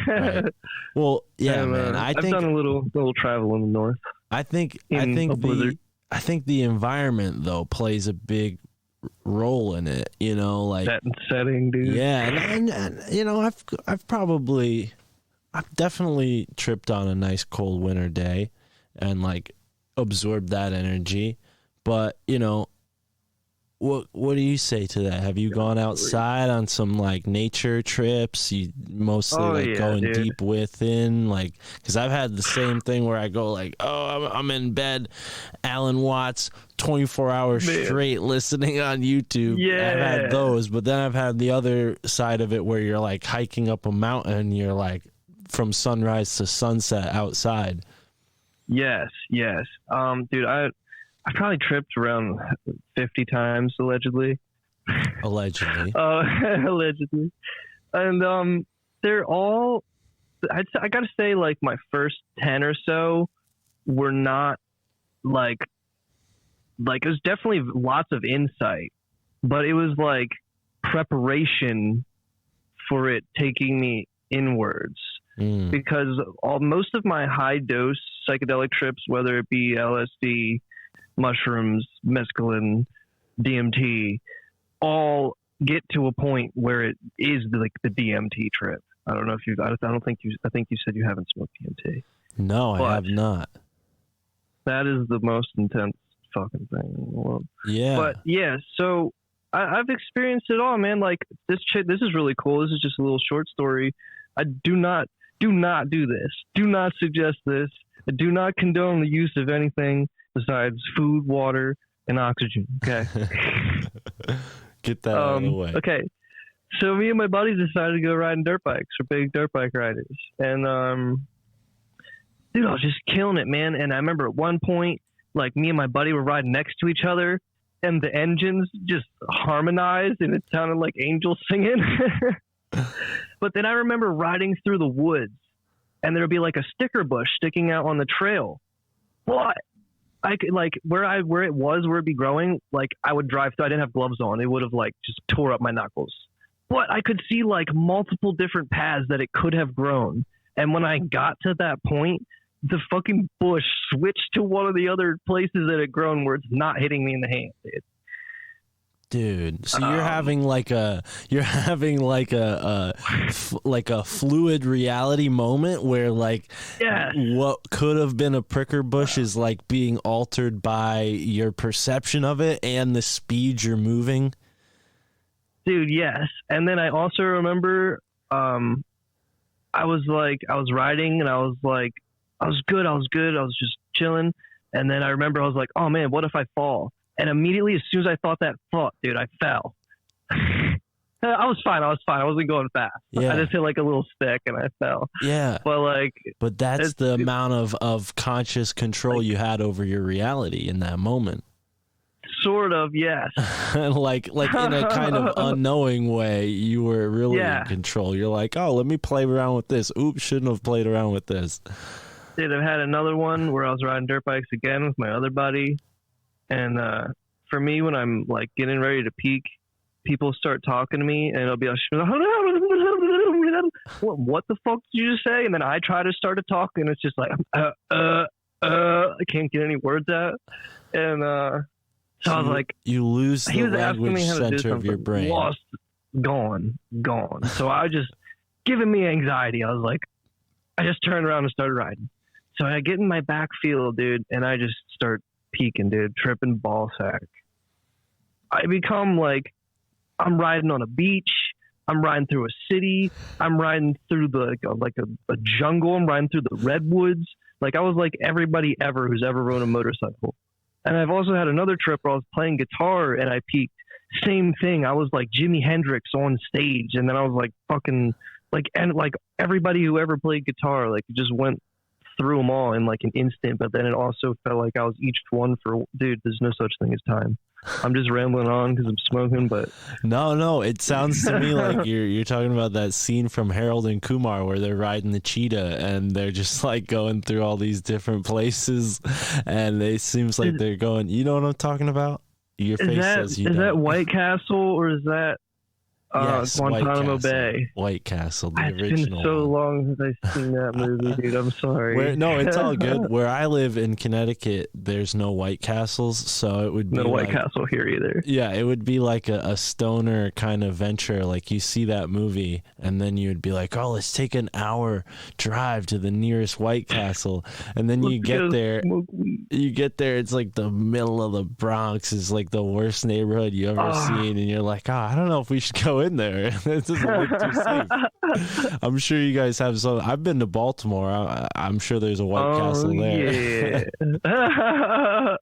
Right. Well, yeah, man. I've done a little travel in the north. I think the environment though plays a big role in it. You know, like that setting, dude. Yeah, and you know, I've definitely tripped on a nice cold winter day and like absorbed that energy. But you know. What do you say to that? Have you gone outside on some like nature trips? You mostly going deep within, like because I've had the same thing where I go like, oh, I'm in bed, Alan Watts, 24 hours straight listening on YouTube. Yeah, I've had those, but then I've had the other side of it where you're like hiking up a mountain, you're like from sunrise to sunset outside. Yes, dude, I probably tripped around 50 times, allegedly. Allegedly. Allegedly. And they're all, I got to say, like, my first 10 or so were not, like, it was definitely lots of insight, but it was, like, preparation for it taking me inwards. Because most of my high-dose psychedelic trips, whether it be LSD, mushrooms, mescaline, DMT, all get to a point where it is like the DMT trip. I don't know if I think you said you haven't smoked DMT. No, I have not. That is the most intense fucking thing in the world. Yeah. But yeah, so I've experienced it all, man. Like this is really cool. This is just a little short story. I do not do this. Do not suggest this. I do not condone the use of anything besides food, water, and oxygen. Okay. Get that out of the way. Okay. So me and my buddies decided to go riding dirt bikes. We're big dirt bike riders. And, dude, I was just killing it, man. And I remember at one point, like me and my buddy were riding next to each other and the engines just harmonized and it sounded like angels singing. But then I remember riding through the woods and there'd be like a sticker bush sticking out on the trail. What? I could like where it'd be growing, like I would drive through. I didn't have gloves on. It would have like just tore up my knuckles. But I could see like multiple different paths that it could have grown. And when I got to that point, the fucking bush switched to one of the other places that it grown where it's not hitting me in the hand, dude. So you're having like a fluid reality moment where like what could have been a pricker bush is like being altered by your perception of it and the speed you're moving. Dude, yes. And then I also remember I was riding and I was good. I was just chilling. And then I remember I was like, oh man, what if I fall? And immediately, as soon as I thought that thought, dude, I fell. I was fine. I wasn't going fast. Yeah. I just hit like a little stick and I fell. Yeah. But that's the amount of conscious control you had over your reality in that moment. Sort of, yes. like in a kind of unknowing way, you were really in control. You're like, oh, let me play around with this. Oops, shouldn't have played around with this. Dude, I've had another one where I was riding dirt bikes again with my other buddy. And for me, when I'm like getting ready to peak, people start talking to me and it'll be like, what the fuck did you just say? And then I try to start to talk and it's just like, I can't get any words out. And so I was like, you lose the language center of your brain. Lost, gone. So I was just giving me anxiety. I was like, I just turned around and started riding. So I get in my back field, dude, and I just start peaking, dude, tripping ball sack. I become like, I'm riding on a beach. I'm riding through a city. I'm riding through a jungle. I'm riding through the redwoods. Like I was like everybody ever who's ever rode a motorcycle. And I've also had another trip where I was playing guitar and I peaked. Same thing. I was like Jimi Hendrix on stage, and then I was like fucking like everybody who ever played guitar, like just went through them all in like an instant. But then it also felt like I was each one for, dude, there's no such thing as time. I'm just rambling on because I'm smoking, but no, it sounds to me like you're talking about that scene from Harold and Kumar where they're riding the cheetah and they're just like going through all these different places, and it seems like they're going. You know what I'm talking about? Your face says you. Is that White Castle or is that yes, Guantanamo Bay? White Castle, the It's original. been so one. long since I've seen that movie, dude. I'm sorry. No, it's all good. Where I live in Connecticut, there's no White Castles, so it would be no White Castle here either. Yeah, it would be like a stoner kind of venture. Like you see that movie, and then you would be like, "Oh, let's take an hour drive to the nearest White Castle," and then you get there. It's like the middle of the Bronx. Is like the worst neighborhood you ever seen, and you're like, "Oh, I don't know if we should go in there. It doesn't look too safe." I'm sure you guys have some. I've been to Baltimore. I'm sure there's a White Castle there. Yeah. I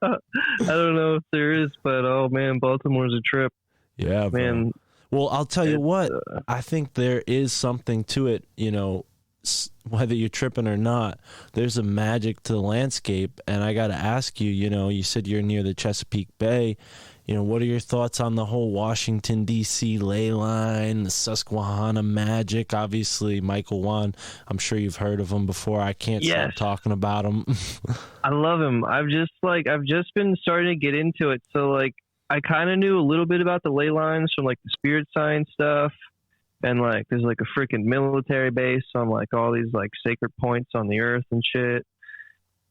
don't know if there is, but oh man, Baltimore's a trip. Yeah, man. Bro. Well, I'll tell you what. I think there is something to it. You know, whether you're tripping or not, there's a magic to the landscape. And I got to ask you. You know, you said you're near the Chesapeake Bay. You know, what are your thoughts on the whole Washington, D.C. ley line, the Susquehanna magic? Obviously, Michael Wan, I'm sure you've heard of him before. I can't stop talking about him. I love him. I've just been starting to get into it. So, like, I kind of knew a little bit about the ley lines from, like, the spirit science stuff. And, like, there's, like, a freaking military base on, like, all these, like, sacred points on the earth and shit.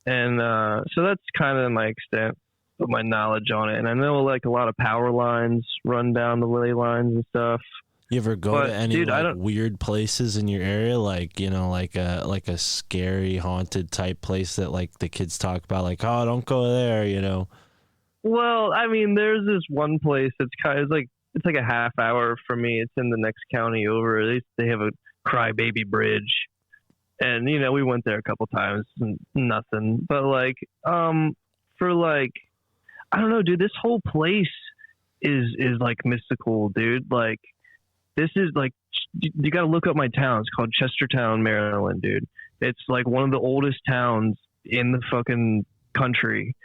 And so that's kind of my extent of my knowledge on it. And I know like a lot of power lines run down the ley lines and stuff. You ever go to any weird places in your area, like, you know, like a scary haunted type place that like the kids talk about, like, oh, don't go there, you know? Well, I mean, there's this one place that's kind of like, it's like a half hour from me. It's in the next county over. They have a crybaby bridge, and you know we went there a couple times and nothing. But like for like, I don't know, dude, this whole place is like mystical, dude. Like, this is like, you got to look up my town. It's called Chestertown, Maryland, dude. It's like one of the oldest towns in the fucking country.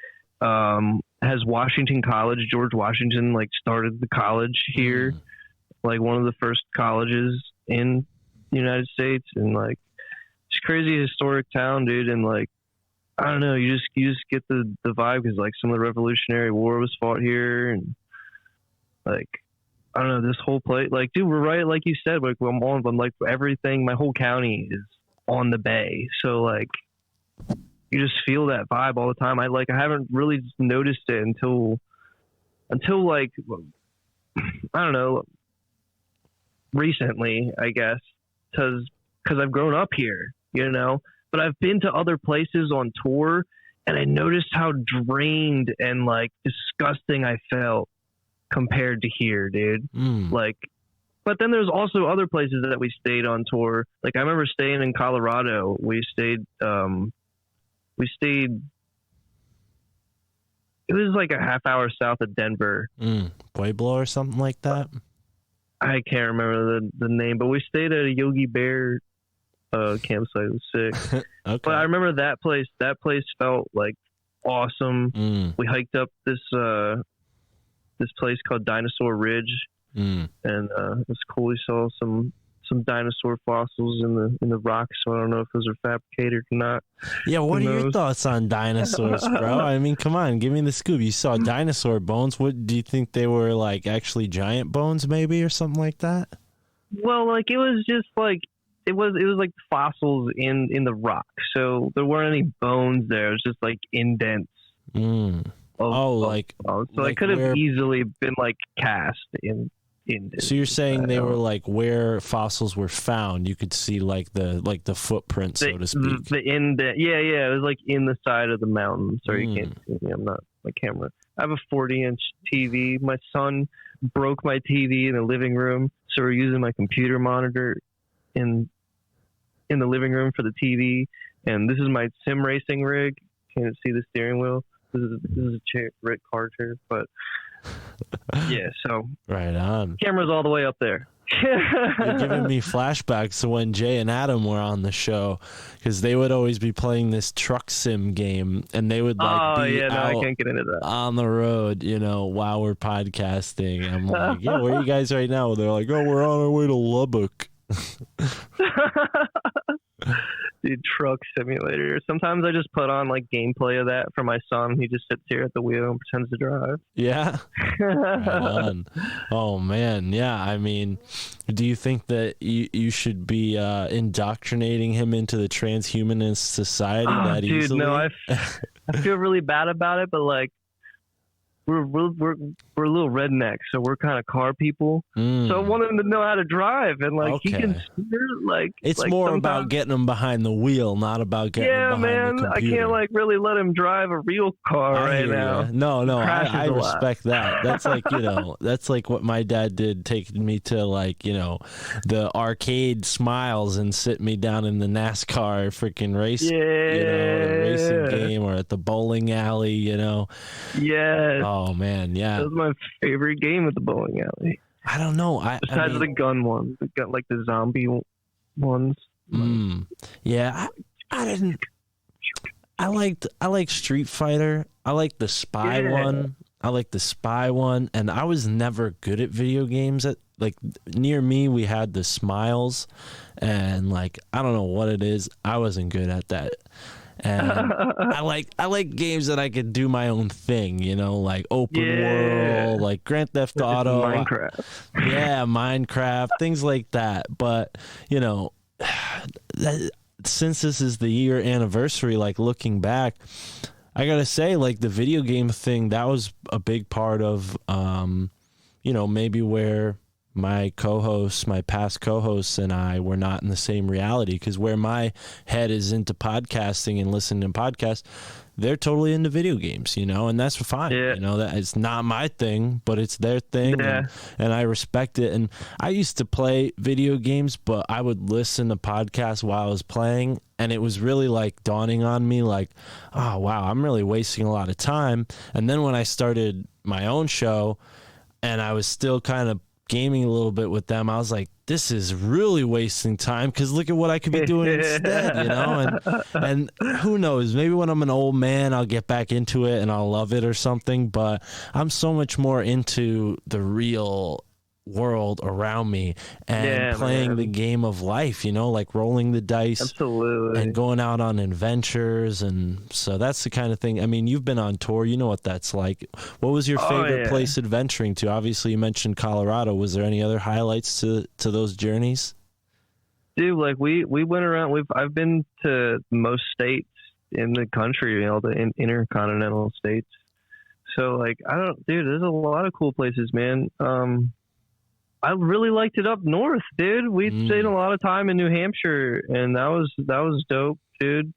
Has Washington College. George Washington like started the college here, like one of the first colleges in the United States, and like it's a crazy historic town, dude. And like, I don't know, you just get the vibe because like some of the Revolutionary War was fought here, and like I don't know, this whole place, like, dude, we're right, like you said, like I'm like everything, my whole county is on the bay, so like you just feel that vibe all the time. I haven't really noticed it until like I don't know, recently, I guess, because I've grown up here, you know. But I've been to other places on tour, and I noticed how drained and like disgusting I felt compared to here, dude. Like, but then there's also other places that we stayed on tour. Like I remember staying in Colorado. We stayed. It was like a half hour south of Denver. Pueblo or something like that. I can't remember the name, but we stayed at a Yogi Bear campsite. It was sick. Okay. But I remember that place. That place felt like awesome. We hiked up this this place called Dinosaur Ridge, and it's cool. We saw some dinosaur fossils in the rocks. So I don't know if those are fabricated or not. Yeah, what are your thoughts on dinosaurs, bro? I mean, come on, give me the scoop. You saw dinosaur bones. What do you think they were, like, actually giant bones, maybe, or something like that? Well, like, it was just like it was like fossils in the rock. So there weren't any bones there. It was just like indents. So like it could have easily been like cast in. So you're saying they were like where fossils were found? You could see like the footprint, so to speak. It was like in the side of the mountain. Sorry, you can't see me. I'm not my camera. I have a 40-inch TV. My son broke my TV in the living room, so we're using my computer monitor in the living room for the TV. And this is my sim racing rig. Can't see the steering wheel. This is a car chair, but yeah. So right on. Camera's all the way up there. You're giving me flashbacks to when Jay and Adam were on the show, because they would always be playing this truck sim game, and they would I can't get into that on the road, while we're podcasting. I'm like, yeah, where are you guys right now? They're like, oh, we're on our way to Lubbock. Dude, truck simulator. Sometimes I just put on like gameplay of that for my son. He just sits here at the wheel and pretends to drive. Yeah. Right on. Oh man, yeah. I mean, do you think that you should be indoctrinating him into the transhumanist society that dude, easily? No, I feel really bad about it, but like we're a little redneck, so we're kind of car people. So I want him to know how to drive, and like he can steer. Like it's like more about getting him behind the wheel, not about getting him behind the computer. I can't like really let him drive a real car right now. No, I respect that. That's like that's like what my dad did, taking me to like the arcade Smiles and sit me down in the NASCAR freaking race, the racing game, or at the bowling alley. Yes. Oh man, yeah. That was my favorite game at the bowling alley. I don't know. Besides the gun ones, the gun, like the zombie ones. Yeah, I didn't. I liked Street Fighter. I liked the Spy one. I liked the Spy one, and I was never good at video games. Near me, we had the Smiles, and like I don't know what it is. I wasn't good at that. And I like games that I could do my own thing, like open world, like Grand Theft Auto, Minecraft. Yeah, Minecraft, things like that. But since this is the year anniversary, like looking back, I gotta say, like the video game thing, that was a big part of, maybe where my past co-hosts and I were not in the same reality, because where my head is into podcasting and listening to podcasts, they're totally into video games, and that's fine. That it's not my thing, but it's their thing, and I respect it. And I used to play video games, but I would listen to podcasts while I was playing, and it was really like dawning on me like, oh wow, I'm really wasting a lot of time. And then when I started my own show and I was still kind of gaming a little bit with them, I was like, this is really wasting time, because look at what I could be doing instead, and who knows, maybe when I'm an old man I'll get back into it and I'll love it or something, but I'm so much more into the real world around me and playing the game of life, like rolling the dice. Absolutely. And going out on adventures. And so that's the kind of thing. I mean, you've been on tour, you know what that's like. What was your favorite place adventuring to? Obviously you mentioned Colorado. Was there any other highlights to those journeys? Dude, like we went around. I've been to most states in the country, the intercontinental states. So like there's a lot of cool places, man. I really liked it up north, dude. We stayed a lot of time in New Hampshire, and that was dope, dude.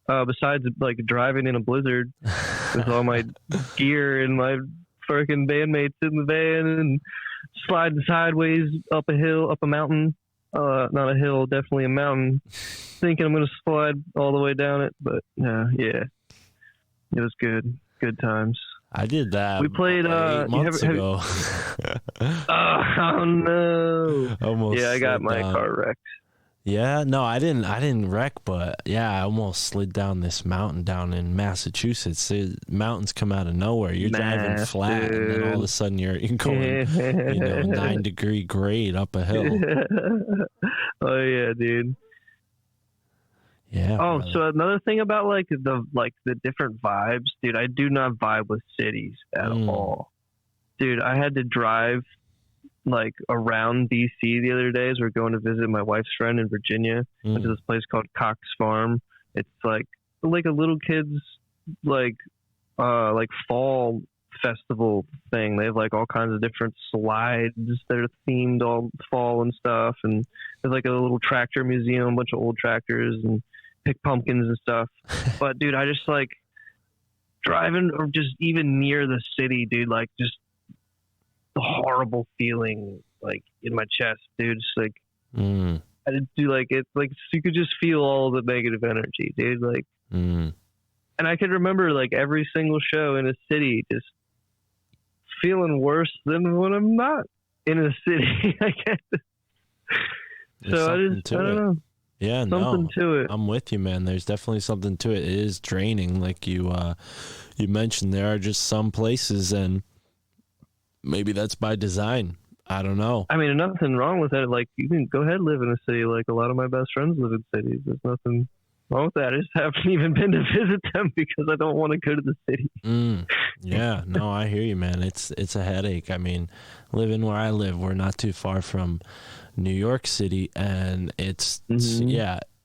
Besides like driving in a blizzard with all my gear and my freaking bandmates in the van and sliding sideways up a mountain. Not a hill, definitely a mountain. Thinking I'm going to slide all the way down it, but yeah, it was good. Good times. I did that. We played 8 months ago. Oh no! Almost. Yeah, I got my car wrecked. Yeah, no, I didn't wreck, but yeah, I almost slid down this mountain down in Massachusetts. The mountains come out of nowhere. You're driving flat, and then all of a sudden you're going, 9-degree grade up a hill. Oh yeah, dude. Yeah. Oh, brother. so another thing about the different vibes, dude. I do not vibe with cities at all, dude. I had to drive around DC the other day as we're going to visit my wife's friend in Virginia. Went to this place called Cox Farm. It's like a little kids fall festival thing. They have all kinds of different slides that are themed all fall and stuff, and there's a little tractor museum, a bunch of old tractors, and pick pumpkins and stuff. But dude, I just driving or just even near the city, dude, just the horrible feeling in my chest, dude. Just I didn't do it you could just feel all the negative energy, dude. And I could remember every single show in a city just feeling worse than when I'm not in a city. I don't know. Yeah, something to it. I'm with you, man. There's definitely something to it. It is draining, like you mentioned. There are just some places, and maybe that's by design. I don't know. I mean, nothing wrong with it. You can go ahead and live in a city. A lot of my best friends live in cities. There's nothing wrong with that. I just haven't even been to visit them because I don't want to go to the city. Yeah, no, I hear you, man. It's a headache. I mean, living where I live, we're not too far from New York City, and it's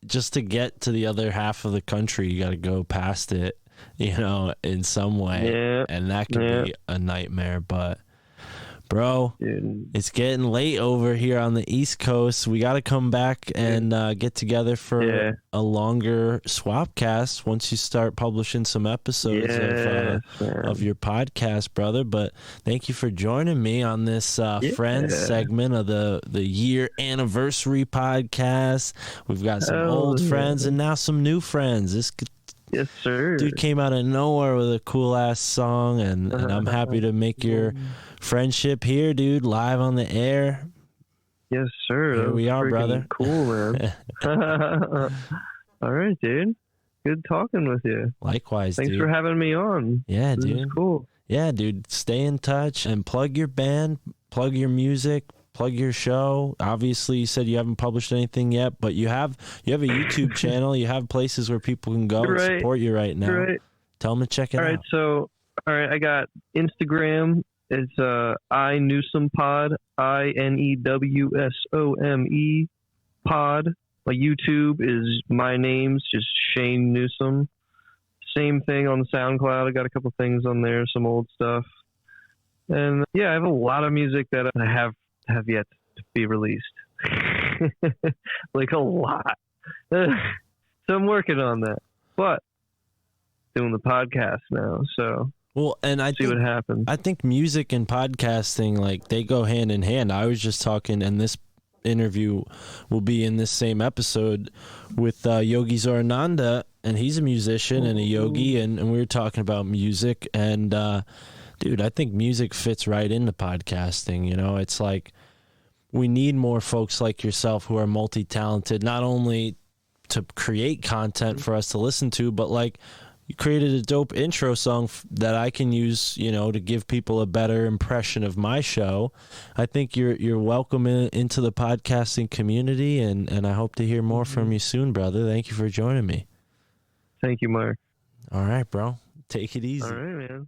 just to get to the other half of the country, you got to go past it, in some way, and that can be a nightmare. But bro, it's getting late over here on the East Coast. We got to come back and get together for a longer Swapcast once you start publishing some episodes of your podcast, brother. But thank you for joining me on this Friends segment of the year anniversary podcast. We've got some old friends and now some new friends. Yes, sir. Dude came out of nowhere with a cool ass song, and I'm happy to make your friendship here, dude, live on the air. Yes, sir. Here we are, brother. Cool, man. All right, dude. Good talking with you. Likewise, Thanks dude. for having me on. Yeah, this dude. is cool. Yeah, dude. Stay in touch and plug your band, plug your music, plug your show. Obviously, you said you haven't published anything yet, but you have a YouTube channel. You have places where people can go and support you right now. Tell them to check it out. All right, I got Instagram. It's I Newsome Pod, INEWSOME Pod. My YouTube is my name's just Shane Newsome. Same thing on SoundCloud. I got a couple things on there, some old stuff, and I have a lot of music that I have yet to be released. A lot. So I'm working on that, but doing the podcast now, so well, and I see what happens. I think music and podcasting, they go hand in hand. I was just talking, and this interview will be in this same episode with Yogi Zorananda, and he's a musician and a yogi, and we were talking about music, and dude, I think music fits right into podcasting. It's we need more folks like yourself who are multi-talented, not only to create content for us to listen to, but you created a dope intro song that I can use, to give people a better impression of my show. I think you're welcome into the podcasting community, and I hope to hear more from you soon, brother. Thank you for joining me. Thank you, Mark. All right, bro. Take it easy. All right, man.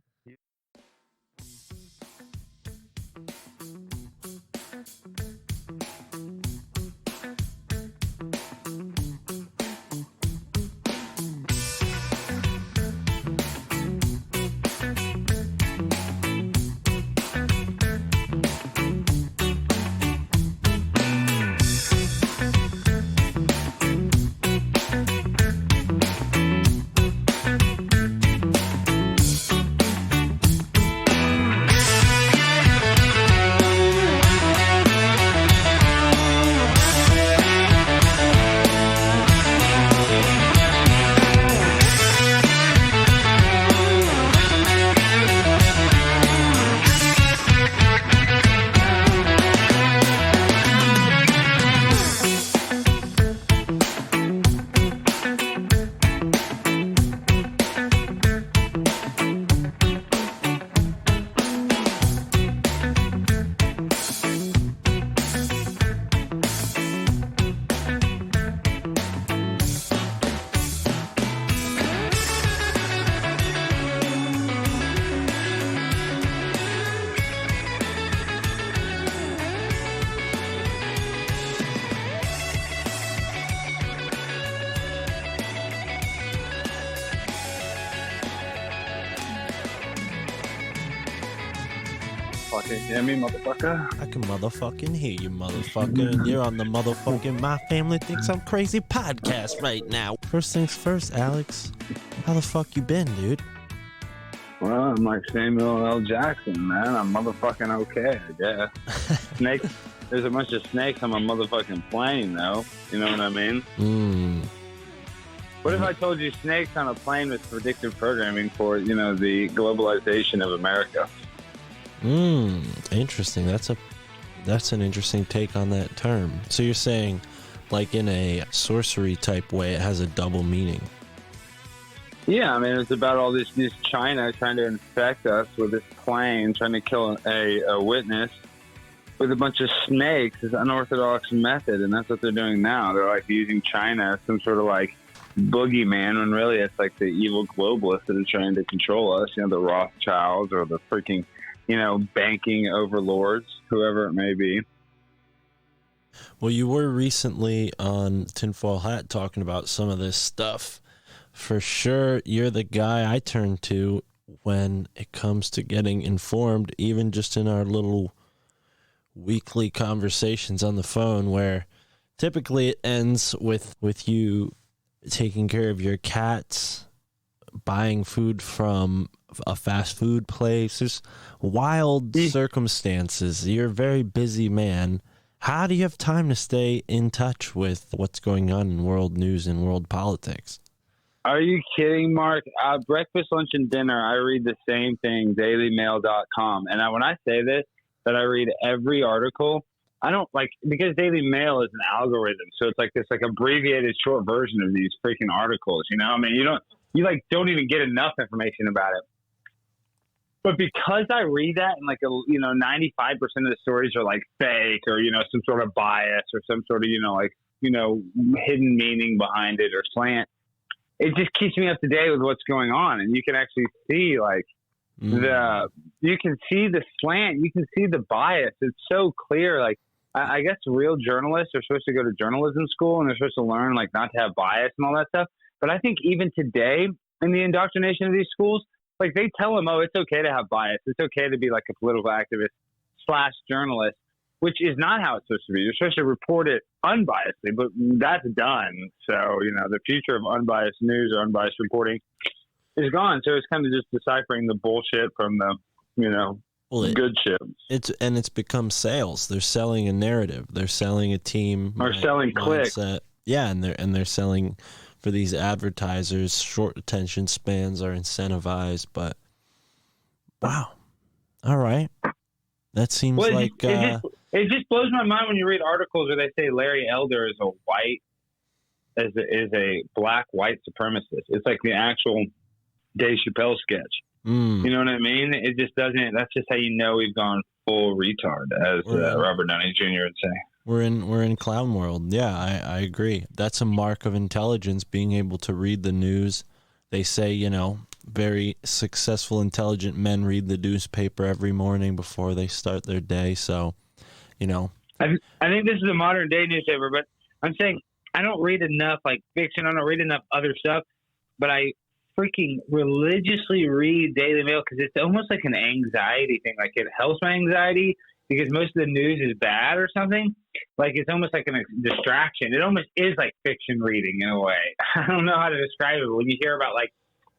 motherfucker. You hear me, motherfucker? I can motherfucking hear you, motherfucker. And you're on the motherfucking My Family Thinks I'm Crazy podcast right now. First things first, Alex. How the fuck you been, dude? Well, I'm like Samuel L. Jackson, man. I'm motherfucking okay, I guess. Snakes. There's a bunch of snakes on my motherfucking plane, though. You know what I mean? What if I told you snakes on a plane with predictive programming for, you know, the globalization of America? Interesting. That's an interesting take on that term. So you're saying, like in a sorcery type way, it has a double meaning. Yeah, I mean, it's about all this China trying to infect us with this plane, trying to kill a witness with a bunch of snakes. It's an unorthodox method, and that's what they're doing now. They're like using China as some sort of like boogeyman, when really it's like the evil globalists that are trying to control us, you know, the Rothschilds or the freaking, you know, banking overlords, whoever it may be. Well, you were recently on Tinfoil Hat talking about some of this stuff. For sure, you're the guy I turn to when it comes to getting informed, even just in our little weekly conversations on the phone, where typically it ends with you taking care of your cats, buying food from a fast food place. There's wild circumstances. You're a very busy man. How do you have time to stay in touch with what's going on in world news and world politics? Are you kidding, Mark? Breakfast, lunch, and dinner, I read the same thing, dailymail.com. And when I say this, that I read every article, I don't like, because Daily Mail is an algorithm. So it's like this like abbreviated short version of these freaking articles, you know? I mean, you don't even get enough information about it. But because I read that and like, 95% of the stories are like fake or, you know, some sort of bias or some sort of, hidden meaning behind it or slant, it just keeps me up to date with what's going on. And you can actually see like you can see the slant, you can see the bias. It's so clear. Like, I guess real journalists are supposed to go to journalism school and they're supposed to learn like not to have bias and all that stuff. But I think even today in the indoctrination of these schools, like they tell them, oh, it's okay to have bias. It's okay to be like a political activist / journalist, which is not how it's supposed to be. You're supposed to report it unbiasedly, but that's done. So, the future of unbiased news or unbiased reporting is gone. So it's kind of just deciphering the bullshit from the, good shit. It's become sales. They're selling a narrative. They're selling a team. Or selling clicks. Yeah, and they're selling for these advertisers. Short attention spans are incentivized, but wow. All right. That seems like it just blows my mind when you read articles where they say Larry Elder is a black white supremacist. It's like the actual Dave Chappelle sketch. You know what I mean? It just doesn't. That's just how you know we've gone full retard, as Robert Downey Jr. would say. We're in clown world. Yeah, I agree. That's a mark of intelligence, being able to read the news. They say, very successful, intelligent men read the newspaper every morning before they start their day. So, I think this is a modern day newspaper, but I'm saying I don't read enough like fiction. I don't read enough other stuff, but I freaking religiously read Daily Mail because it's almost like an anxiety thing. Like it helps my anxiety because most of the news is bad or something. Like it's almost like a distraction. It almost is like fiction reading in a way. I don't know how to describe it. When you hear about like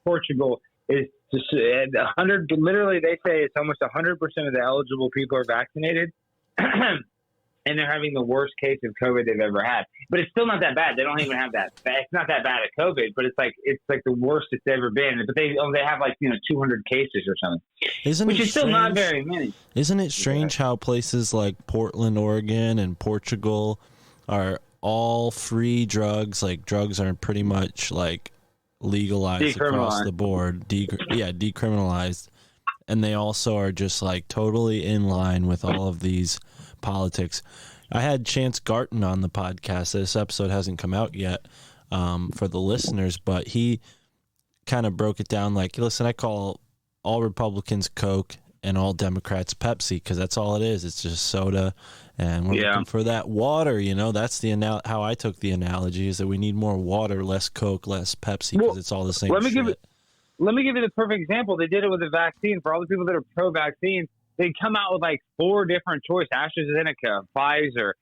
Portugal is just 100. Literally, they say it's almost 100% of the eligible people are vaccinated, and they're having the worst case of COVID they've ever had. But it's still not that bad. They don't even have that. It's not that bad at COVID, but it's like the worst it's ever been. But they have like 200 cases or something, which is still not very many. Isn't it strange how places like Portland, Oregon, and Portugal are all free drugs? Like drugs are pretty much like legalized across the board, decriminalized, and they also are just like totally in line with all of these politics. I had Chance Garton on the podcast. This episode hasn't come out yet for the listeners, but he kind of broke it down like, listen, I call all Republicans Coke and all Democrats Pepsi because that's all it is. It's just soda, and we're looking for that water. That's how I took the analogy, is that we need more water, less Coke, less Pepsi, because it's all the same shit. Let me give you the perfect example. They did it with the vaccine. For all the people that are pro-vaccine, they come out with like 4 different choices: AstraZeneca, Pfizer,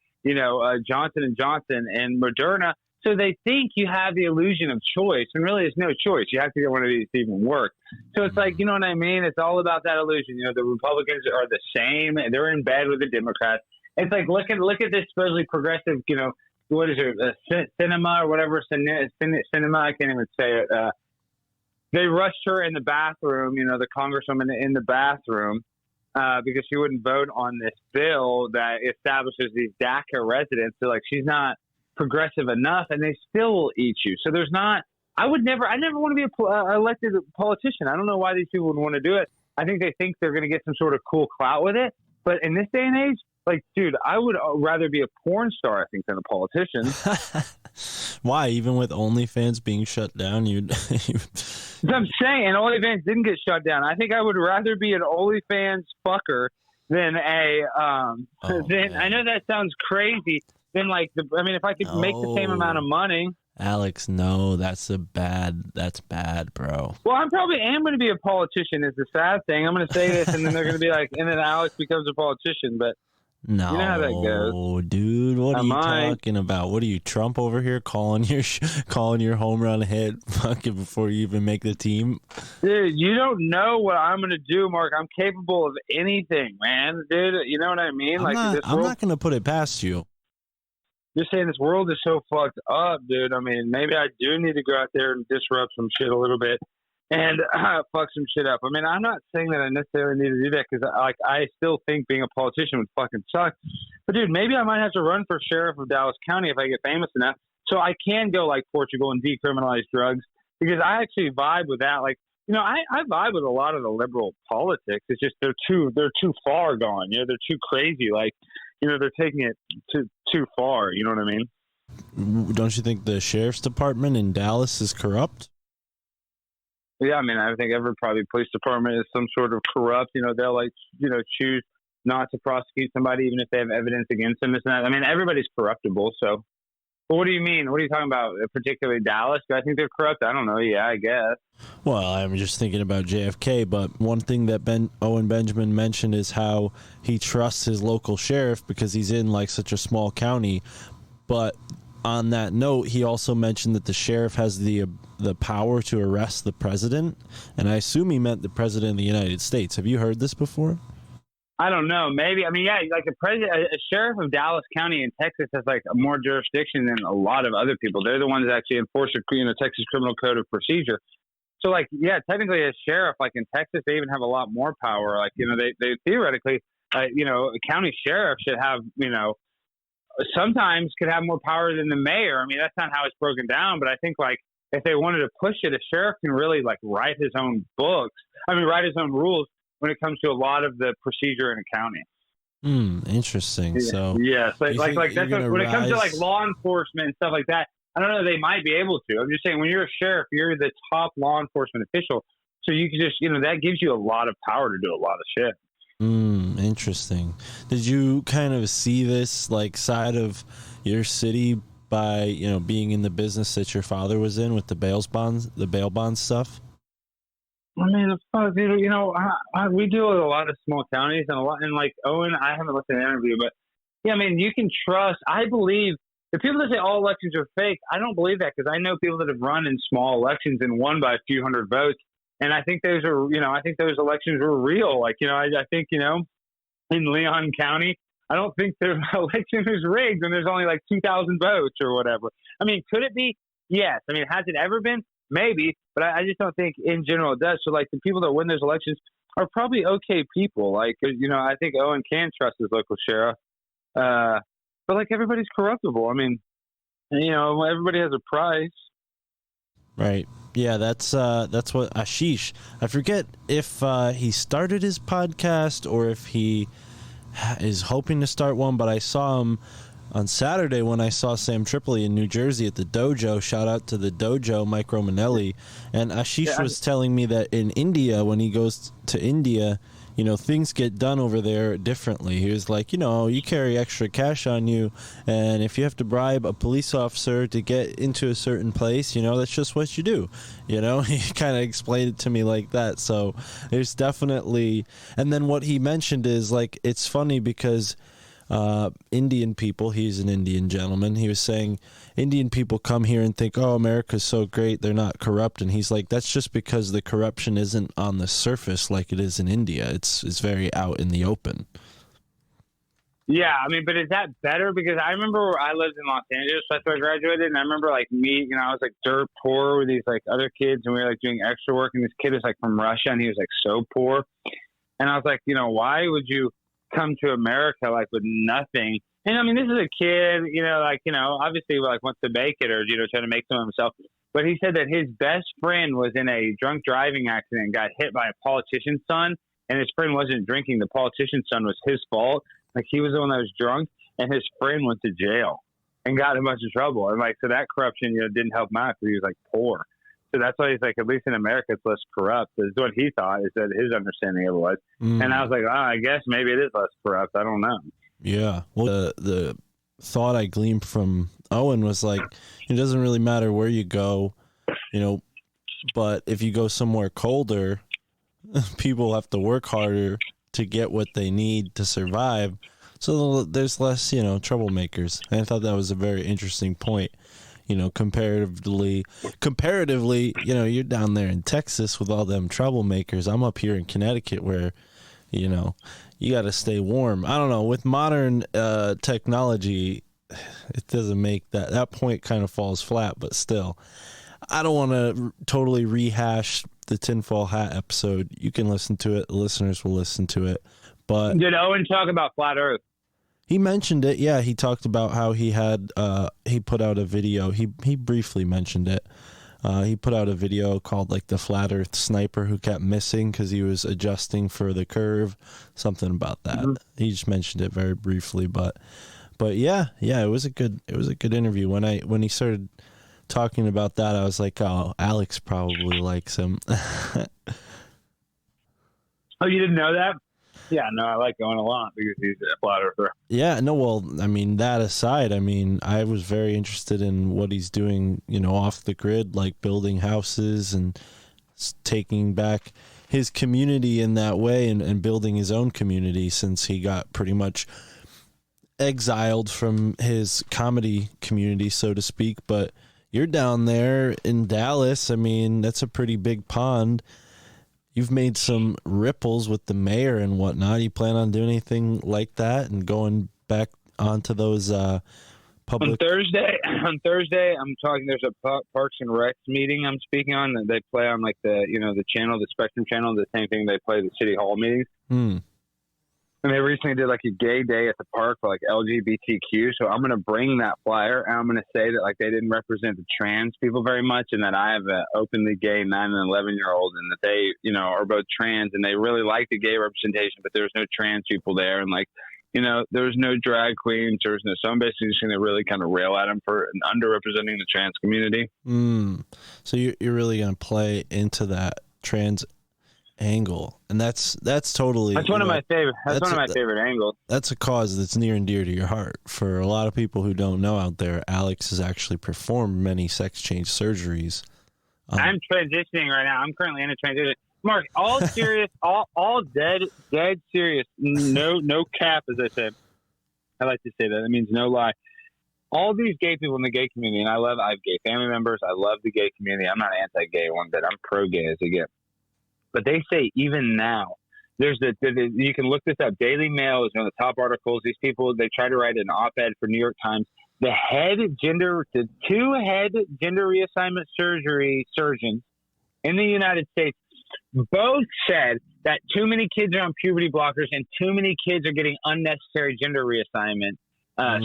Johnson & Johnson, and Moderna. So they think you have the illusion of choice, and really there's no choice. You have to get one of these to even work. So it's like, you know what I mean? It's all about that illusion. The Republicans are the same. They're in bed with the Democrats. It's like, look at this supposedly progressive, what is it, cinema or whatever, cinema, I can't even say it. They rushed her in the bathroom, the congresswoman in the bathroom, because she wouldn't vote on this bill that establishes these DACA residents. So like, she's not progressive enough, and they still will eat you. So there's not. I never want to be an elected politician. I don't know why these people would want to do it. I think they think they're going to get some sort of cool clout with it. But in this day and age, like, dude, I would rather be a porn star, I think, than a politician. Why? Even with OnlyFans being shut down, I'm saying, and OnlyFans didn't get shut down. I think I would rather be an OnlyFans fucker than a. I know that sounds crazy. Then, like, if I could make the same amount of money. Alex, no, that's bad, bro. Well, I probably am going to be a politician is the sad thing. I'm going to say this, and then they're going to be like, and then Alex becomes a politician, but no, you know how that goes. Dude, what are you talking about? What are you, Trump over here calling your home run hit fucking before you even make the team? Dude, you don't know what I'm going to do, Mark. I'm capable of anything, man. Dude, you know what I mean? I'm not going to put it past you. You're saying this world is so fucked up, dude. I mean, maybe I do need to go out there and disrupt some shit a little bit and fuck some shit up. I mean, I'm not saying that I necessarily need to do that because I still think being a politician would fucking suck. But, dude, maybe I might have to run for sheriff of Dallas County if I get famous enough so I can go like Portugal and decriminalize drugs because I actually vibe with that. Like, I vibe with a lot of the liberal politics. It's just they're too far gone. They're too crazy. Like, they're taking it too far. You know what I mean? Don't you think the sheriff's department in Dallas is corrupt? Yeah, I mean, I think every probably police department is some sort of corrupt. They'll choose not to prosecute somebody even if they have evidence against them. I mean, everybody's corruptible. So, but what do you mean? What are you talking about? Particularly Dallas? Do I think they're corrupt? I don't know. Yeah, I guess. Well, I'm just thinking about JFK, but one thing that Owen Benjamin mentioned is how he trusts his local sheriff because he's in like such a small county. But on that note, he also mentioned that the sheriff has the power to arrest the president, and I assume he meant the president of the United States. Have you heard this before? I don't know. Maybe. I mean, yeah, like a sheriff of Dallas County in Texas has like more jurisdiction than a lot of other people. They're the ones that actually enforce the Texas Criminal Code of Procedure. So, like, yeah, technically a sheriff, like in Texas, they even have a lot more power. Like, they theoretically, a county sheriff should have, sometimes could have more power than the mayor. I mean, that's not how it's broken down, but I think like if they wanted to push it, a sheriff can really like write his own rules when it comes to a lot of the procedure in a county. Interesting. Yeah. So yes, like that's when it comes to like law enforcement and stuff like that. I don't know. They might be able to. I'm just saying, when you're a sheriff, you're the top law enforcement official, so you can just that gives you a lot of power to do a lot of shit. Interesting. Did you kind of see this like side of your city by being in the business that your father was in with the bail bonds stuff? I mean, we deal with a lot of small counties and like Owen, I haven't listened to the interview, but yeah, I mean, you can trust. I believe the people that say all elections are fake. I don't believe that because I know people that have run in small elections and won by a few hundred votes, and I think those are, I think those elections were real. Like, I think in Leon County, I don't think the election is rigged when there's only like 2,000 votes or whatever. I mean, could it be? Yes. I mean, has it ever been? Maybe, but I just don't think in general it does. So, like, the people that win those elections are probably okay people. Like, I think Owen can trust his local sheriff. But, like, everybody's corruptible. I mean, everybody has a price. Right. Yeah, that's what Ashish, I forget if he started his podcast or if he is hoping to start one, but I saw him on Saturday when I saw Sam Tripoli in New Jersey at the dojo. Shout out to the dojo, Mike Romanelli. And Ashish was telling me that in India, when he goes to India, things get done over there differently. He was like, you carry extra cash on you, and if you have to bribe a police officer to get into a certain place, that's just what you do. He kind of explained it to me like that. So there's definitely, and then what he mentioned is like, it's funny because Indian people, he's an Indian gentleman, he was saying Indian people come here and think, oh, America's so great, they're not corrupt, and he's like, that's just because the corruption isn't on the surface like it is in India. It's very out in the open. Yeah, I mean, but is that better? Because I remember I lived in Los Angeles after I graduated, and I remember like I was like dirt poor with these like other kids, and we were like doing extra work, and this kid was like from Russia, and he was like so poor, and I was like, why would you come to America like with nothing? And I mean, this is a kid, obviously like wants to make it or trying to make some of himself. But he said that his best friend was in a drunk driving accident and got hit by a politician's son, and his friend wasn't drinking. The politician's son was his fault. Like he was the one that was drunk, and his friend went to jail and got in a bunch of trouble. And like, so that corruption, didn't help him out because he was like poor. So that's why he's like, at least in America, it's less corrupt. Is what he thought, is that his understanding of it was. And I was like, I guess maybe it is less corrupt. I don't know. Yeah. Well, the thought I gleaned from Owen was like, it doesn't really matter where you go, but if you go somewhere colder, people have to work harder to get what they need to survive. So there's less, troublemakers. And I thought that was a very interesting point. Comparatively, you're down there in Texas with all them troublemakers. I'm up here in Connecticut where, you got to stay warm. I don't know. With modern technology, it doesn't make that point kind of falls flat, but still, I don't want to totally rehash the tinfoil hat episode. You can listen to it. The listeners will listen to it. But did Owen talk about flat Earth? He mentioned it. Yeah, he talked about how he had he put out a video. He briefly mentioned it. He put out a video called like the Flat Earth Sniper who kept missing because he was adjusting for the curve. Something about that. Mm-hmm. He just mentioned it very briefly, but yeah, it was a good interview. When he started talking about that, I was like, oh, Alex probably likes him. Oh, you didn't know that? Yeah, no, I like Owen a lot because he's a flat earther. Yeah, no, well, I mean, that aside, I was very interested in what he's doing, off the grid, like building houses and taking back his community in that way and building his own community since he got pretty much exiled from his comedy community, so to speak. But you're down there in Dallas. I mean, that's a pretty big pond. You've made some ripples with the mayor and whatnot. You plan on doing anything like that and going back onto those public? On Thursday, I'm talking. There's a Parks and Recs meeting I'm speaking on. That they play on like the channel, the Spectrum channel, the same thing they play the City Hall meetings. And they recently did like a gay day at the park for like LGBTQ. So I'm going to bring that flyer and I'm going to say that like they didn't represent the trans people very much, and that I have an openly gay 9 and 11-year-old, and that they, are both trans and they really like the gay representation, but there's no trans people there. And like, there's no drag queens. There's no, so I'm basically just going to really kind of rail at them for underrepresenting the trans community. So you're really going to play into that trans angle, and that's totally one of my favorite. That's one of my favorite angles. That's a cause that's near and dear to your heart. For a lot of people who don't know out there, Alex has actually performed many sex change surgeries. I'm transitioning right now. I'm currently in a transition. Mark, all serious, all dead serious. No cap, as I said. I like to say that. It means no lie. All these gay people in the gay community, and I have gay family members. I love the gay community. I'm not anti-gay one bit. I'm pro-gay as they get. But they say even now, you can look this up. Daily Mail is one of the top articles. These people, they try to write an op-ed for New York Times. The two head gender reassignment surgery surgeons in the United States both said that too many kids are on puberty blockers and too many kids are getting unnecessary gender reassignment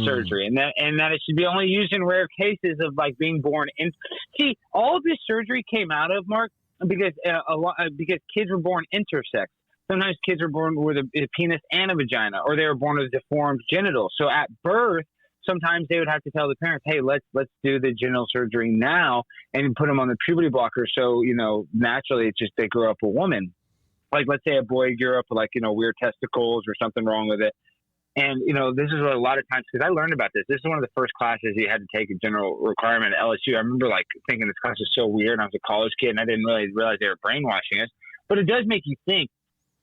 surgery, and that it should be only used in rare cases of like being born in. See, all of this surgery came out of, Mark, because kids were born intersex. Sometimes kids were born with a penis and a vagina, or they were born with deformed genitals. So at birth, sometimes they would have to tell the parents, "Hey, let's do the genital surgery now and put them on the puberty blocker." So naturally, it's just they grow up a woman. Like, let's say a boy grew up with like, weird testicles or something wrong with it. And, this is a lot of times, because I learned about this. This is one of the first classes you had to take a general requirement at LSU. I remember like thinking this class was so weird. I was a college kid and I didn't really realize they were brainwashing us. But it does make you think.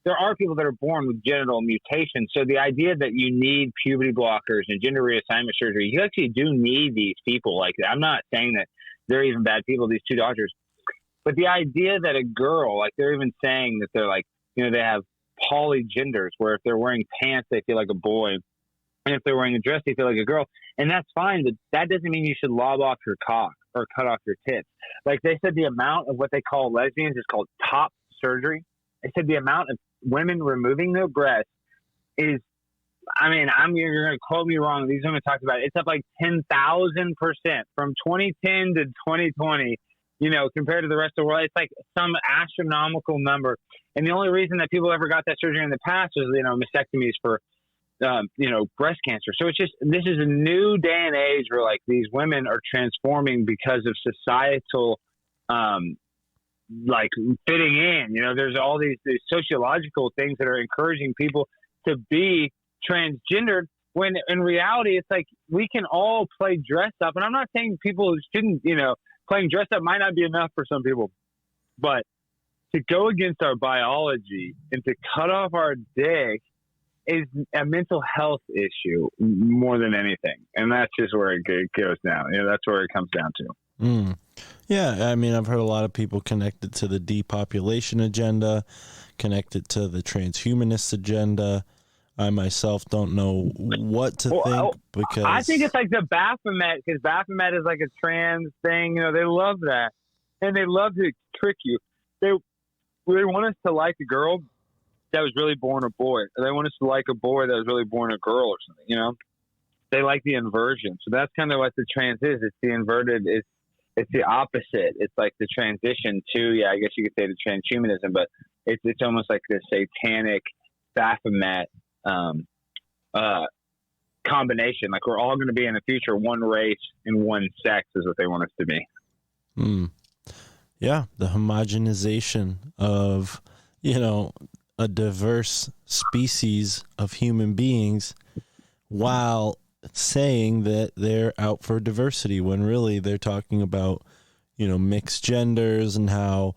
There are people that are born with genital mutations. So the idea that you need puberty blockers and gender reassignment surgery, you actually do need these people. Like, I'm not saying that they're even bad people, these two doctors. But the idea that a girl, like they're even saying that they're like, they have polygenders, where if they're wearing pants, they feel like a boy. And if they're wearing a dress, they feel like a girl. And that's fine, but that doesn't mean you should lob off your cock or cut off your tits. Like they said, the amount of what they call lesbians is called top surgery. They said the amount of women removing their breasts is, you're going to quote me wrong. These women talked about it. It's up like 10,000% from 2010 to 2020, compared to the rest of the world. It's like some astronomical number. And the only reason that people ever got that surgery in the past was, mastectomies for, breast cancer. So it's just, this is a new day and age where like these women are transforming because of societal, like fitting in, there's all these sociological things that are encouraging people to be transgendered, when in reality, it's like we can all play dress up. And I'm not saying people shouldn't, playing dress up might not be enough for some people, but to go against our biology and to cut off our dick is a mental health issue more than anything. And that's just where it goes down. That's where it comes down to. Yeah, I've heard a lot of people connect it to the depopulation agenda, connect it to the transhumanist agenda. I myself don't know what to think, because I think it's like the Baphomet, because Baphomet is like a trans thing. They love that, and they love to trick you. They want us to like a girl that was really born a boy, or they want us to like a boy that was really born a girl or something. They like the inversion. So that's kind of what the trans is. It's the inverted. It's the opposite. It's like the transition to, I guess you could say the transhumanism, but it's almost like this satanic Baphomet combination. Like we're all going to be in the future one race and one sex is what they want us to be. Yeah, the homogenization of, a diverse species of human beings, while saying that they're out for diversity, when really they're talking about, mixed genders, and how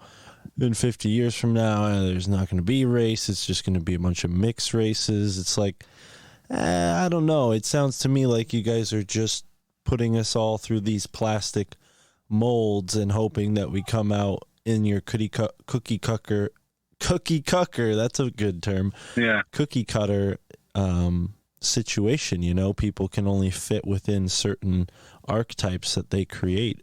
in 50 years from now, there's not going to be race. It's just going to be a bunch of mixed races. It's like, I don't know. It sounds to me like you guys are just putting us all through these plastic molds and hoping that we come out in your cookie cutter. That's a good term. Yeah. Cookie cutter situation. People can only fit within certain archetypes that they create.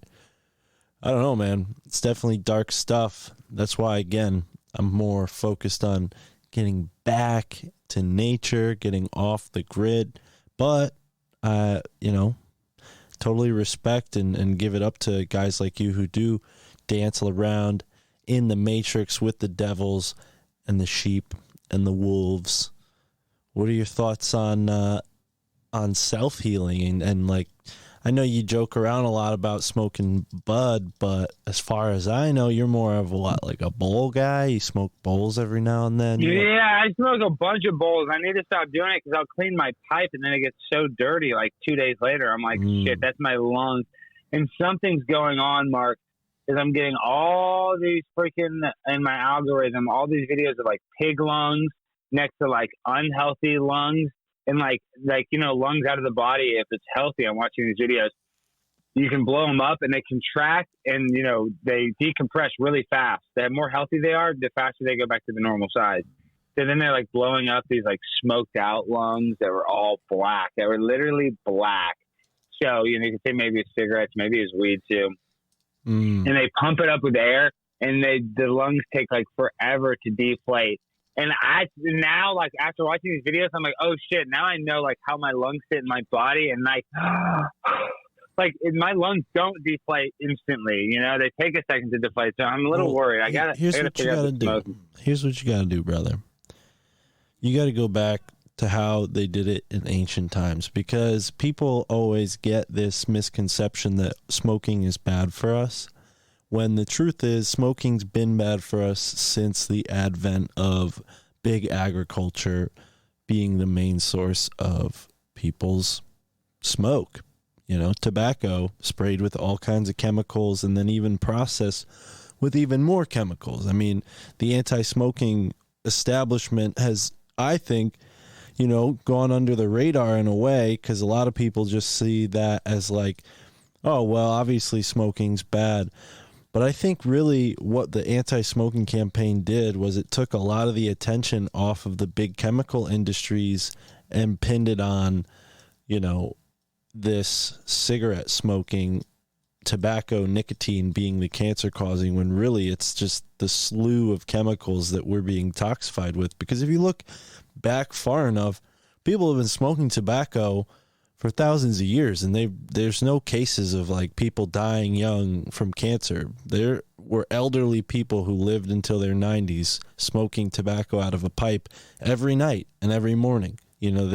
I don't know, man. It's definitely dark stuff. That's why, again, I'm more focused on getting back to nature, getting off the grid. But, totally respect and give it up to guys like you who do dance around in the matrix with the devils and the sheep and the wolves. What are your thoughts on self-healing? And like, I know you joke around a lot about smoking bud, but as far as I know, you're more of like a bowl guy. You smoke bowls every now and then. Yeah, I smoke a bunch of bowls. I need to stop doing it because I'll clean my pipe and then it gets so dirty. Like 2 days later, I'm like, shit, that's my lungs. And something's going on, Mark, is I'm getting all these freaking, in my algorithm, all these videos of like pig lungs next to like unhealthy lungs. And like lungs out of the body, if it's healthy, I'm watching these videos, you can blow them up and they contract and, they decompress really fast. The more healthy they are, the faster they go back to the normal size. So then they're like blowing up these like smoked out lungs that were all black. They were literally black. So, you can say maybe it's cigarettes, maybe it's weed too. And they pump it up with air and the lungs take like forever to deflate. And now, like, after watching these videos, I'm like, oh, shit, now I know, like, how my lungs fit in my body. And, like, my lungs don't deflate instantly. They take a second to deflate. So I'm a little worried. Here's what you got to do. Here's what you got to do, brother. You got to go back to how they did it in ancient times, because people always get this misconception that smoking is bad for us, when the truth is smoking's been bad for us since the advent of big agriculture being the main source of people's smoke. You know, tobacco sprayed with all kinds of chemicals and then even processed with even more chemicals. I mean, the anti-smoking establishment has, I think, you know, gone under the radar in a way, because a lot of people just see that as like, oh, well, obviously smoking's bad. But I think really what the anti-smoking campaign did was it took a lot of the attention off of the big chemical industries and pinned it on, you know, this cigarette smoking, tobacco, nicotine being the cancer causing, when really it's just the slew of chemicals that we're being toxified with. Because if you look back far enough, people have been smoking tobacco for thousands of years, and there's no cases of like people dying young from cancer. There were elderly people who lived until their 90s smoking tobacco out of a pipe every night and every morning. You know,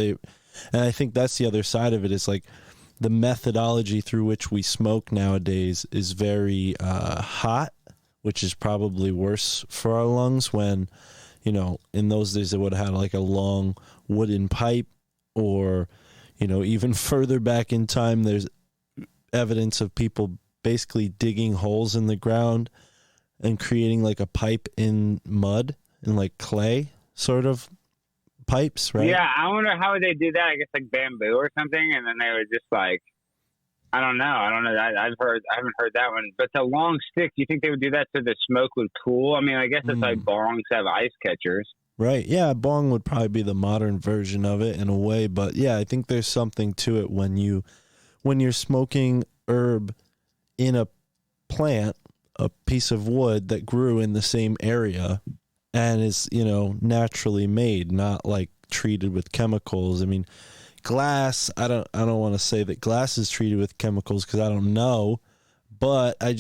and I think that's the other side of it, is like the methodology through which we smoke nowadays is very hot, which is probably worse for our lungs, when, you know, in those days it would have had like a long wooden pipe, or, you know, even further back in time, there's evidence of people basically digging holes in the ground and creating like a pipe in mud and like clay sort of pipes, right? Yeah, I wonder how would they do that. I guess like bamboo or something, and then they would just like, I don't know. I haven't heard that one. But the long stick, do you think they would do that so the smoke would pool? I mean, I guess it's like bongs have ice catchers. Right. Yeah, bong would probably be the modern version of it in a way, but yeah, I think there's something to it when you're smoking herb in a plant, a piece of wood that grew in the same area and is, you know, naturally made, not like treated with chemicals. I mean, glass, I don't want to say that glass is treated with chemicals because I don't know, but I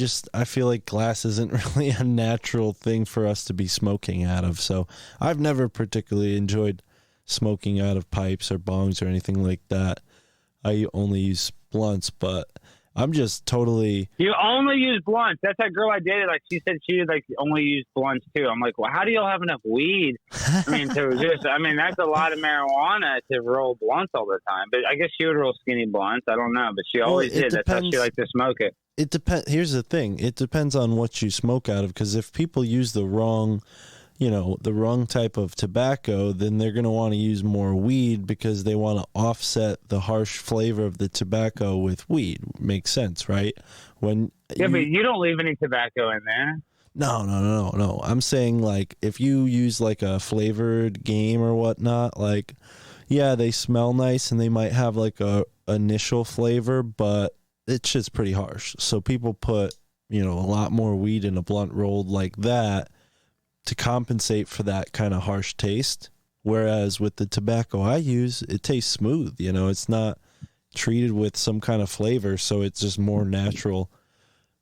feel like glass isn't really a natural thing for us to be smoking out of. So I've never particularly enjoyed smoking out of pipes or bongs or anything like that. I only use blunts, but I'm just totally... You only use blunts? That's that girl I dated. Like, she said she like only used blunts too. I'm like, well, how do y'all have enough weed? I mean, that's a lot of marijuana to roll blunts all the time. But I guess she would roll skinny blunts. I don't know, but she always did. That's how she liked to smoke it. It depends. Here's the thing. It depends on what you smoke out of, because if people use the wrong type of tobacco, then they're going to want to use more weed because they want to offset the harsh flavor of the tobacco with weed. Makes sense, right? But you don't leave any tobacco in there. No. I'm saying, like, if you use like a flavored game or whatnot, like, yeah, they smell nice and they might have like a initial flavor, but it's just pretty harsh. So people put, you know, a lot more weed in a blunt rolled like that to compensate for that kind of harsh taste. Whereas with the tobacco I use, it tastes smooth. You know, it's not treated with some kind of flavor, so it's just more natural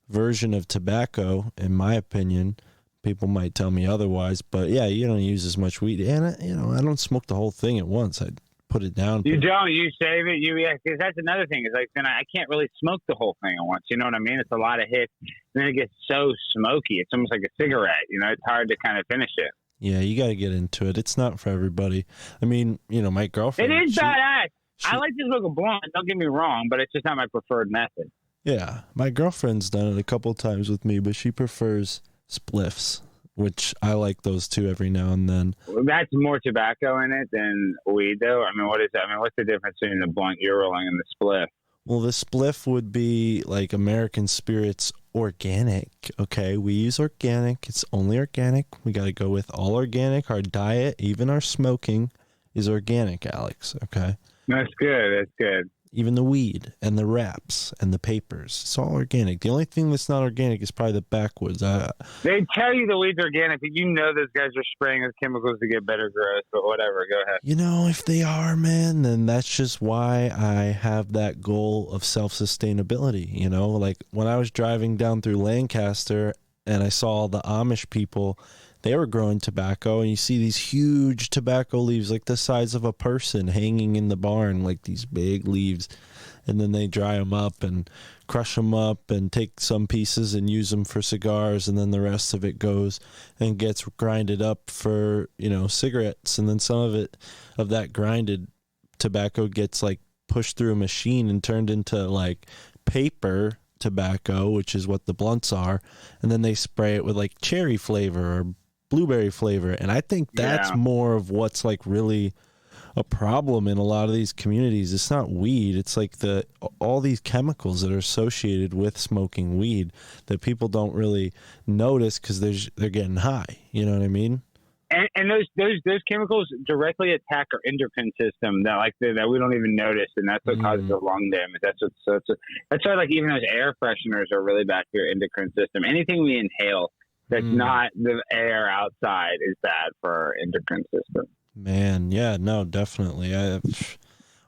version of tobacco, in my opinion. People might tell me otherwise, but yeah, you don't use as much weed. And I don't smoke the whole thing at once. I put it down. You don't. You save it. Because that's another thing. Is like, then I can't really smoke the whole thing at once. You know what I mean? It's a lot of hits, and then it gets so smoky. It's almost like a cigarette. You know, it's hard to kind of finish it. Yeah, you got to get into it. It's not for everybody. I mean, you know, my girlfriend. It is badass. I like to smoke a blunt. Don't get me wrong, but it's just not my preferred method. Yeah, my girlfriend's done it a couple times with me, but she prefers spliffs, which I like those too every now and then. Well, that's more tobacco in it than weed, though. I mean, what is that? I mean, what's the difference between the blunt you're rolling and the spliff? Well, the spliff would be like American Spirit's organic. Okay, we use organic. It's only organic. We got to go with all organic. Our diet, even our smoking, is organic, Alex. Okay. That's good. That's good. Even the weed and the wraps and the papers, it's all organic. The only thing that's not organic is probably the backwoods. They tell you the weed's organic, but you know those guys are spraying those chemicals to get better growth, but whatever, go ahead. You know, if they are, man, then that's just why I have that goal of self-sustainability. You know, like when I was driving down through Lancaster and I saw the Amish people, they were growing tobacco, and you see these huge tobacco leaves like the size of a person hanging in the barn, like these big leaves, and then they dry them up and crush them up and take some pieces and use them for cigars, and then the rest of it goes and gets grinded up for, you know, cigarettes, and then some of that grinded tobacco gets like pushed through a machine and turned into like paper tobacco, which is what the blunts are, and then they spray it with like cherry flavor or blueberry flavor. And I think that's more of what's like really a problem in a lot of these communities. It's not weed, it's like all these chemicals that are associated with smoking weed that people don't really notice because they're getting high, you know what I mean? And those chemicals directly attack our endocrine system that we don't even notice, and that's what causes the lung damage. That's why like even those air fresheners are really bad for your endocrine system. Anything we inhale that's not the air outside is bad for our endocrine system. Man, yeah, no, definitely.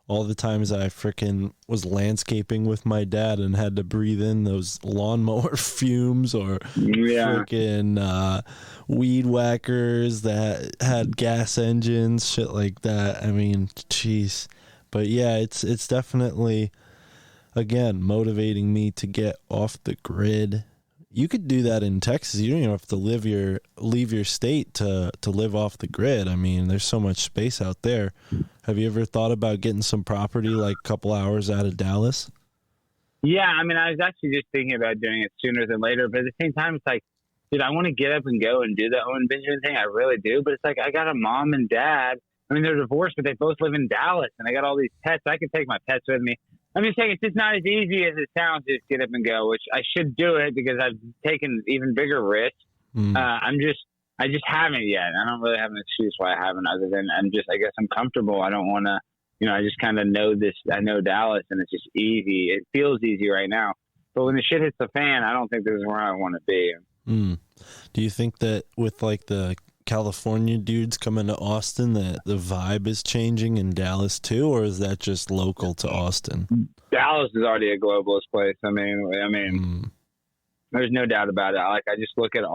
All the times I freaking was landscaping with my dad and had to breathe in those lawnmower fumes or freaking weed whackers that had gas engines, shit like that. I mean, jeez. But yeah, it's definitely, again, motivating me to get off the grid. You could do that in Texas. You don't even have to leave your state to live off the grid. I mean, there's so much space out there. Have you ever thought about getting some property like a couple hours out of Dallas? Yeah, I mean, I was actually just thinking about doing it sooner than later. But at the same time, it's like, dude, I want to get up and go and do the Owen Benjamin thing. I really do. But it's like, I got a mom and dad. I mean, they're divorced, but they both live in Dallas. And I got all these pets. I can take my pets with me. I'm just saying it's just not as easy as it sounds to just get up and go, which I should do it because I've taken even bigger risks. I just haven't yet. I don't really have an excuse why I haven't, other than I guess I'm comfortable. I don't want to, you know, I just kind of know this. I know Dallas, and it's just easy. It feels easy right now. But when the shit hits the fan, I don't think this is where I want to be. Do you think that with like the California dudes coming to Austin that the vibe is changing in Dallas too, or is that just local to Austin? Dallas is already a globalist place. I mean, there's no doubt about it. Like, I just look at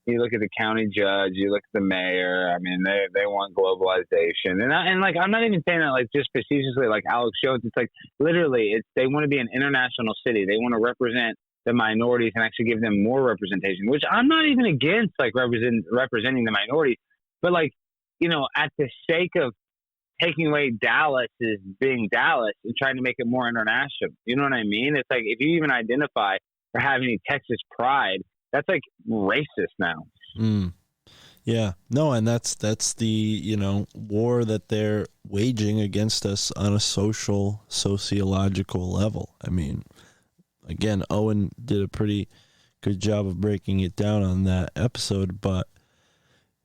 you look at the county judge, you look at the mayor. I mean, they want globalization, and like, I'm not even saying that like just facetiously, like Alex Jones. It's like literally, they want to be an international city. They want to represent the minorities and actually give them more representation, which I'm not even against, like representing the minorities, but like, you know, at the sake of taking away Dallas is being Dallas and trying to make it more international. You know what I mean? It's like, if you even identify or have any Texas pride, that's like racist now. Yeah, no. And that's the, you know, war that they're waging against us on a sociological level. I mean, again, Owen did a pretty good job of breaking it down on that episode, but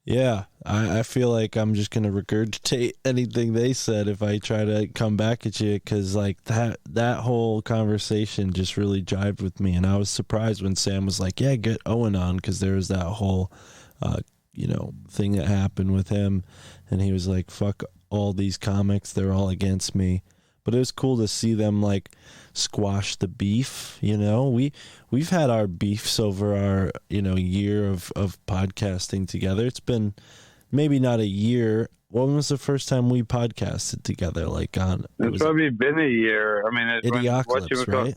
yeah, I feel like I'm just going to regurgitate anything they said if I try to come back at you, because like that whole conversation just really jived with me, and I was surprised when Sam was like, yeah, get Owen on, because there was that whole you know, thing that happened with him, and he was like, fuck all these comics, they're all against me. But it was cool to see them like squash the beef. You know, we've had our beefs over our, you know, year of podcasting together. It's been maybe not a year. When was the first time we podcasted together? Like it's probably been a year. I mean, it's Idiocalypse, right?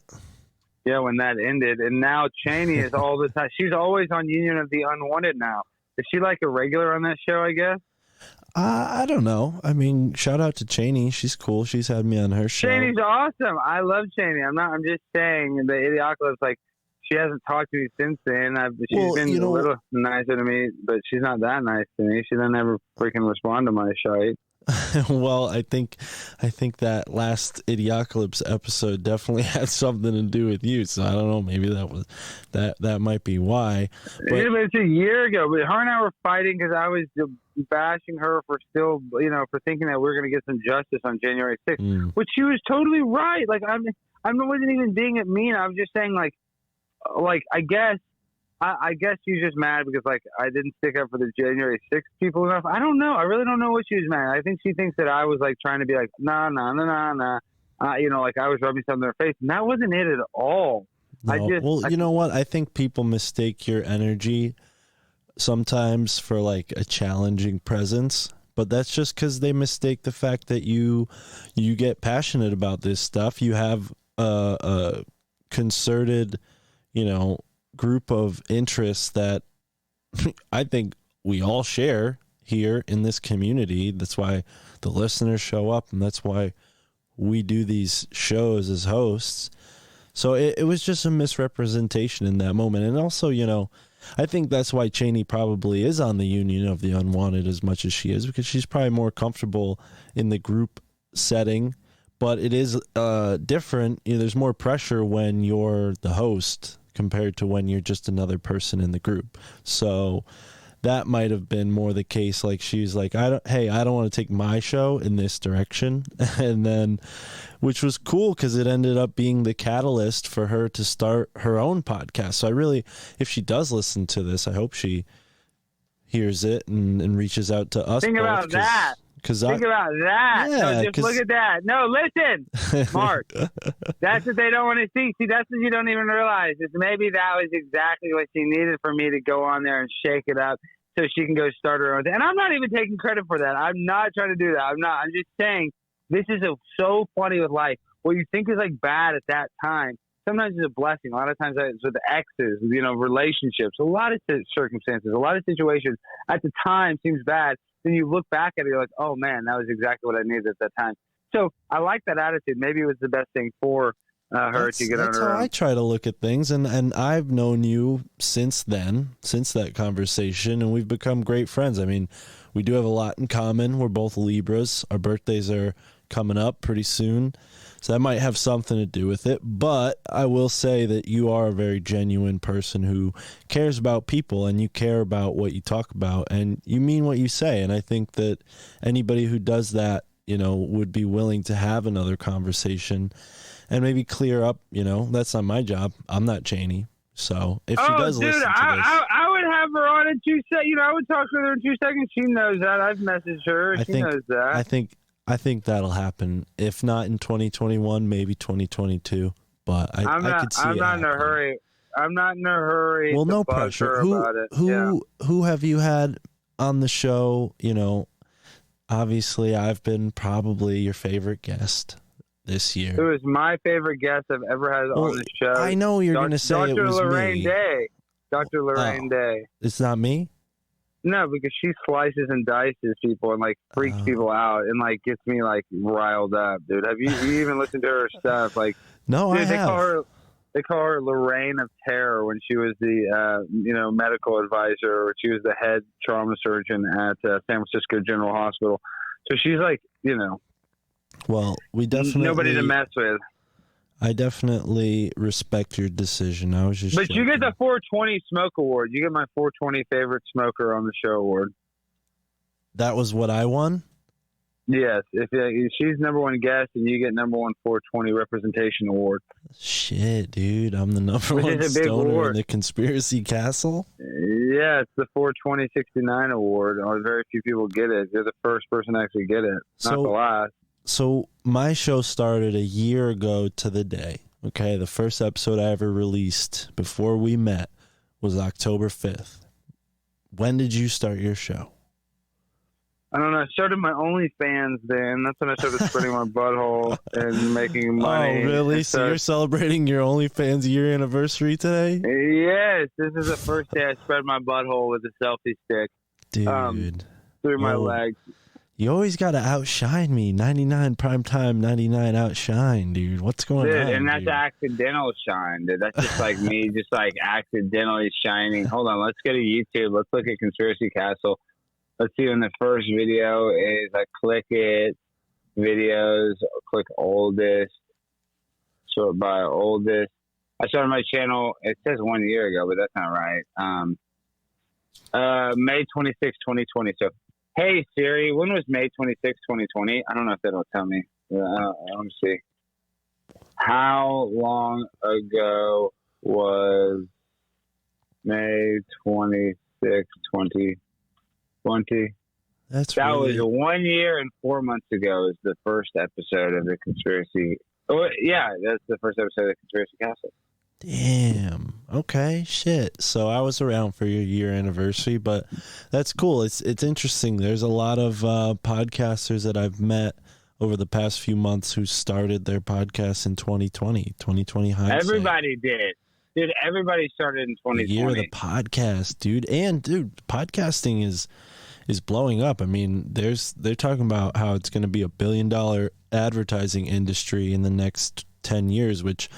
Yeah, when that ended, and now Cheney is all the time. She's always on Union of the Unwanted now. Is she like a regular on that show, I guess? I don't know. I mean, shout out to Cheney. She's cool. She's had me on her show. Cheney's awesome. I love Cheney. I'm just saying the Idiocalypse, like, she hasn't talked to me since then. She's been a little nicer to me, but she's not that nice to me. She doesn't ever freaking respond to my shite. Well, I think that last Idiocalypse episode definitely had something to do with you. So I don't know. Maybe that might be why. But, yeah, but it's a year ago. But her and I were fighting because I was bashing her for still, you know, for thinking that we were going to get some justice on January 6th, which she was totally right. Like, I wasn't even being mean. I was just saying, like I guess she's just mad because, like, I didn't stick up for the January 6th people enough. I don't know. I really don't know what she was mad. I think she thinks that I was, like, trying to be like, nah. You know, like I was rubbing something in her face. And that wasn't it at all. No. You know what? I think people mistake your energy sometimes for, like, a challenging presence. But that's just because they mistake the fact that you get passionate about this stuff. You have a concerted, group of interests that I think we all share here in this community. That's why the listeners show up, and that's why we do these shows as hosts. So it was just a misrepresentation in that moment. And also, I think that's why Cheney probably is on the Union of the Unwanted as much as she is, because she's probably more comfortable in the group setting. But it is different. There's more pressure when you're the host compared to when you're just another person in the group. So that might have been more the case. Like, she's like, I don't want to take my show in this direction. And then, which was cool because it ended up being the catalyst for her to start her own podcast. So I really, if she does listen to this, I hope she hears it and reaches out to us. Think about that. Think about that. Yeah, no, just look at that. No, listen, Mark. That's what they don't want to see. See, that's what you don't even realize. Is maybe that was exactly what she needed for me to go on there and shake it up so she can go start her own thing. And I'm not even taking credit for that. I'm not trying to do that. I'm not. I'm just saying this is so funny with life. What you think is like bad at that time, sometimes it's a blessing. A lot of times it's with exes, relationships, a lot of circumstances, a lot of situations at the time seems bad. Then you look back at it, you're like, oh man, that was exactly what I needed at that time. So I like that attitude. Maybe it was the best thing for her to get on her own. That's how I try to look at things. And I've known you since then, since that conversation, and we've become great friends. I mean, we do have a lot in common. We're both Libras. Our birthdays are coming up pretty soon. So that might have something to do with it. But I will say that you are a very genuine person who cares about people, and you care about what you talk about, and you mean what you say. And I think that anybody who does that, would be willing to have another conversation and maybe clear up, that's not my job. I'm not Cheney. So if she does listen to this, I would have her on in 2 seconds. I would talk to her in 2 seconds. She knows that. I've messaged her. She knows that. I think that'll happen. If not in 2021, maybe 2022. But I could see. I'm not in a hurry. I'm not in a hurry. Well, no pressure. Who have you had on the show? Obviously, I've been probably your favorite guest this year. It was my favorite guest I've ever had on the show. I know you're going to say it was Lorraine me. Day. Dr. Lorraine Day. It's not me? No, because she slices and dices people and freaks people out and gets me riled up, dude. Have you even listened to her stuff? No, dude, I have. They call her Lorraine of Terror when she was the medical advisor, or she was the head trauma surgeon at San Francisco General Hospital. So she's well, we definitely nobody to mess with. I definitely respect your decision. I was just But you get the 420 Smoke Award. You get my 420 favorite smoker on the show award. That was what I won? Yes. If she's number one guest, and you get number one 420 representation award. Shit, dude. I'm the number one stoner in the Conspiracy Castle? Yeah, it's the 42069 award. Very few people get it. You're the first person to actually get it. Not the last. So my show started a year ago to the day. Okay, the first episode I ever released before we met was October 5th. When did you start your show? I don't know. I started my OnlyFans then. That's when I started spreading my butthole and making money. Oh, really? So you're celebrating your OnlyFans year anniversary today? Yes. This is the first day I spread my butthole with a selfie stick. Dude. Through my legs. You always got to outshine me. 99 primetime, 99 outshine, dude. What's going on? And that's accidental shine, dude. That's just me just accidentally shining. Hold on. Let's go to YouTube. Let's look at Conspiracy Castle. Let's see when the first video is. I click it. Videos. Click oldest. Sort by oldest. I started my channel. It says 1 year ago, but that's not right. May 26, 2020. So, hey, Siri, when was May 26, 2020? I don't know if that'll tell me. Let me see. How long ago was May 26, 2020? That was 1 year and 4 months ago is the first episode of the Conspiracy. Oh, yeah, that's the first episode of the Conspiracy Castle. Damn. Okay. Shit. So I was around for your year anniversary, but that's cool. It's interesting. There's a lot of podcasters that I've met over the past few months who started their podcast in 2020 hindsight. Everybody did. Dude, everybody started in 2020. The year of the podcast, dude. And, dude, podcasting is blowing up. I mean, they're talking about how it's going to be $1 billion advertising industry in the next 10 years, which,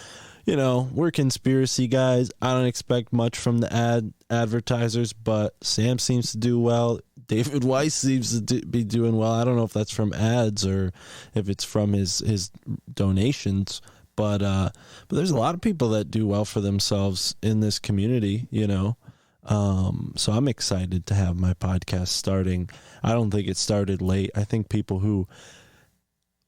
you know, we're conspiracy guys. I don't expect much from the advertisers, but Sam seems to do well. David Weiss seems to be doing well. I don't know if that's from ads or if it's from his donations, but there's a lot of people that do well for themselves in this community, you know. So I'm excited to have my podcast starting. I don't think it started late. I think people who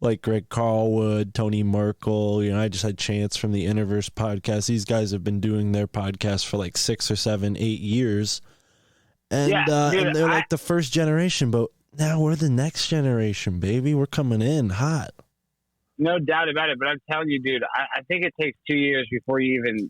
like Greg Carlwood, Tony Merkel, you know, I just had Chance from the Interverse podcast. These guys have been doing their podcast for like 6 or 7, 8 years. And, dude, and they're like the first generation, but now we're the next generation, baby. We're coming in hot. No doubt about it. But I'm telling you, dude, I think it takes 2 years before it even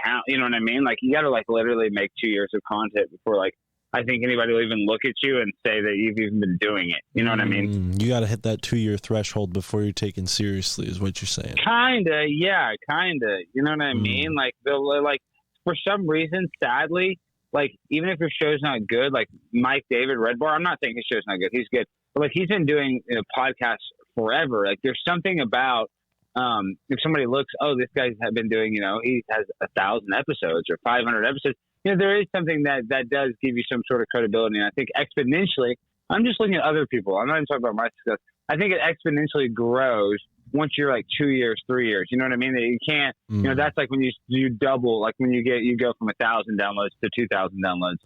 count. You know what I mean? Like, you got to like literally make 2 years of content before like I think anybody will even look at you and say that you've even been doing it. You know what I mean? You got to hit that 2-year threshold before you're taken seriously, is what you're saying. Kinda, yeah, kinda. You know what I mean? Like, like for some reason, sadly, like even if your show's not good, like Mike David Redbar, I'm not saying his show's not good. He's good, but like he's been doing podcasts forever. Like there's something about if somebody looks, oh, this guy's been doing, you know, he has 1,000 episodes or 500 episodes. You know, there is something that does give you some sort of credibility. And I think exponentially, I'm just looking at other people. I'm not even talking about my success. I think it exponentially grows once you're like 2 years, 3 years. You know what I mean? That you can't, you know, that's like when you double, like when you go from 1,000 downloads to 2,000 downloads.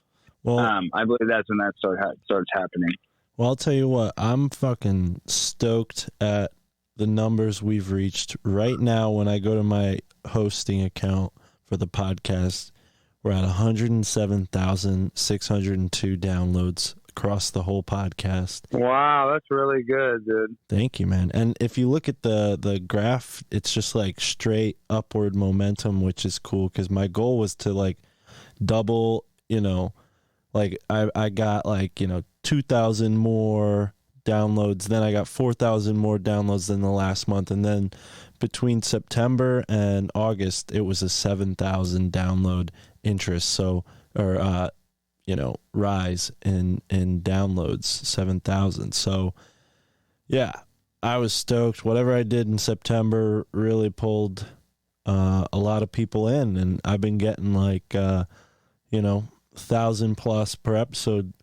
Well, I believe that's when that starts happening. Well, I'll tell you what, I'm fucking stoked at the numbers we've reached right now. When I go to my hosting account for the podcast, we're at 107,602 downloads across the whole podcast. Wow, that's really good, dude. Thank you, man. And if you look at the graph, it's just like straight upward momentum, which is cool because my goal was to like double, you know, like I got like, you know, 2,000 more downloads. Then I got 4,000 more downloads than the last month. And then between September and August, it was a 7,000 download interest. So, or, you know, rise in downloads, 7,000. So yeah, I was stoked. Whatever I did in September really pulled a lot of people in, and I've been getting like, you know, 1,000 plus per episode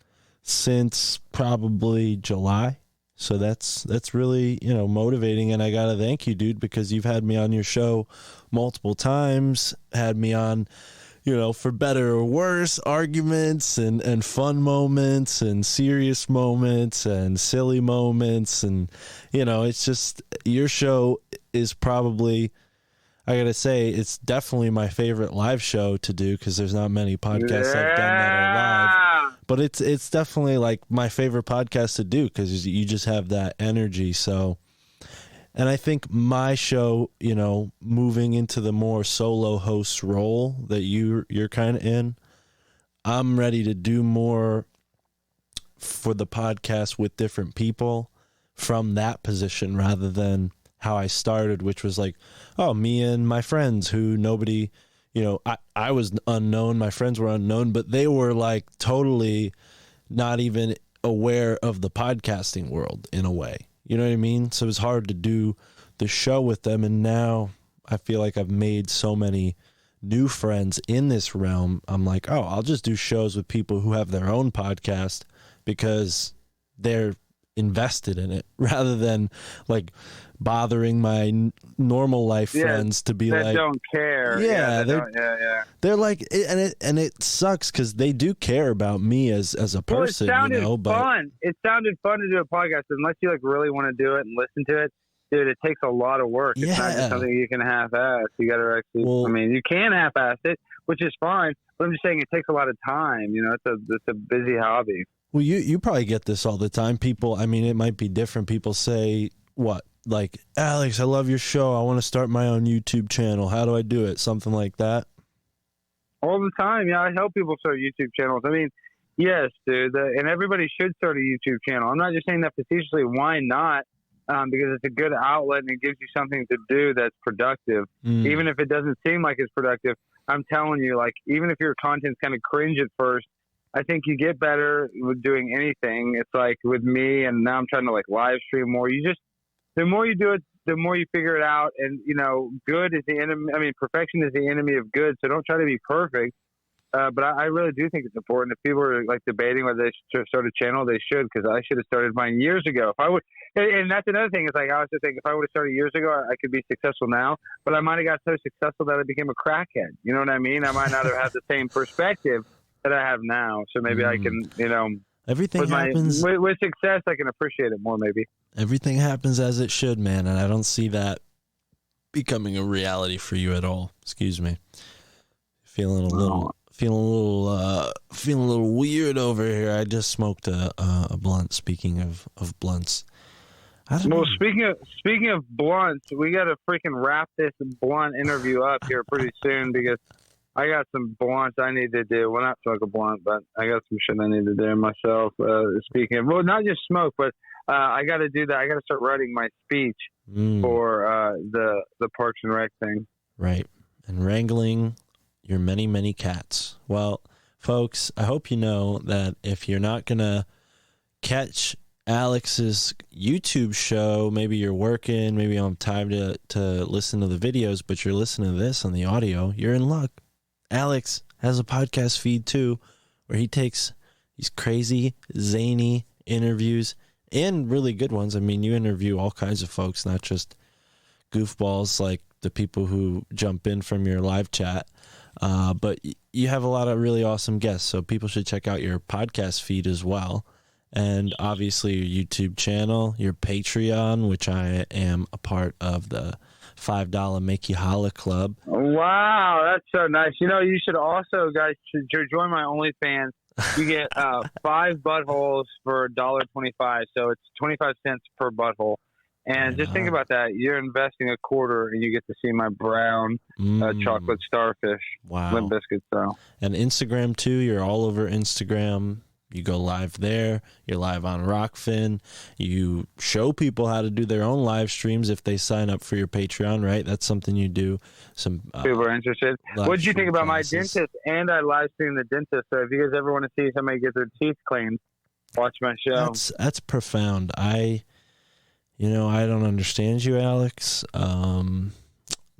since probably July. So that's really, you know, motivating. And I got to thank you, dude, because you've had me on your show multiple times, had me on, you know, for better or worse, arguments and fun moments and serious moments and silly moments. And, you know, it's just, your show is probably, I got to say, it's definitely my favorite live show to do because there's not many podcasts I've done that are live. But it's definitely like my favorite podcast to do because you just have that energy. So, and I think my show, you know, moving into the more solo host role that you're kind of in, I'm ready to do more for the podcast with different people from that position rather than how I started, which was like, oh, me and my friends who nobody, you know, I was unknown, my friends were unknown, but they were like totally not even aware of the podcasting world in a way. You know what I mean? So it was hard to do the show with them. And now I feel like I've made so many new friends in this realm. I'm like, oh, I'll just do shows with people who have their own podcast because they're invested in it rather than like bothering my normal life friends to be like, don't care. Yeah, they're like, and it sucks because they do care about me as a person. Well, it sounded you know, fun. It sounded fun to do a podcast unless you like really want to do it and listen to it. Dude, it takes a lot of work. It's not just something you can half-ass. You got to actually. Well, I mean, you can half-ass it, which is fine. But I'm just saying it takes a lot of time. You know, it's a busy hobby. Well, you probably get this all the time. People, I mean, it might be different. People say, what? Like, Alex, I love your show. I want to start my own YouTube channel. How do I do it? Something like that. All the time. Yeah, I help people start YouTube channels. I mean, yes, dude. And everybody should start a YouTube channel. I'm not just saying that facetiously. Why not? because it's a good outlet and it gives you something to do that's productive. Even if it doesn't seem like it's productive, I'm telling you, like, even if your content's kind of cringe at first, I think you get better with doing anything. It's like with me, and now I'm trying to like live stream more. The more you do it, the more you figure it out. And, you know, good is the enemy. I mean, perfection is the enemy of good. So don't try to be perfect. But I really do think it's important. If people are like debating whether they should start a channel, they should, because I should have started mine years ago. If I would, and that's another thing. Is like I was just thinking, if I would have started years ago, I could be successful now. But I might have got so successful that I became a crackhead. You know what I mean? I might not have had the same perspective that I have now. So maybe I can, you know, everything happens with success. I can appreciate it more. Maybe everything happens as it should, man. And I don't see that becoming a reality for you at all. Excuse me. Feeling a little weird over here. I just smoked a blunt. Speaking of blunts, speaking of blunts, we got to freaking wrap this blunt interview up here pretty soon, because I got some blunts I need to do. Well, not smoke a blunt, but I got some shit I need to do myself. Speaking of, well, not just smoke, but I got to do that. I got to start writing my speech for the Parks and Rec thing. Right, and wrangling your many, many cats. Well, folks, I hope you know that if you're not going to catch Alex's YouTube show, maybe you're working, maybe you don't have time to listen to the videos, but you're listening to this on the audio, you're in luck. Alex has a podcast feed too, where he takes these crazy, zany interviews and really good ones. I mean, you interview all kinds of folks, not just goofballs like the people who jump in from your live chat. But you have a lot of really awesome guests, so people should check out your podcast feed as well. And obviously your YouTube channel, your Patreon, which I am a part of the $5 Make You Holla Club. Wow, that's so nice. You know, you should also, guys, join my OnlyFans. You get 5 buttholes for $1.25, so it's 25 cents per butthole. And just think about that. You're investing $0.25 and you get to see my brown chocolate starfish. Wow. Limp Bizkit style. And Instagram too. You're all over Instagram. You go live there. You're live on Rockfin. You show people how to do their own live streams if they sign up for your Patreon, right? That's something you do. Some people are interested. What did you think about my dentist? And I live stream the dentist. So if you guys ever want to see somebody get their teeth cleaned, watch my show. That's profound. I don't understand you, Alex. Well,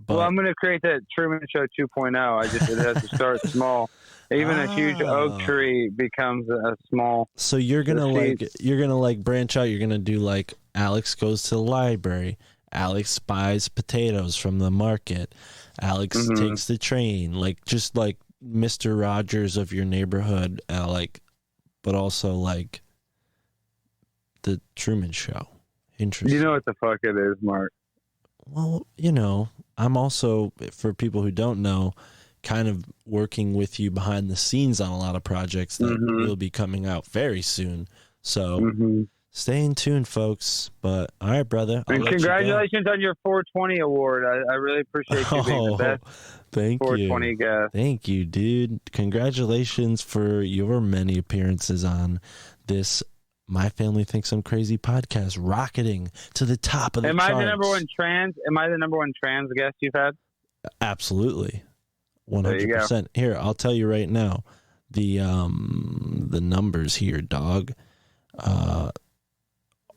I'm going to create that Truman Show 2.0. It has to start small. Even a huge oak tree becomes a small. So you're gonna branch out. You're gonna do like Alex goes to the library. Alex buys potatoes from the market. Alex takes the train. Like just like Mr. Rogers of your neighborhood. But also like the Truman Show. Interesting. You know what the fuck it is, Mark? Well, I'm also, for people who don't know, kind of working with you behind the scenes on a lot of projects that will be coming out very soon. So stay in tune, folks. But all right, brother. And congratulations on your 420 award. I really appreciate you being the best. Thank 420 you. guest. Thank you, dude. Congratulations for your many appearances on this My Family Thinks I'm Crazy podcast, rocketing to the top of the charts. Am I the number one trans guest you've had? Absolutely. 100%. Here, I'll tell you right now, the numbers here, dog.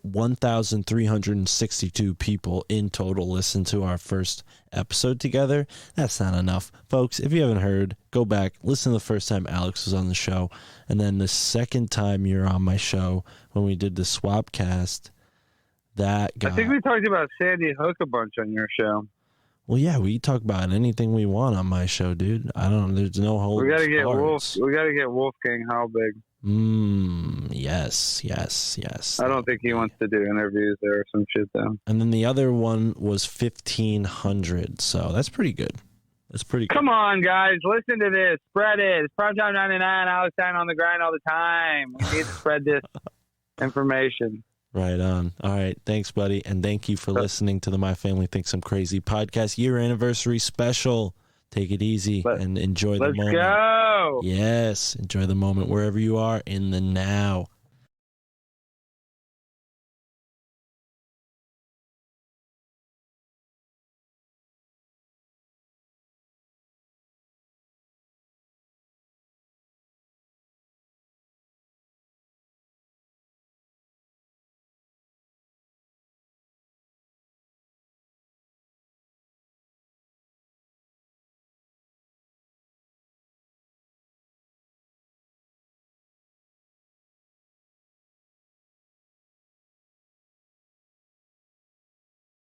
1,362 people in total listened to our first episode together. That's not enough. Folks, if you haven't heard, go back, listen to the first time Alex was on the show, and then the second time you're on my show when we did the Swapcast. I think we talked about Sandy Hook a bunch on your show. Well, yeah, we talk about anything we want on my show, dude. There's no hold. We gotta get Wolfgang Halbig. Yes. I don't think he wants to do interviews there or some shit though. And then the other one was 1,500, so that's pretty good. Come on, guys, listen to this. Spread it. It's Primetime 99. Alex Stein on the grind all the time. We need to spread this information. Right on. All right. Thanks, buddy. And thank you for listening to the My Family Thinks I'm Crazy podcast year anniversary special. Take it easy and enjoy the moment. Let's go. Yes. Enjoy the moment wherever you are in the now.